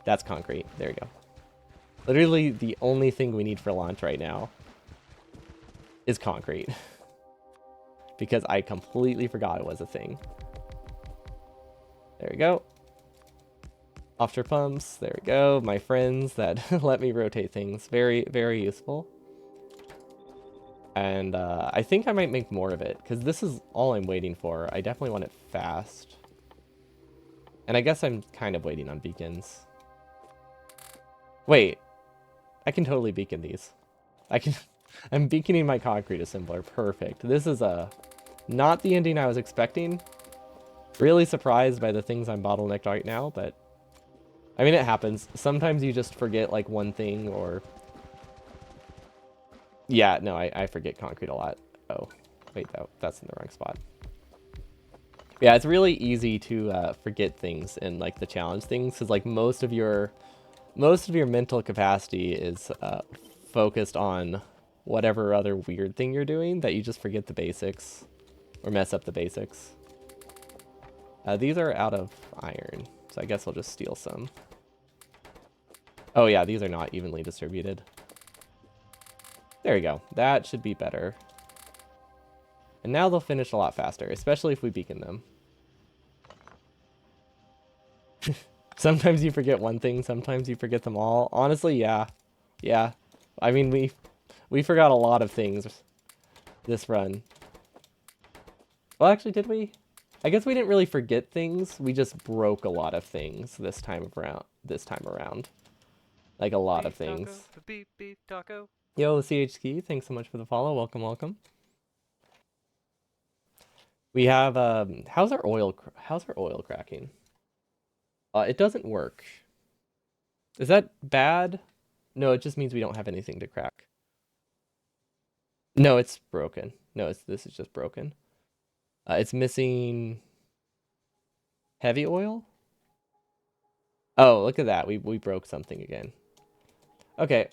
That's concrete. There we go. Literally the only thing we need for launch right now is concrete. Because I completely forgot it was a thing. There we go. Offshore pumps. There we go. My friends that let me rotate things. Very, very useful. And I think I might make more of it, because this is all I'm waiting for. I definitely want it fast. And I guess I'm kind of waiting on beacons. Wait. I can totally beacon these. I'm beaconing my concrete assembler. Perfect. This is not the ending I was expecting. Really surprised by the things I'm bottlenecked right now, but... I mean, it happens. Sometimes you just forget, like, one thing, or... Yeah, no, I forget concrete a lot. Oh, wait, that's in the wrong spot. Yeah, it's really easy to forget things in, like, the challenge things, because, like, most of your mental capacity is focused on whatever other weird thing you're doing, that you just forget the basics, or mess up the basics. These are out of iron, so I guess I'll just steal some. Oh yeah, these are not evenly distributed. There we go. That should be better. And now they'll finish a lot faster, especially if we beacon them. Sometimes you forget one thing, sometimes you forget them all. Honestly, yeah. Yeah. I mean, we forgot a lot of things this run. Well, actually, did we? I guess we didn't really forget things. We just broke a lot of things this time around. Like a lot of things. Beep, beep, taco. Yo, CHK, thanks so much for the follow. Welcome, welcome. We have how's our oil cracking? It doesn't work. Is that bad? No, it just means we don't have anything to crack. No, it's broken. No, this is just broken. It's missing heavy oil? Oh, look at that. We broke something again. Okay,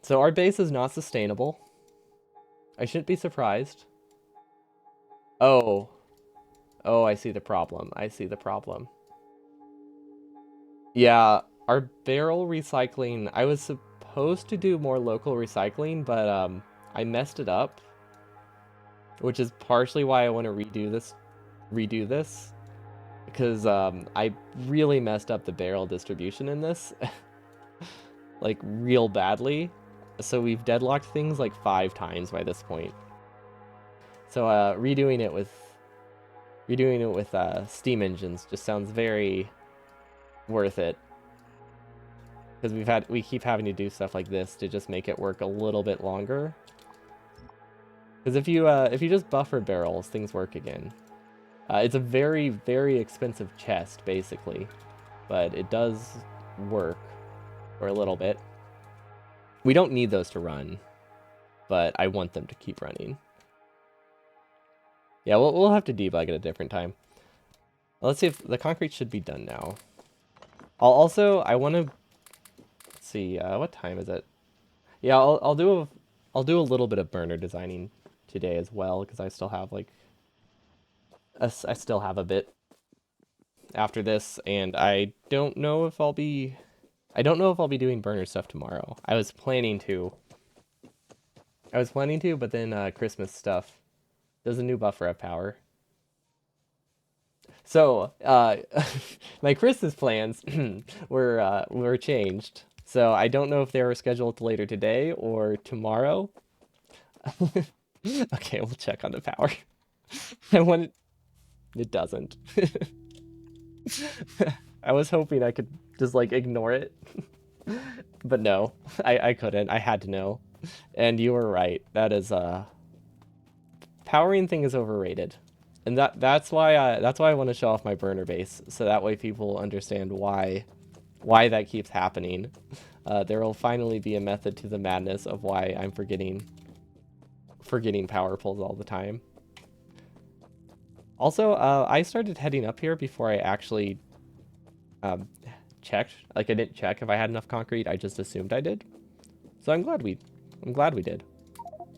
so our base is not sustainable. I shouldn't be surprised. Oh. Oh, I see the problem. I see the problem. Yeah, our barrel recycling, I was supposed to do more local recycling, but I messed it up. Which is partially why I want to redo this. Because I really messed up the barrel distribution in this. Like, real badly. So we've deadlocked things like 5 times by this point. So redoing it with steam engines just sounds very worth it. Because we keep having to do stuff like this to just make it work a little bit longer. Because if you just buffer barrels, things work again. It's a very, very expensive chest, basically. But it does work for a little bit. We don't need those to run, but I want them to keep running. Yeah, we'll have to debug at a different time. Let's see if the concrete should be done now. I want to see what time is it? Yeah, I'll do a little bit of burner designing today as well, because I still have a bit after this, and I don't know if I'll be doing burner stuff tomorrow. I was planning to, but then Christmas stuff. Does a new buffer have power? So, my Christmas plans were changed. So I don't know if they were scheduled to later today or tomorrow. Okay, we'll check on the power. It doesn't. I was hoping I could just like ignore it. But no, I couldn't. I had to know. And you were right. That is powering thing is overrated. And that's why I want to show off my burner base, so that way people understand why that keeps happening. There will finally be a method to the madness of why I'm forgetting power pulls all the time. Also, I started heading up here before I actually checked. Like, I didn't check if I had enough concrete. I just assumed I did. So I'm glad we did.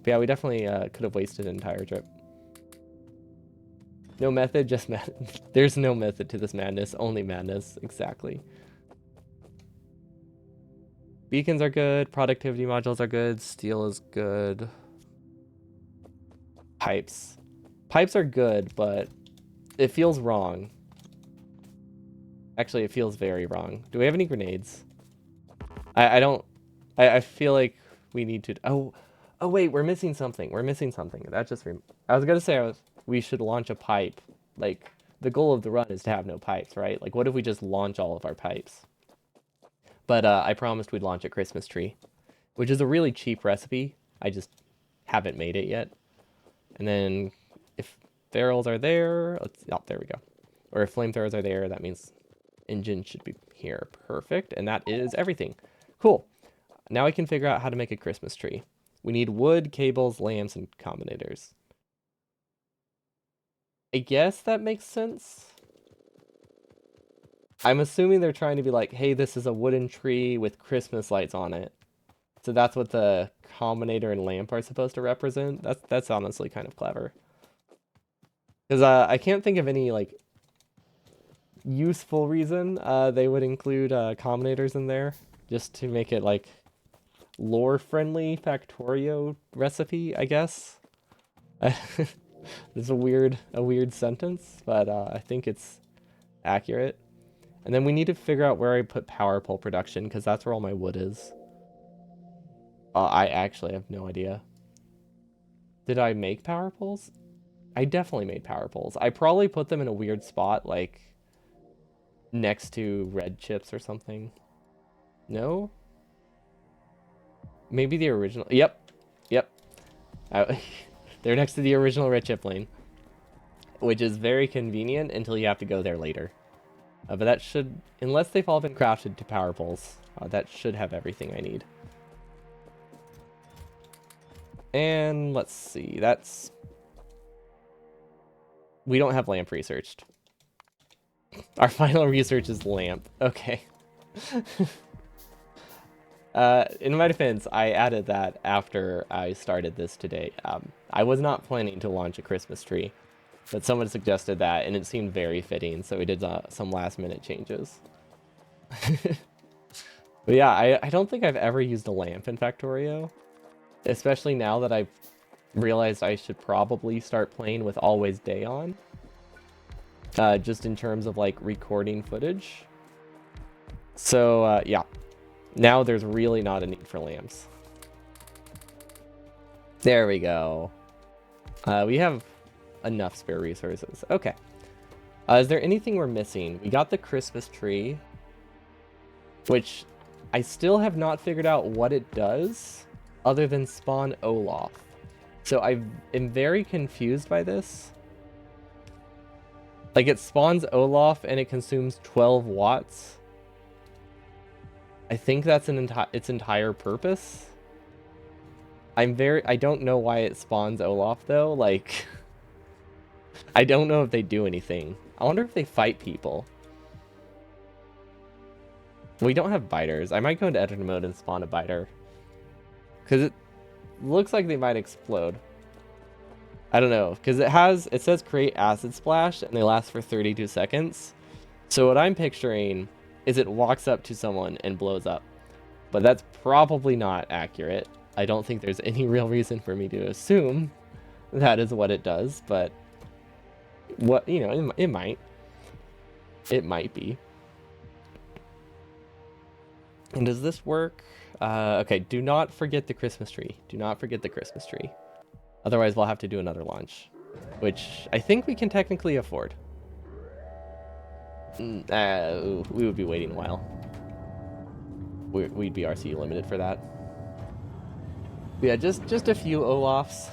But yeah, we definitely could have wasted an entire trip. No method, just there's no method to this madness, only madness. Exactly. Beacons are good, productivity modules are good, steel is good. Pipes are good, but it feels wrong. Actually, it feels very wrong. Do we have any grenades? I feel like we need to. Oh wait, we're missing something. That just I was gonna say we should launch a pipe. Like, the goal of the run is to have no pipes, right? Like, what if we just launch all of our pipes? But I promised we'd launch a Christmas tree, which is a really cheap recipe. I just haven't made it yet. And then if barrels are there, there we go. Or if flamethrowers are there, that means engine should be here. Perfect. And that is everything. Cool. Now I can figure out how to make a Christmas tree. We need wood, cables, lamps, and combinators. I guess that makes sense. I'm assuming they're trying to be like, hey, this is a wooden tree with Christmas lights on it. So that's what the combinator and lamp are supposed to represent. That's honestly kind of clever. Because I can't think of any, like, useful reason they would include combinators in there. Just to make it, like, lore-friendly Factorio recipe, I guess. It's a weird sentence, but I think it's accurate. And then we need to figure out where I put power pole production, because that's where all my wood is. I actually have no idea. Did I make power poles? I definitely made power poles. I probably put them in a weird spot, like next to red chips or something. No? Maybe the original. Yep. They're next to the original red chip lane, which is very convenient until you have to go there later. But that should, unless they've all been crafted to power poles, that should have everything I need. And let's see, we don't have lamp researched. Our final research is lamp. Okay. In my defense, I added that after I started this today. I was not planning to launch a Christmas tree, but someone suggested that, and it seemed very fitting, so we did some last-minute changes. But yeah, I don't think I've ever used a lamp in Factorio, especially now that I've realized I should probably start playing with always day on, just in terms of, like, recording footage. So, yeah. Now there's really not a need for lamps. There we go. We have enough spare resources. Okay. Is there anything we're missing? We got the Christmas tree, which I still have not figured out what it does other than spawn Olaf. So I am very confused by this. Like, it spawns Olaf and it consumes 12 watts. I think that's its entire purpose. I don't know why it spawns Olaf though. Like, I don't know if they do anything. I wonder if they fight people. We don't have biters. I might go into editor mode and spawn a biter, because it looks like they might explode. I don't know, because it says create acid splash and they last for 32 seconds. So what I'm picturing is it walks up to someone and blows up. But that's probably not accurate. I don't think there's any real reason for me to assume that is what it does, but what, you know, it might. It might be. And does this work? Okay, do not forget the Christmas tree. Do not forget the Christmas tree. Otherwise, we'll have to do another launch, which I think we can technically afford. We would be waiting a while. We'd be RC limited for that. But yeah, just a few Olafs.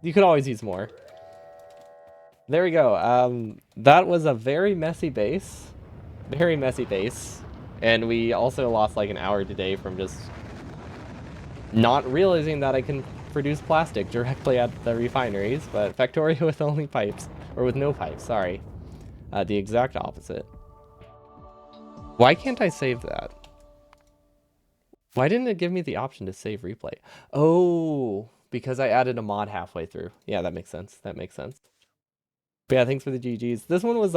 You could always use more. There we go. That was a very messy base. Very messy base. And we also lost like an hour today from just not realizing that I can produce plastic directly at the refineries, but Factorio with only pipes, or with no pipes, sorry. The exact opposite. Why can't I save that? Why didn't it give me the option to save replay? Oh, because I added a mod halfway through. Yeah, that makes sense. That makes sense. But yeah, thanks for the GGs. This one was,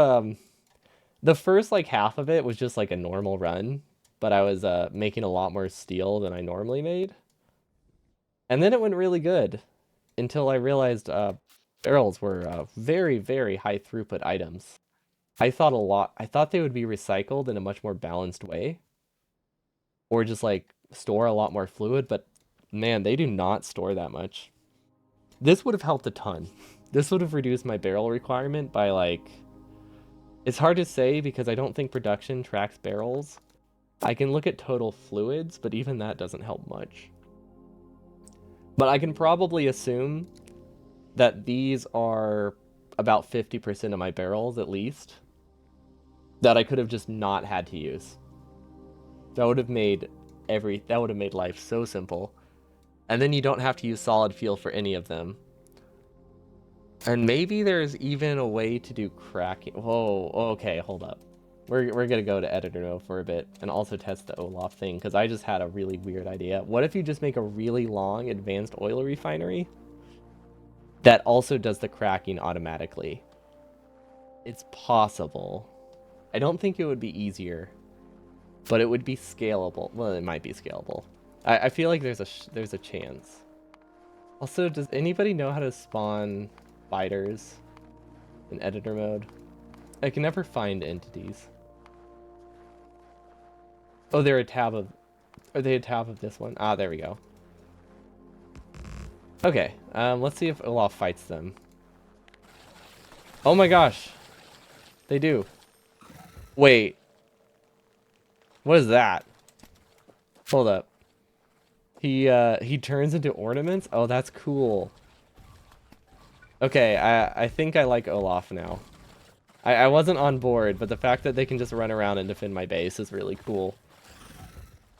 the first like half of it was just like a normal run, but I was making a lot more steel than I normally made. And then it went really good until I realized barrels were very, very high throughput items. I thought they would be recycled in a much more balanced way, or just like store a lot more fluid, but man, they do not store that much. This would have helped a ton. This would have reduced my barrel requirement by like, it's hard to say because I don't think production tracks barrels. I can look at total fluids, but even that doesn't help much. But I can probably assume that these are about 50% of my barrels at least that I could have just not had to use. That would have made life so simple. And then you don't have to use solid fuel for any of them. And maybe there's even a way to do cracking. Whoa, okay, hold up. We're gonna go to editor mode for a bit and also test the Olaf thing, because I just had a really weird idea. What if you just make a really long advanced oil refinery that also does the cracking automatically? It's possible. I don't think it would be easier, but it would be scalable. Well, it might be scalable. I feel like there's a chance. Also, does anybody know how to spawn biters in editor mode? I can never find entities. Oh, they're a tab of... Are they a tab of this one? Ah, there we go. Okay, let's see if Olaf fights them. Oh my gosh. They do. Wait. What is that? Hold up. He turns into ornaments? Oh, that's cool. Okay, I think I like Olaf now. I wasn't on board, but the fact that they can just run around and defend my base is really cool.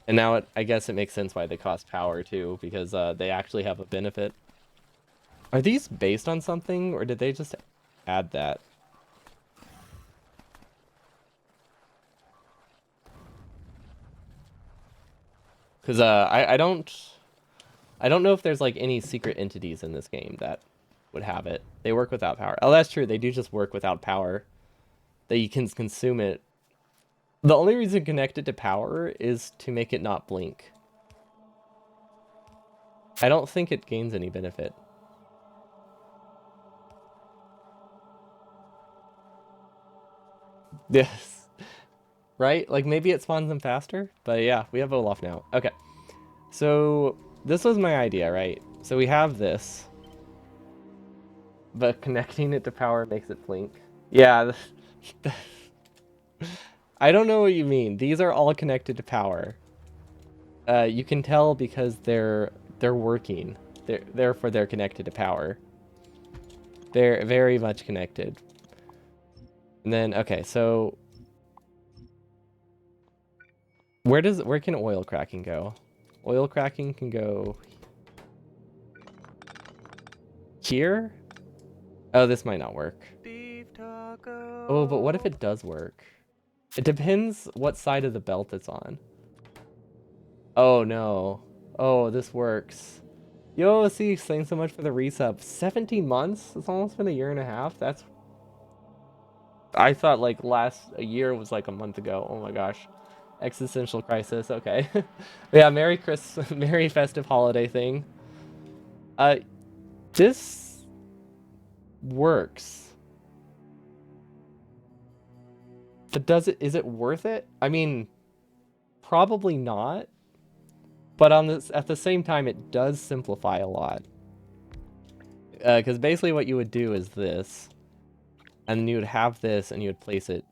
And now I guess it makes sense why they cost power too, because they actually have a benefit. Are these based on something, or did they just add that? Because I don't know if there's like any secret entities in this game that would have it. They work without power. Oh, that's true. They do just work without power. That you can consume it. The only reason to connect it to power is to make it not blink. I don't think it gains any benefit. Yes. Right? Like maybe it spawns them faster? But yeah, we have Olaf now. Okay. So this was my idea, right? So we have this. But connecting it to power makes it blink. Yeah. I don't know what you mean. These are all connected to power. You can tell because they're working. Therefore they're connected to power. They're very much connected. And then okay, so where can oil cracking go? Oil cracking can go here? Oh, this might not work. Oh, but what if it does work? It depends what side of the belt it's on. Oh no. Oh, this works. Yo, see, thanks so much for the resub. 17 months? It's almost been a year and a half. That's... I thought like a year was like a month ago. Oh my gosh. Existential crisis. Okay. Yeah, Merry festive holiday thing. This works. But is it worth it? I mean, probably not. But at the same time, it does simplify a lot. Because basically what you would do is this. And you would have this, and you would place it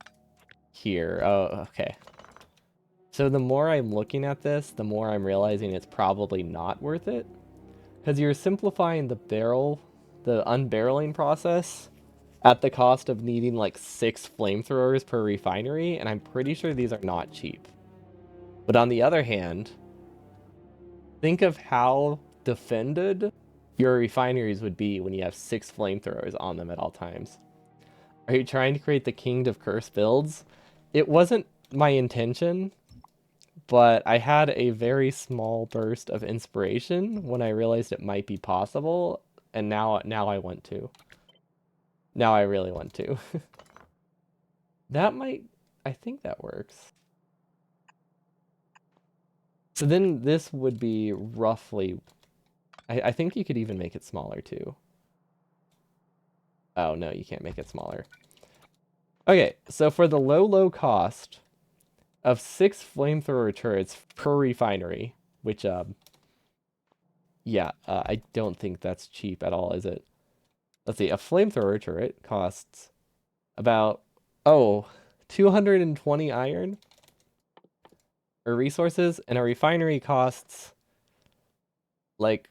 here. Oh, okay. So the more I'm looking at this, the more I'm realizing it's probably not worth it. Because you're simplifying the barrel the unbarreling process at the cost of needing like 6 flamethrowers per refinery, and I'm pretty sure these are not cheap. But on the other hand, think of how defended your refineries would be when you have 6 flamethrowers on them at all times. Are you trying to create the King of Curse builds? It wasn't my intention, but I had a very small burst of inspiration when I realized it might be possible, and now I want to. Now I really want to. That might... I think that works. So then this would be roughly... I think you could even make it smaller too. Oh, no, you can't make it smaller. Okay, so for the low cost of 6 flamethrower turrets per refinery, which, yeah, I don't think that's cheap at all, is it? Let's see, a flamethrower turret costs about, 220 iron or resources, and a refinery costs like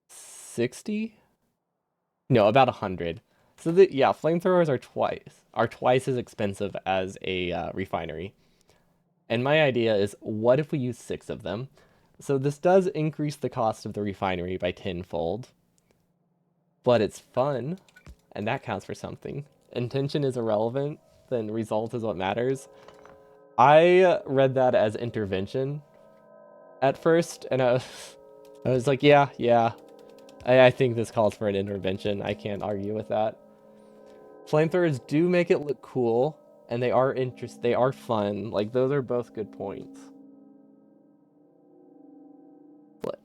60? No, about 100. So yeah, flamethrowers are twice as expensive as a refinery. And my idea is, what if we use 6 of them? So this does increase the cost of the refinery by 10-fold, but it's fun, and that counts for something. Intention is irrelevant, then result is what matters. I read that as intervention at first, and I was like, yeah, I think this calls for an intervention. I can't argue with that. Flamethrowers do make it look cool, and they are fun. Like, those are both good points. But,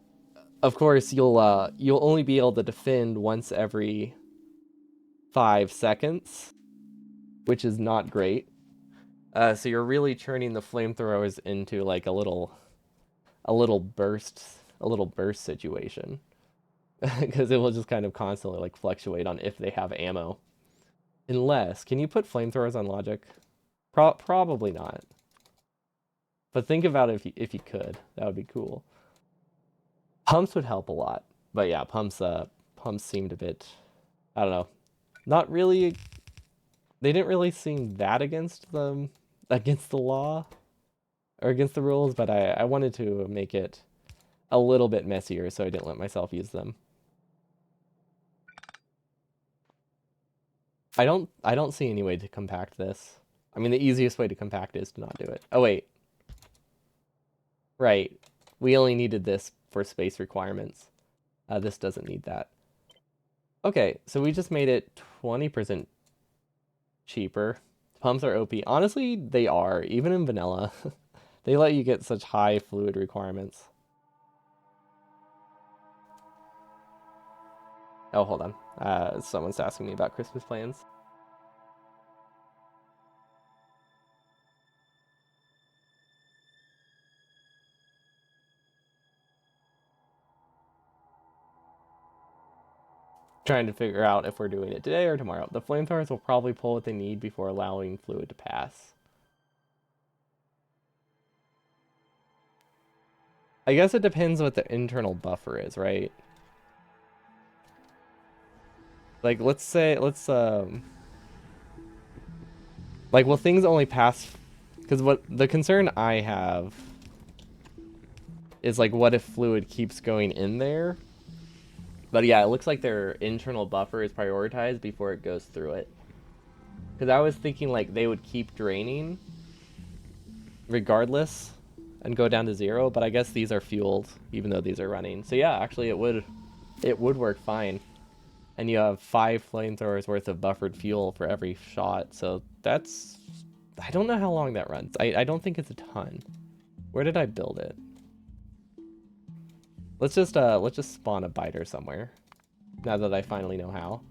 of course, you'll only be able to defend once every 5 seconds, which is not great. So you're really turning the flamethrowers into like a little burst situation. Because it will just kind of constantly like fluctuate on if they have ammo. Unless, can you put flamethrowers on logic? Probably not. But think about it if you could. That would be cool. Pumps would help a lot. But yeah, pumps seemed a bit, I don't know. Not really, they didn't really seem that against the law or against the rules, but I wanted to make it a little bit messier, so I didn't let myself use them. I don't see any way to compact this. I mean, the easiest way to compact is to not do it. Oh, wait. Right. We only needed this for space requirements. This doesn't need that. Okay, so we just made it 20% cheaper. Pumps are OP. Honestly, they are. Even in vanilla. They let you get such high fluid requirements. Oh, hold on. Someone's asking me about Christmas plans. Trying to figure out if we're doing it today or tomorrow. The flamethrowers will probably pull what they need before allowing fluid to pass. I guess it depends what the internal buffer is, right? Like, like, will things only pass... Because what the concern I have is, like, what if fluid keeps going in there? But yeah, it looks like their internal buffer is prioritized before it goes through it. Because I was thinking, like, they would keep draining regardless and go down to 0, but I guess these are fueled, even though these are running. So yeah, actually it would work fine. And you have 5 flamethrowers worth of buffered fuel for every shot, so that's... I don't know how long that runs. I don't think it's a ton. Where did I build it? Let's just spawn a biter somewhere. Now that I finally know how.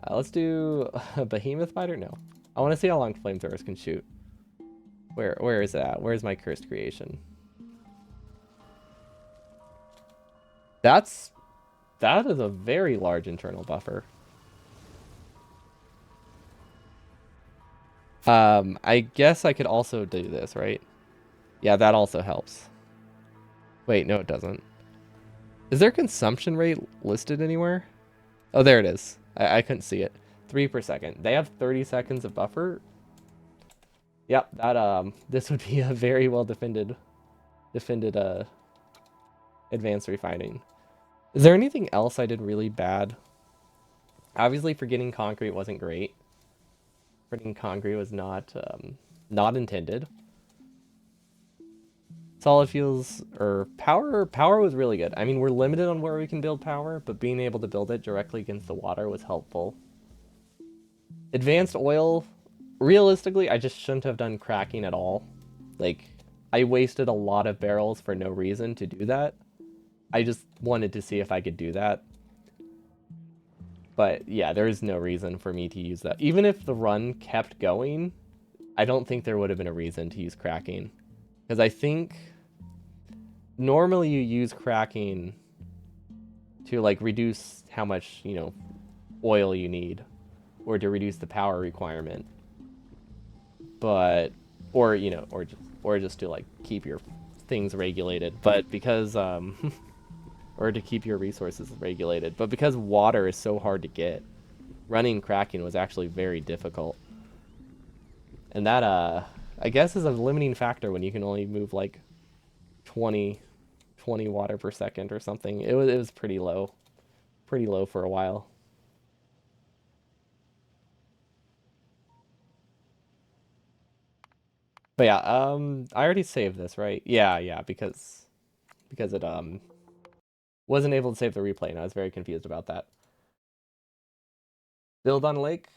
Let's do a behemoth biter? No. I want to see how long flamethrowers can shoot. Where is that? Where's my cursed creation? That is a very large internal buffer. I guess I could also do this, right? Yeah, that also helps. Wait, no, it doesn't. Is their consumption rate listed anywhere? Oh, there it is. I couldn't see it. 3 per second. They have 30 seconds of buffer. Yep, that this would be a very well defended advanced refining. Is there anything else I did really bad? Obviously, forgetting concrete wasn't great. Forgetting concrete was not intended. Solid fuels or power was really good. I mean, we're limited on where we can build power, but being able to build it directly against the water was helpful. Advanced oil, realistically, I just shouldn't have done cracking at all. Like, I wasted a lot of barrels for no reason to do that. I just wanted to see if I could do that. But yeah, there is no reason for me to use that. Even if the run kept going, I don't think there would have been a reason to use cracking. Because I think normally you use cracking to like reduce how much, oil you need, or to reduce the power requirement. But or just to like keep your things regulated. But because or to keep your resources regulated. But because water is so hard to get, running cracking was actually very difficult. And that I guess is a limiting factor when you can only move like 20 water per second or something. It was pretty low for a while. But yeah, I already saved this, right? Yeah, because it wasn't able to save the replay, and I was very confused about that. Build on a lake?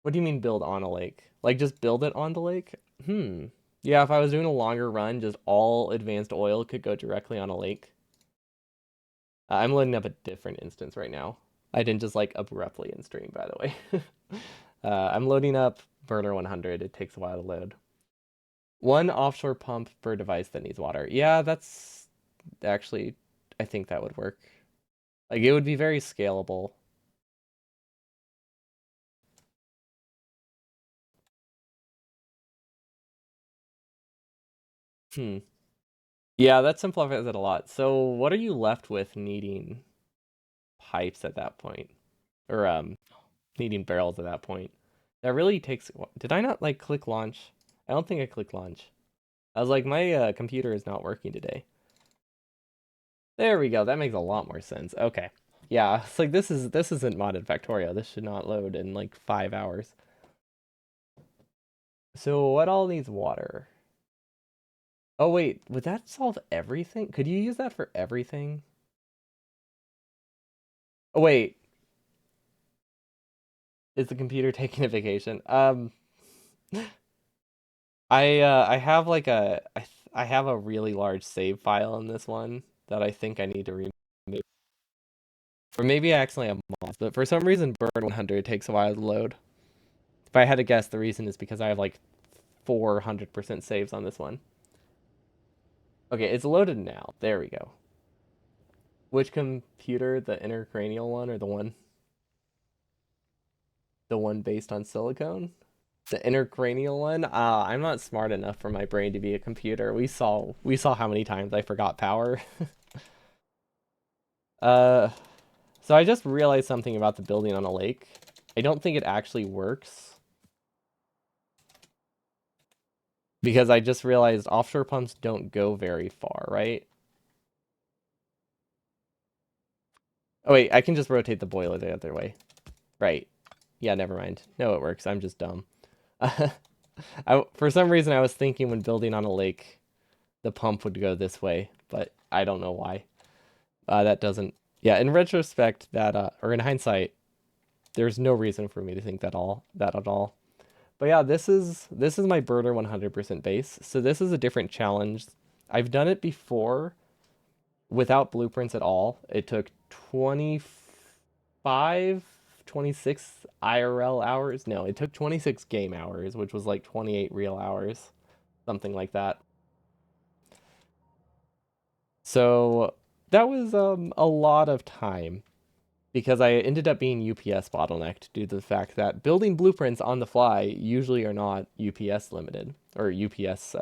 What do you mean build on a lake? Like just build it on the lake? Yeah, if I was doing a longer run, just all advanced oil could go directly on a lake. I'm loading up a different instance right now. I didn't just like abruptly in stream, by the way. I'm loading up Burner 100. It takes a while to load. One offshore pump per device that needs water. Yeah, that's actually, I think that would work. Like it would be very scalable. Yeah, that simplifies it a lot. So what are you left with needing pipes at that point? Or needing barrels at that point? That really takes... Did I not like click launch? I don't think I clicked launch. I was like, my computer is not working today. There we go. That makes a lot more sense. Okay. Yeah, it's like this isn't modded Factorio. This should not load in like 5 hours. So what all needs water? Oh wait, would that solve everything? Could you use that for everything? Oh wait. Is the computer taking a vacation? I have like I have a really large save file in this one that I think I need to remove. Or maybe I accidentally have mods, but for some reason Burn 100 takes a while to load. If I had to guess, the reason is because I have like 400% saves on this one. Okay, it's loaded now. There we go. Which computer, the intracranial one or the one based on silicone? The intracranial one? I'm not smart enough for my brain to be a computer. We saw how many times I forgot power. uh so I just realized something about the building on a lake. I don't think it actually works. Because I just realized offshore pumps don't go very far, right? Oh wait, I can just rotate the boiler the other way. Right. Yeah, never mind. No, it works. I'm just dumb. For some reason, I was thinking when building on a lake, the pump would go this way, but I don't know why. That doesn't... Yeah, in retrospect, or in hindsight, there's no reason for me to think that at all. But yeah, this is my Burner 100% base. So this is a different challenge. I've done it before without blueprints at all. It took 26 IRL hours. No, it took 26 game hours, which was like 28 real hours, something like that. So that was a lot of time because I ended up being UPS bottlenecked due to the fact that building blueprints on the fly usually are not UPS limited or UPS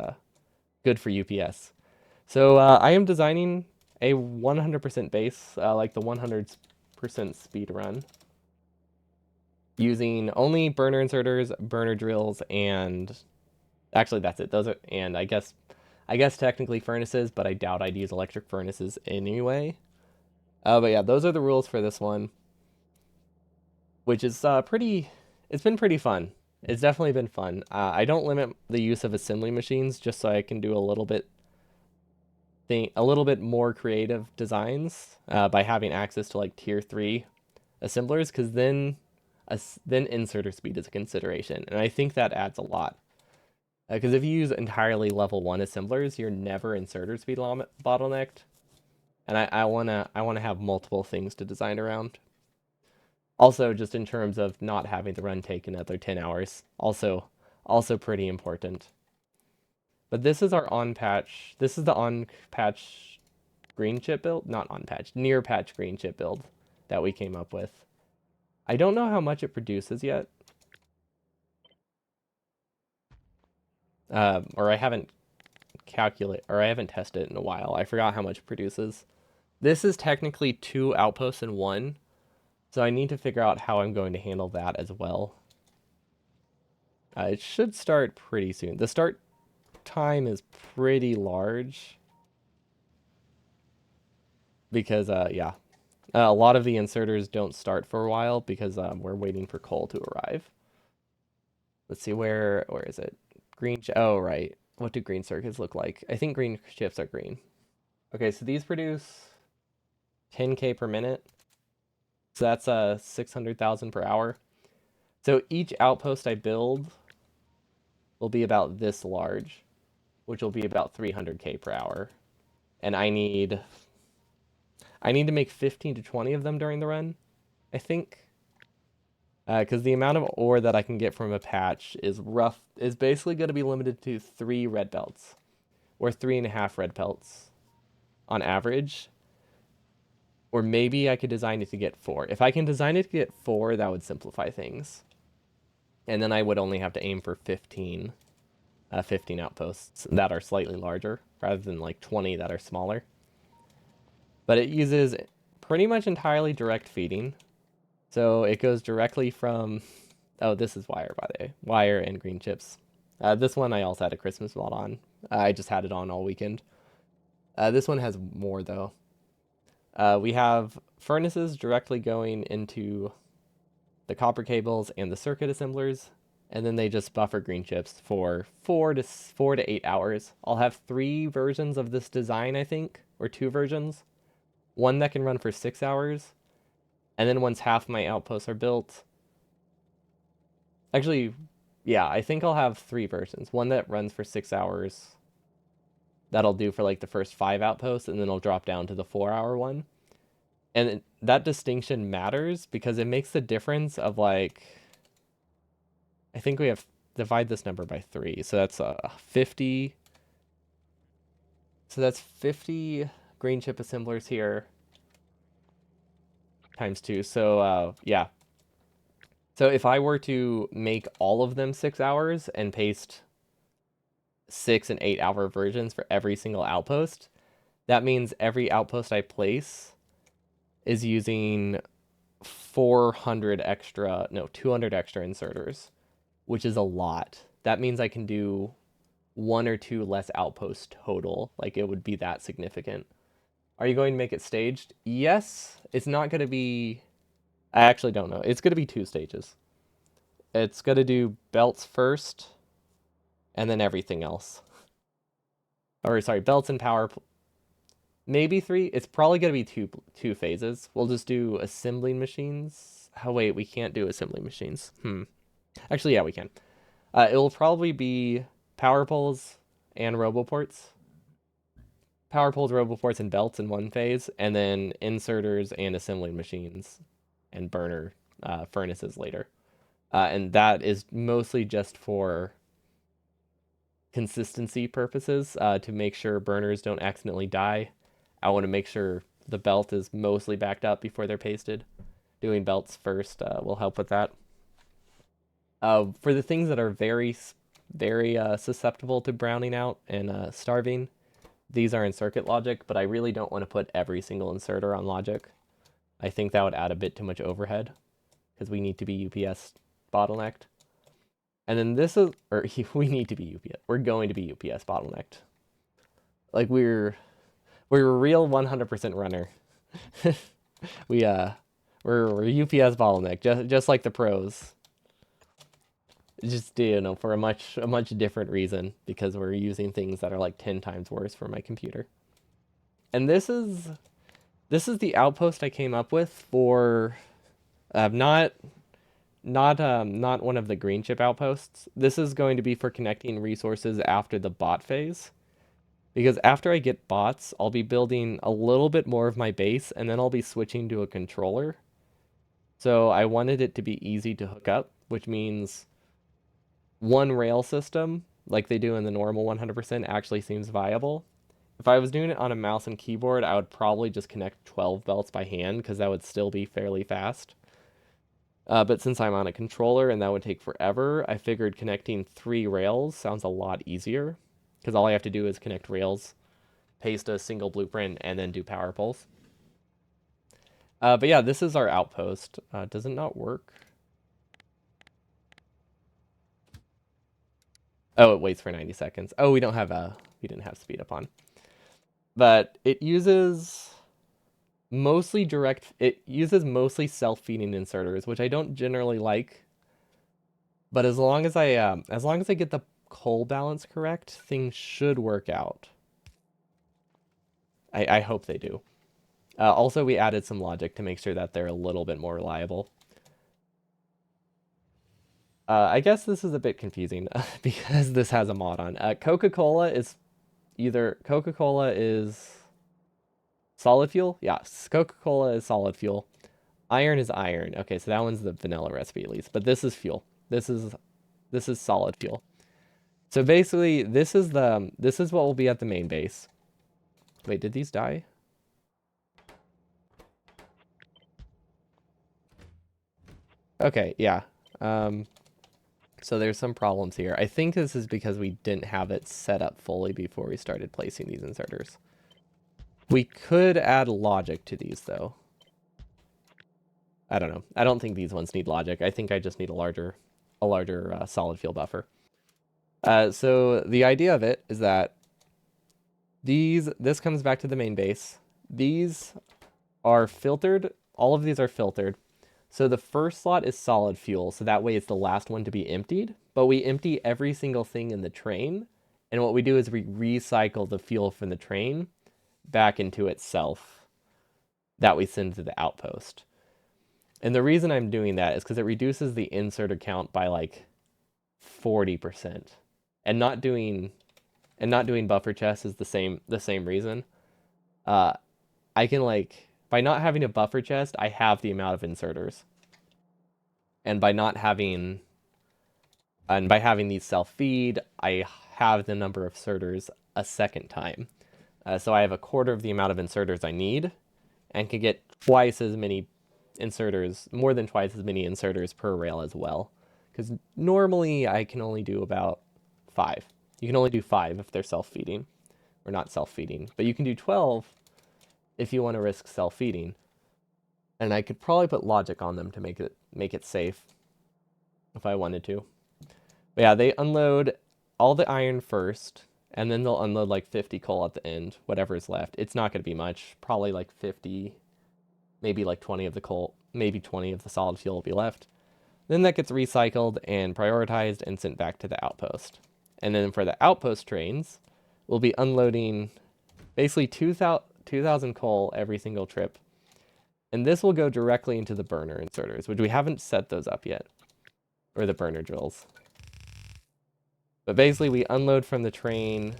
good for UPS. So I am designing a 100% base, like the 100% speed run, using only burner inserters, burner drills, and actually that's it. Those are, and I guess technically furnaces, but I doubt I'd use electric furnaces anyway. But yeah, those are the rules for this one, which is pretty. It's been pretty fun. It's definitely been fun. I don't limit the use of assembly machines just so I can do a little bit more creative designs by having access to like tier 3 assemblers, because then inserter speed is a consideration, and I think that adds a lot. Because if you use entirely level 1 assemblers, you're never inserter speed bottlenecked, and I wanna have multiple things to design around. Also, just in terms of not having the run take another 10 hours, also pretty important. But this is our on patch. This is the on patch green chip build, not on patch, near patch green chip build that we came up with. I don't know how much it produces yet. Or I haven't tested it in a while. I forgot how much it produces. This is technically 2 outposts in one, so I need to figure out how I'm going to handle that as well. It should start pretty soon. The start time is pretty large because, yeah, a lot of the inserters don't start for a while because we're waiting for coal to arrive. Let's see, where is it? Green, oh, right. What do green circuits look like? I think green shifts are green. Okay, so these produce 10K per minute. So that's 600,000 per hour. So each outpost I build will be about this large, which will be about 300K per hour. And I need to make 15 to 20 of them during the run, I think. Because the amount of ore that I can get from a patch is basically going to be limited to 3 red belts, or 3.5 red pelts on average. Or maybe I could design it to get 4. If I can design it to get 4, that would simplify things. And then I would only have to aim for 15 outposts that are slightly larger, rather than like 20 that are smaller. But it uses pretty much entirely direct feeding. So it goes directly from, oh, this is wire, by the way, wire and green chips. This one I also had a Christmas mod on. I just had it on all weekend. This one has more though. We have furnaces directly going into the copper cables and the circuit assemblers, and then they just buffer green chips for 4 to 8 hours. I'll have 3 versions of this design, I think, or 2 versions. One that can run for 6 hours, and then once half my outposts are built, actually, yeah, I think I'll have 3 versions. One that runs for 6 hours, that'll do for like the first 5 outposts, and then it'll drop down to the 4-hour one. And that distinction matters because it makes the difference of like, I think we have divide this number by 3, so that's 50. So that's 50 green chip assemblers here times 2. So yeah. So if I were to make all of them 6 hours and paste 6 and 8-hour versions for every single outpost, that means every outpost I place is using 200 extra inserters, which is a lot. That means I can do 1 or 2 less outposts total. Like, it would be that significant. Are you going to make it staged? Yes. It's not going to be... I actually don't know. It's going to be 2 stages. It's going to do belts first, and then everything else. Or, sorry, belts and power... Maybe 3. It's probably going to be two phases. We'll just do assembling machines. Oh, wait, we can't do assembling machines. Actually, yeah, we can. It will probably be power poles and roboports. Power poles, roboports, and belts in one phase, and then inserters and assembling machines and burner furnaces later. And that is mostly just for consistency purposes, to make sure burners don't accidentally die. I want to make sure the belt is mostly backed up before they're pasted. Doing belts first will help with that. For the things that are very, very susceptible to browning out and starving, these are in circuit logic, but I really don't want to put every single inserter on logic. I think that would add a bit too much overhead because we need to be UPS bottlenecked. And then this is, or we need to be UPS. We're going to be UPS bottlenecked. Like we're a real 100% runner. We're UPS bottleneck, just like the pros. Just, you know, for a much different reason, because we're using things that are like 10 times worse for my computer. And this is the outpost I came up with for not one of the green chip outposts. This is going to be for connecting resources after the bot phase. Because after I get bots, I'll be building a little bit more of my base, and then I'll be switching to a controller. So I wanted it to be easy to hook up, which means one rail system, like they do in the normal 100%, actually seems viable. If I was doing it on a mouse and keyboard, I would probably just connect 12 belts by hand, because that would still be fairly fast. But since I'm on a controller and that would take forever, I figured connecting 3 rails sounds a lot easier, because all I have to do is connect rails, paste a single blueprint, and then do power poles. But yeah, this is our outpost. Does it not work? Oh, it waits for 90 seconds. Oh, we didn't have speed up on. But it uses mostly self-feeding inserters, which I don't generally like. But as long as I get the coal balance correct, things should work out. I hope they do. Also, we added some logic to make sure that they're a little bit more reliable. I guess this is a bit confusing because this has a mod on. Coca-Cola is solid fuel? Yes, Coca-Cola is solid fuel. Iron is iron. Okay, so that one's the vanilla recipe at least, but this is fuel. This is solid fuel. So basically, this is what will be at the main base. Wait, did these die? Okay, yeah. So there's some problems here. I think this is because we didn't have it set up fully before we started placing these inserters. We could add logic to these, though. I don't know. I don't think these ones need logic. I think I just need a larger solid fuel buffer. So the idea of it is that this comes back to the main base. These are filtered. All of these are filtered. So the first slot is solid fuel, so that way it's the last one to be emptied. But we empty every single thing in the train, and what we do is we recycle the fuel from the train back into itself that we send to the outpost. And the reason I'm doing that is because it reduces the inserter count by like 40%. And not doing buffer chests is the same reason. I can by not having a buffer chest, I have the amount of inserters. And by having these self-feed, I have the number of inserters a second time. So I have a quarter of the amount of inserters I need, and can get twice as many inserters, more than twice as many inserters per rail as well. Because normally I can only do about 5. You can only do 5 if they're self-feeding, or not self-feeding. But you can do 12 if you want to risk self-feeding. And I could probably put logic on them to make it safe if I wanted to. But yeah, they unload all the iron first, and then they'll unload like 50 coal at the end, whatever is left. It's not going to be much, probably like 50, maybe like 20 of the coal, maybe 20 of the solid fuel will be left. Then that gets recycled and prioritized and sent back to the outpost. And then for the outpost trains, we'll be unloading basically 2,000 coal every single trip. And this will go directly into the burner inserters, which we haven't set those up yet. Or the burner drills. But basically we unload from the train.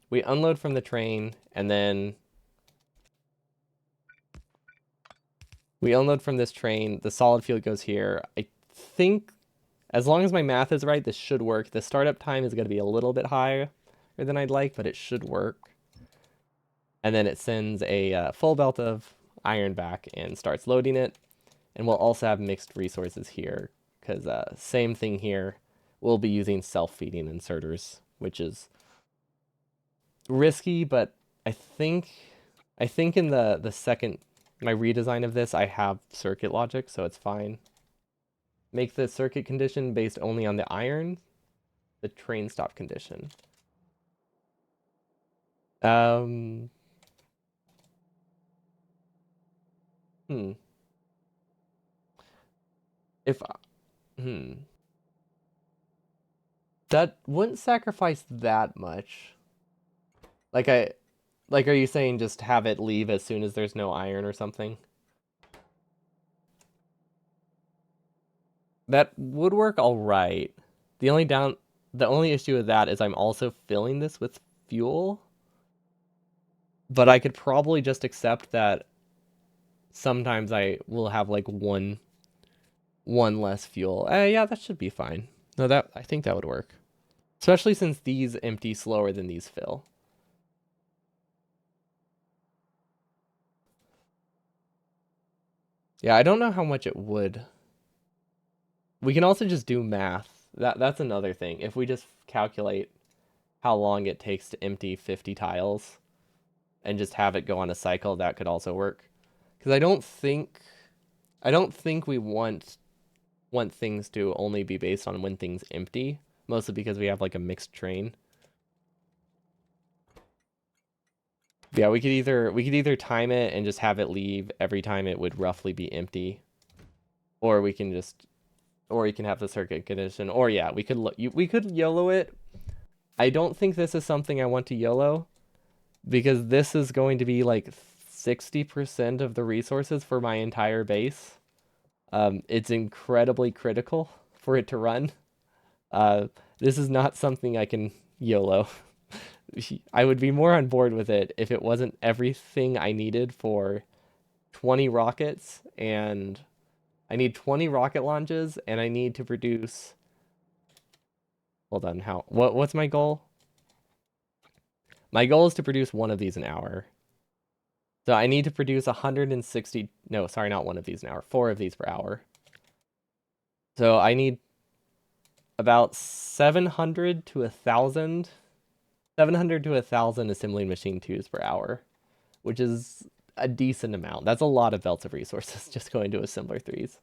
We unload from the train, and then we unload from this train. The solid fuel goes here. I think, as long as my math is right, this should work. The startup time is going to be a little bit higher than I'd like, but it should work. And then it sends a full belt of iron back and starts loading it. And we'll also have mixed resources here, because same thing here. we'll be using self-feeding inserters, which is risky, but I think in the second my redesign of this, I have circuit logic, so it's fine. Make the circuit condition based only on the iron, the train stop condition. Hmm. If that wouldn't sacrifice that much. Like are you saying just have it leave as soon as there's no iron or something? That would work all right. The only issue with that is I'm also filling this with fuel. But I could probably just accept that sometimes I will have like one less fuel. Yeah, that should be fine. No, that I think that would work. Especially since these empty slower than these fill. Yeah, I don't know how much it would. We can also just do math. That's another thing. If we just calculate how long it takes to empty 50 tiles and just have it go on a cycle, that could also work. Because I don't think we want things to only be based on when things empty, mostly because we have like a mixed train. Yeah, we could either time it and just have it leave every time it would roughly be empty, or we can have the circuit condition, or yeah, we could YOLO it. I don't think this is something I want to YOLO, because this is going to be like 60% of the resources for my entire base. It's incredibly critical for it to run. This is not something I can YOLO. I would be more on board with it if it wasn't everything I needed for 20 rockets, and I need 20 rocket launches, and I need to produce. Hold on, what's my goal? My goal is to produce one of these an hour. So I need to produce 160. No, sorry, not one of these an hour. 4 of these per hour. So I need about 700 to 1,000. 700 to 1,000 assembling machine 2s per hour, which is a decent amount. That's a lot of belts of resources just going to assembler 3s.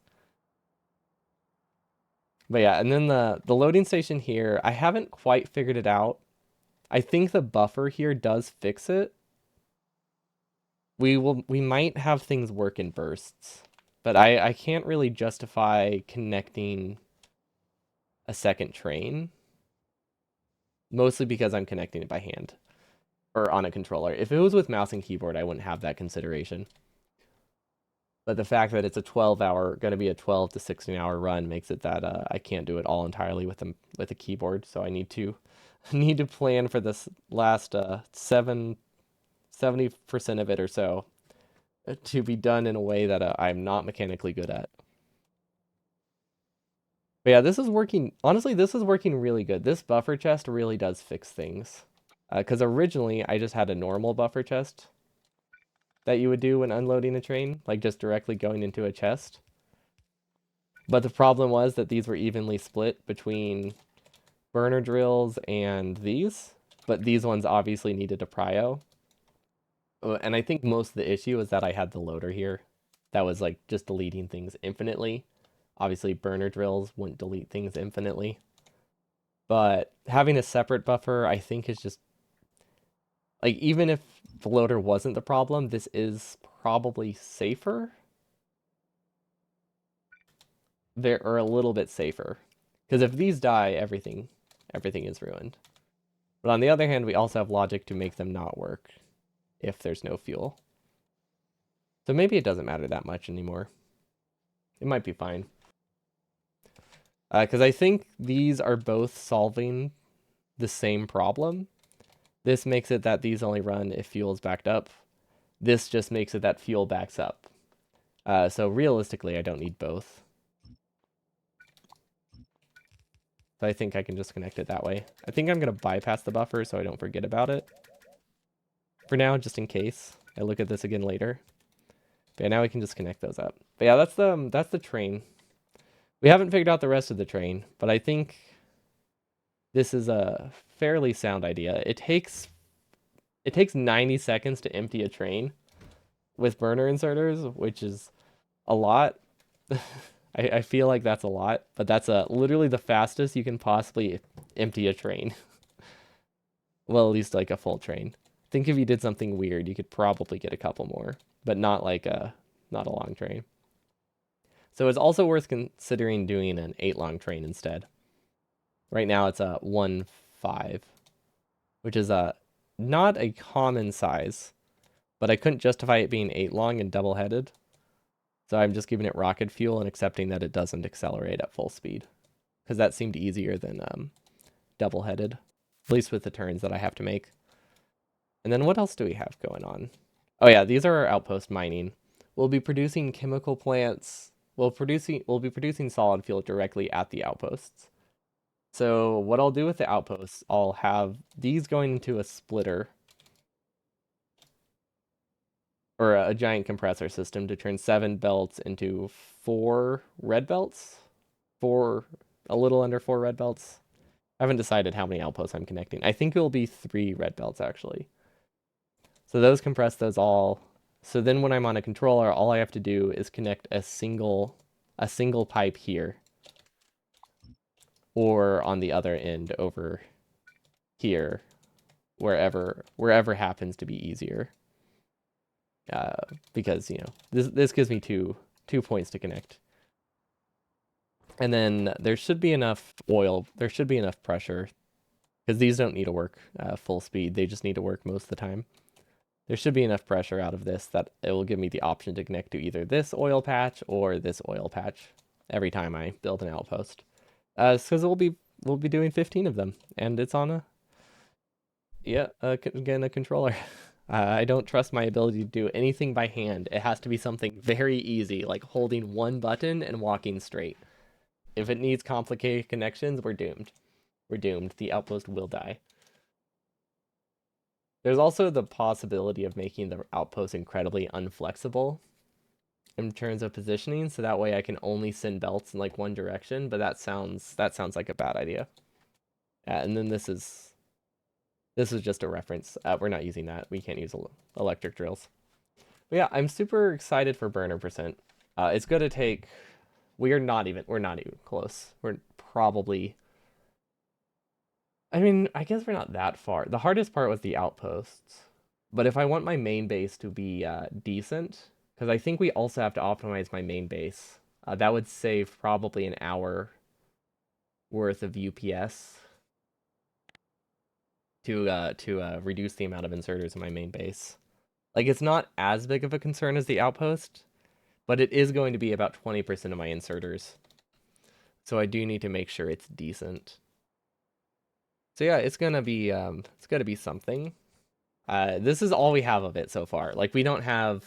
But yeah, and then the loading station here, I haven't quite figured it out. I think the buffer here does fix it. We might have things work in bursts, but I can't really justify connecting a second train, mostly because I'm connecting it by hand or on a controller. If it was with mouse and keyboard, I wouldn't have that consideration. But the fact that it's going to be a 12 to 16-hour run makes it that I can't do it all entirely with a keyboard. So I need to plan for this last 70% of it or so to be done in a way that I'm not mechanically good at. But yeah, this is working. Honestly, this is working really good. This buffer chest really does fix things. Because originally I just had a normal buffer chest that you would do when unloading a train, like just directly going into a chest. But the problem was that these were evenly split between burner drills and these, but these ones obviously needed a prio. And I think most of the issue is that I had the loader here that was like just deleting things infinitely. Obviously burner drills wouldn't delete things infinitely. But having a separate buffer, I think, is just like, even if the loader wasn't the problem, this is probably safer. They're a little bit safer. Because if these die, everything is ruined. But on the other hand, we also have logic to make them not work if there's no fuel. So maybe it doesn't matter that much anymore. It might be fine. Because I think these are both solving the same problem. This makes it that these only run if fuel is backed up. This just makes it that fuel backs up. So realistically, I don't need both. So I think I can just connect it that way. I think I'm going to bypass the buffer so I don't forget about it. For now, just in case I look at this again later. But yeah, now we can just connect those up. But yeah, that's the train. We haven't figured out the rest of the train, but I think this is a fairly sound idea. It takes 90 seconds to empty a train with burner inserters, which is a lot. I feel like that's a lot, but that's literally the fastest you can possibly empty a train. Well, at least like a full train. Think if you did something weird, you could probably get a couple more, but not a long train. So it's also worth considering doing an 8 long train instead. Right now it's a 1.5, which is not a common size, but I couldn't justify it being 8 long and double-headed. So I'm just giving it rocket fuel and accepting that it doesn't accelerate at full speed, because that seemed easier than double-headed, at least with the turns that I have to make. And then what else do we have going on? Oh yeah, these are our outpost mining. We'll be producing chemical plants. We'll be producing solid fuel directly at the outposts. So what I'll do with the outposts, I'll have these going into a splitter or a giant compressor system to turn 7 belts into 4 red belts, four, a little under 4 red belts. I haven't decided how many outposts I'm connecting. I think it will be 3 red belts actually. So those compress those all. So then when I'm on a controller, all I have to do is connect a single pipe here, or on the other end over here, wherever happens to be easier. Because this gives me two points to connect. And then there should be enough oil. There should be enough pressure, because these don't need to work full speed. They just need to work most of the time. There should be enough pressure out of this that it will give me the option to connect to either this oil patch or this oil patch every time I build an outpost. Because we'll be doing 15 of them, and it's on again, a controller. I don't trust my ability to do anything by hand. It has to be something very easy, like holding one button and walking straight. If it needs complicated connections, we're doomed. We're doomed. The outpost will die. There's also the possibility of making the outpost incredibly unflexible in terms of positioning, so that way I can only send belts in like one direction, but that sounds like a bad idea. And then this is just a reference. We're not using that. We can't use electric drills. But yeah, I'm super excited for burner percent. It's going to take. We're not even close. We're probably. I mean, I guess we're not that far. The hardest part was the outposts. But if I want my main base to be decent, because I think we also have to optimize my main base, that would save probably an hour worth of UPS to reduce the amount of inserters in my main base. Like, it's not as big of a concern as the outpost, but it is going to be about 20% of my inserters. So I do need to make sure it's decent. So yeah, it's gonna be something. This is all we have of it so far. Like, we don't have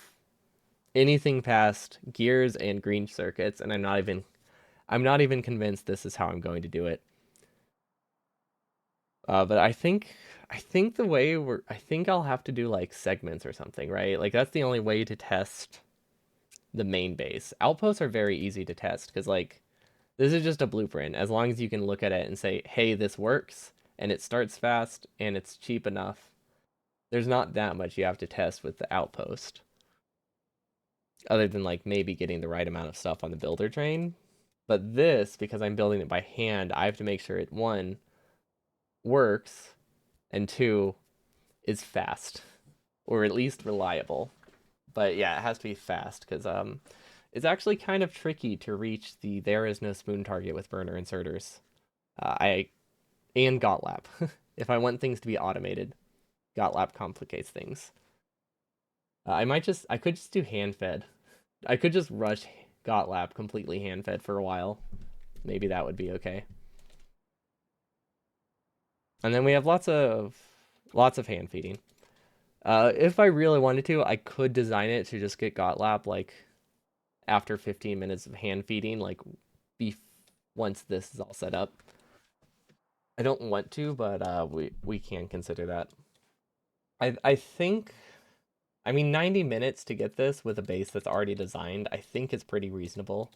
anything past gears and green circuits, and I'm not even convinced this is how I'm going to do it. But I think I think I'll have to do like segments or something, right? Like, that's the only way to test the main base. Outposts are very easy to test because, like, this is just a blueprint. As long as you can look at it and say, hey, this works, and it starts fast and it's cheap enough, there's not that much you have to test with the outpost. Other than like maybe getting the right amount of stuff on the builder train. But this, because I'm building it by hand, I have to make sure it, one, works, and two, is fast, or at least reliable. But yeah, it has to be fast because it's actually kind of tricky to reach the there is no spoon target with burner inserters. I and Gotlap. If I want things to be automated, Gotlap complicates things. I could just do hand fed. I could just rush Gotlap completely hand fed for a while. Maybe that would be okay. And then we have lots of hand feeding. If I really wanted to, I could design it to just get Gotlap like after 15 minutes of hand feeding, like once this is all set up. I don't want to, but we can consider that. I think, I mean, 90 minutes to get this with a base that's already designed, I think is pretty reasonable.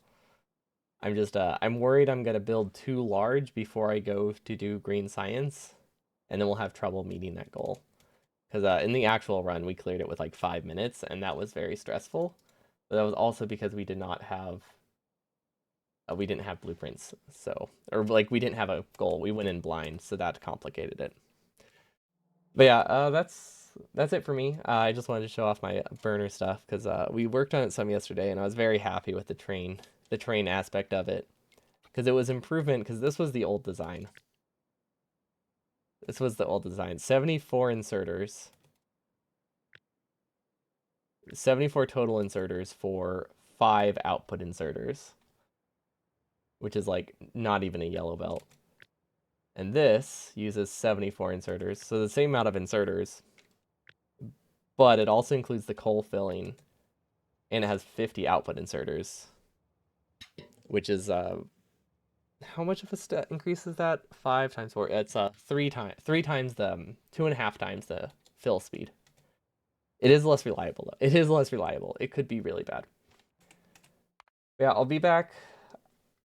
I'm worried I'm gonna build too large before I go to do green science, and then we'll have trouble meeting that goal. Because in the actual run, we cleared it with like 5 minutes, and that was very stressful. But that was also because we didn't have blueprints, so or like we didn't have a goal. We went in blind, so that complicated it. But yeah, that's it for me. I just wanted to show off my burner stuff because we worked on it some yesterday, and I was very happy with the train aspect of it, because it was improvement. Because this was the old design. This was the old design. 74 inserters, 74 total inserters for 5 output inserters, which is like not even a yellow belt. And this uses 74 inserters, so the same amount of inserters, but it also includes the coal filling, and it has 50 output inserters, which is how much of a increase is that? 5 times 4. It's 3 times the 2.5 times the fill speed. It is less reliable though. It is less reliable. It could be really bad. Yeah, I'll be back.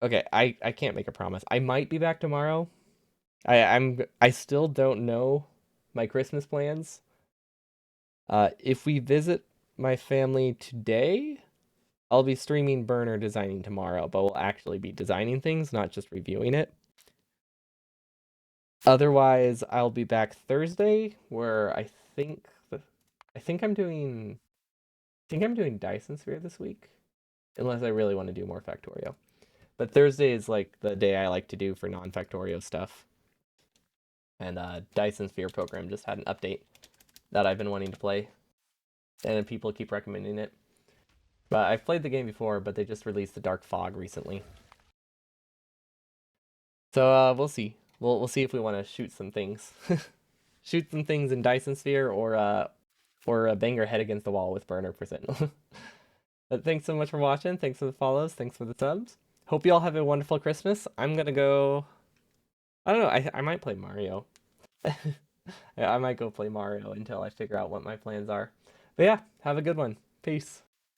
Okay, I can't make a promise. I might be back tomorrow. I still don't know my Christmas plans. If we visit my family today, I'll be streaming Burner designing tomorrow, but we'll actually be designing things, not just reviewing it. Otherwise, I'll be back Thursday, where I think I'm doing Dyson Sphere this week, unless I really want to do more Factorio. But Thursday is like the day I like to do for non-Factorio stuff. And Dyson Sphere program just had an update that I've been wanting to play, and people keep recommending it. But I've played the game before, but they just released the Dark Fog recently. So we'll see. We'll see if we want to shoot some things, shoot some things in Dyson Sphere, or bang our head against the wall with Burner Percent. But thanks so much for watching. Thanks for the follows. Thanks for the subs. Hope you all have a wonderful Christmas. I'm gonna go. I don't know. I might play Mario. I might go play Mario until I figure out what my plans are. But yeah, have a good one. Peace.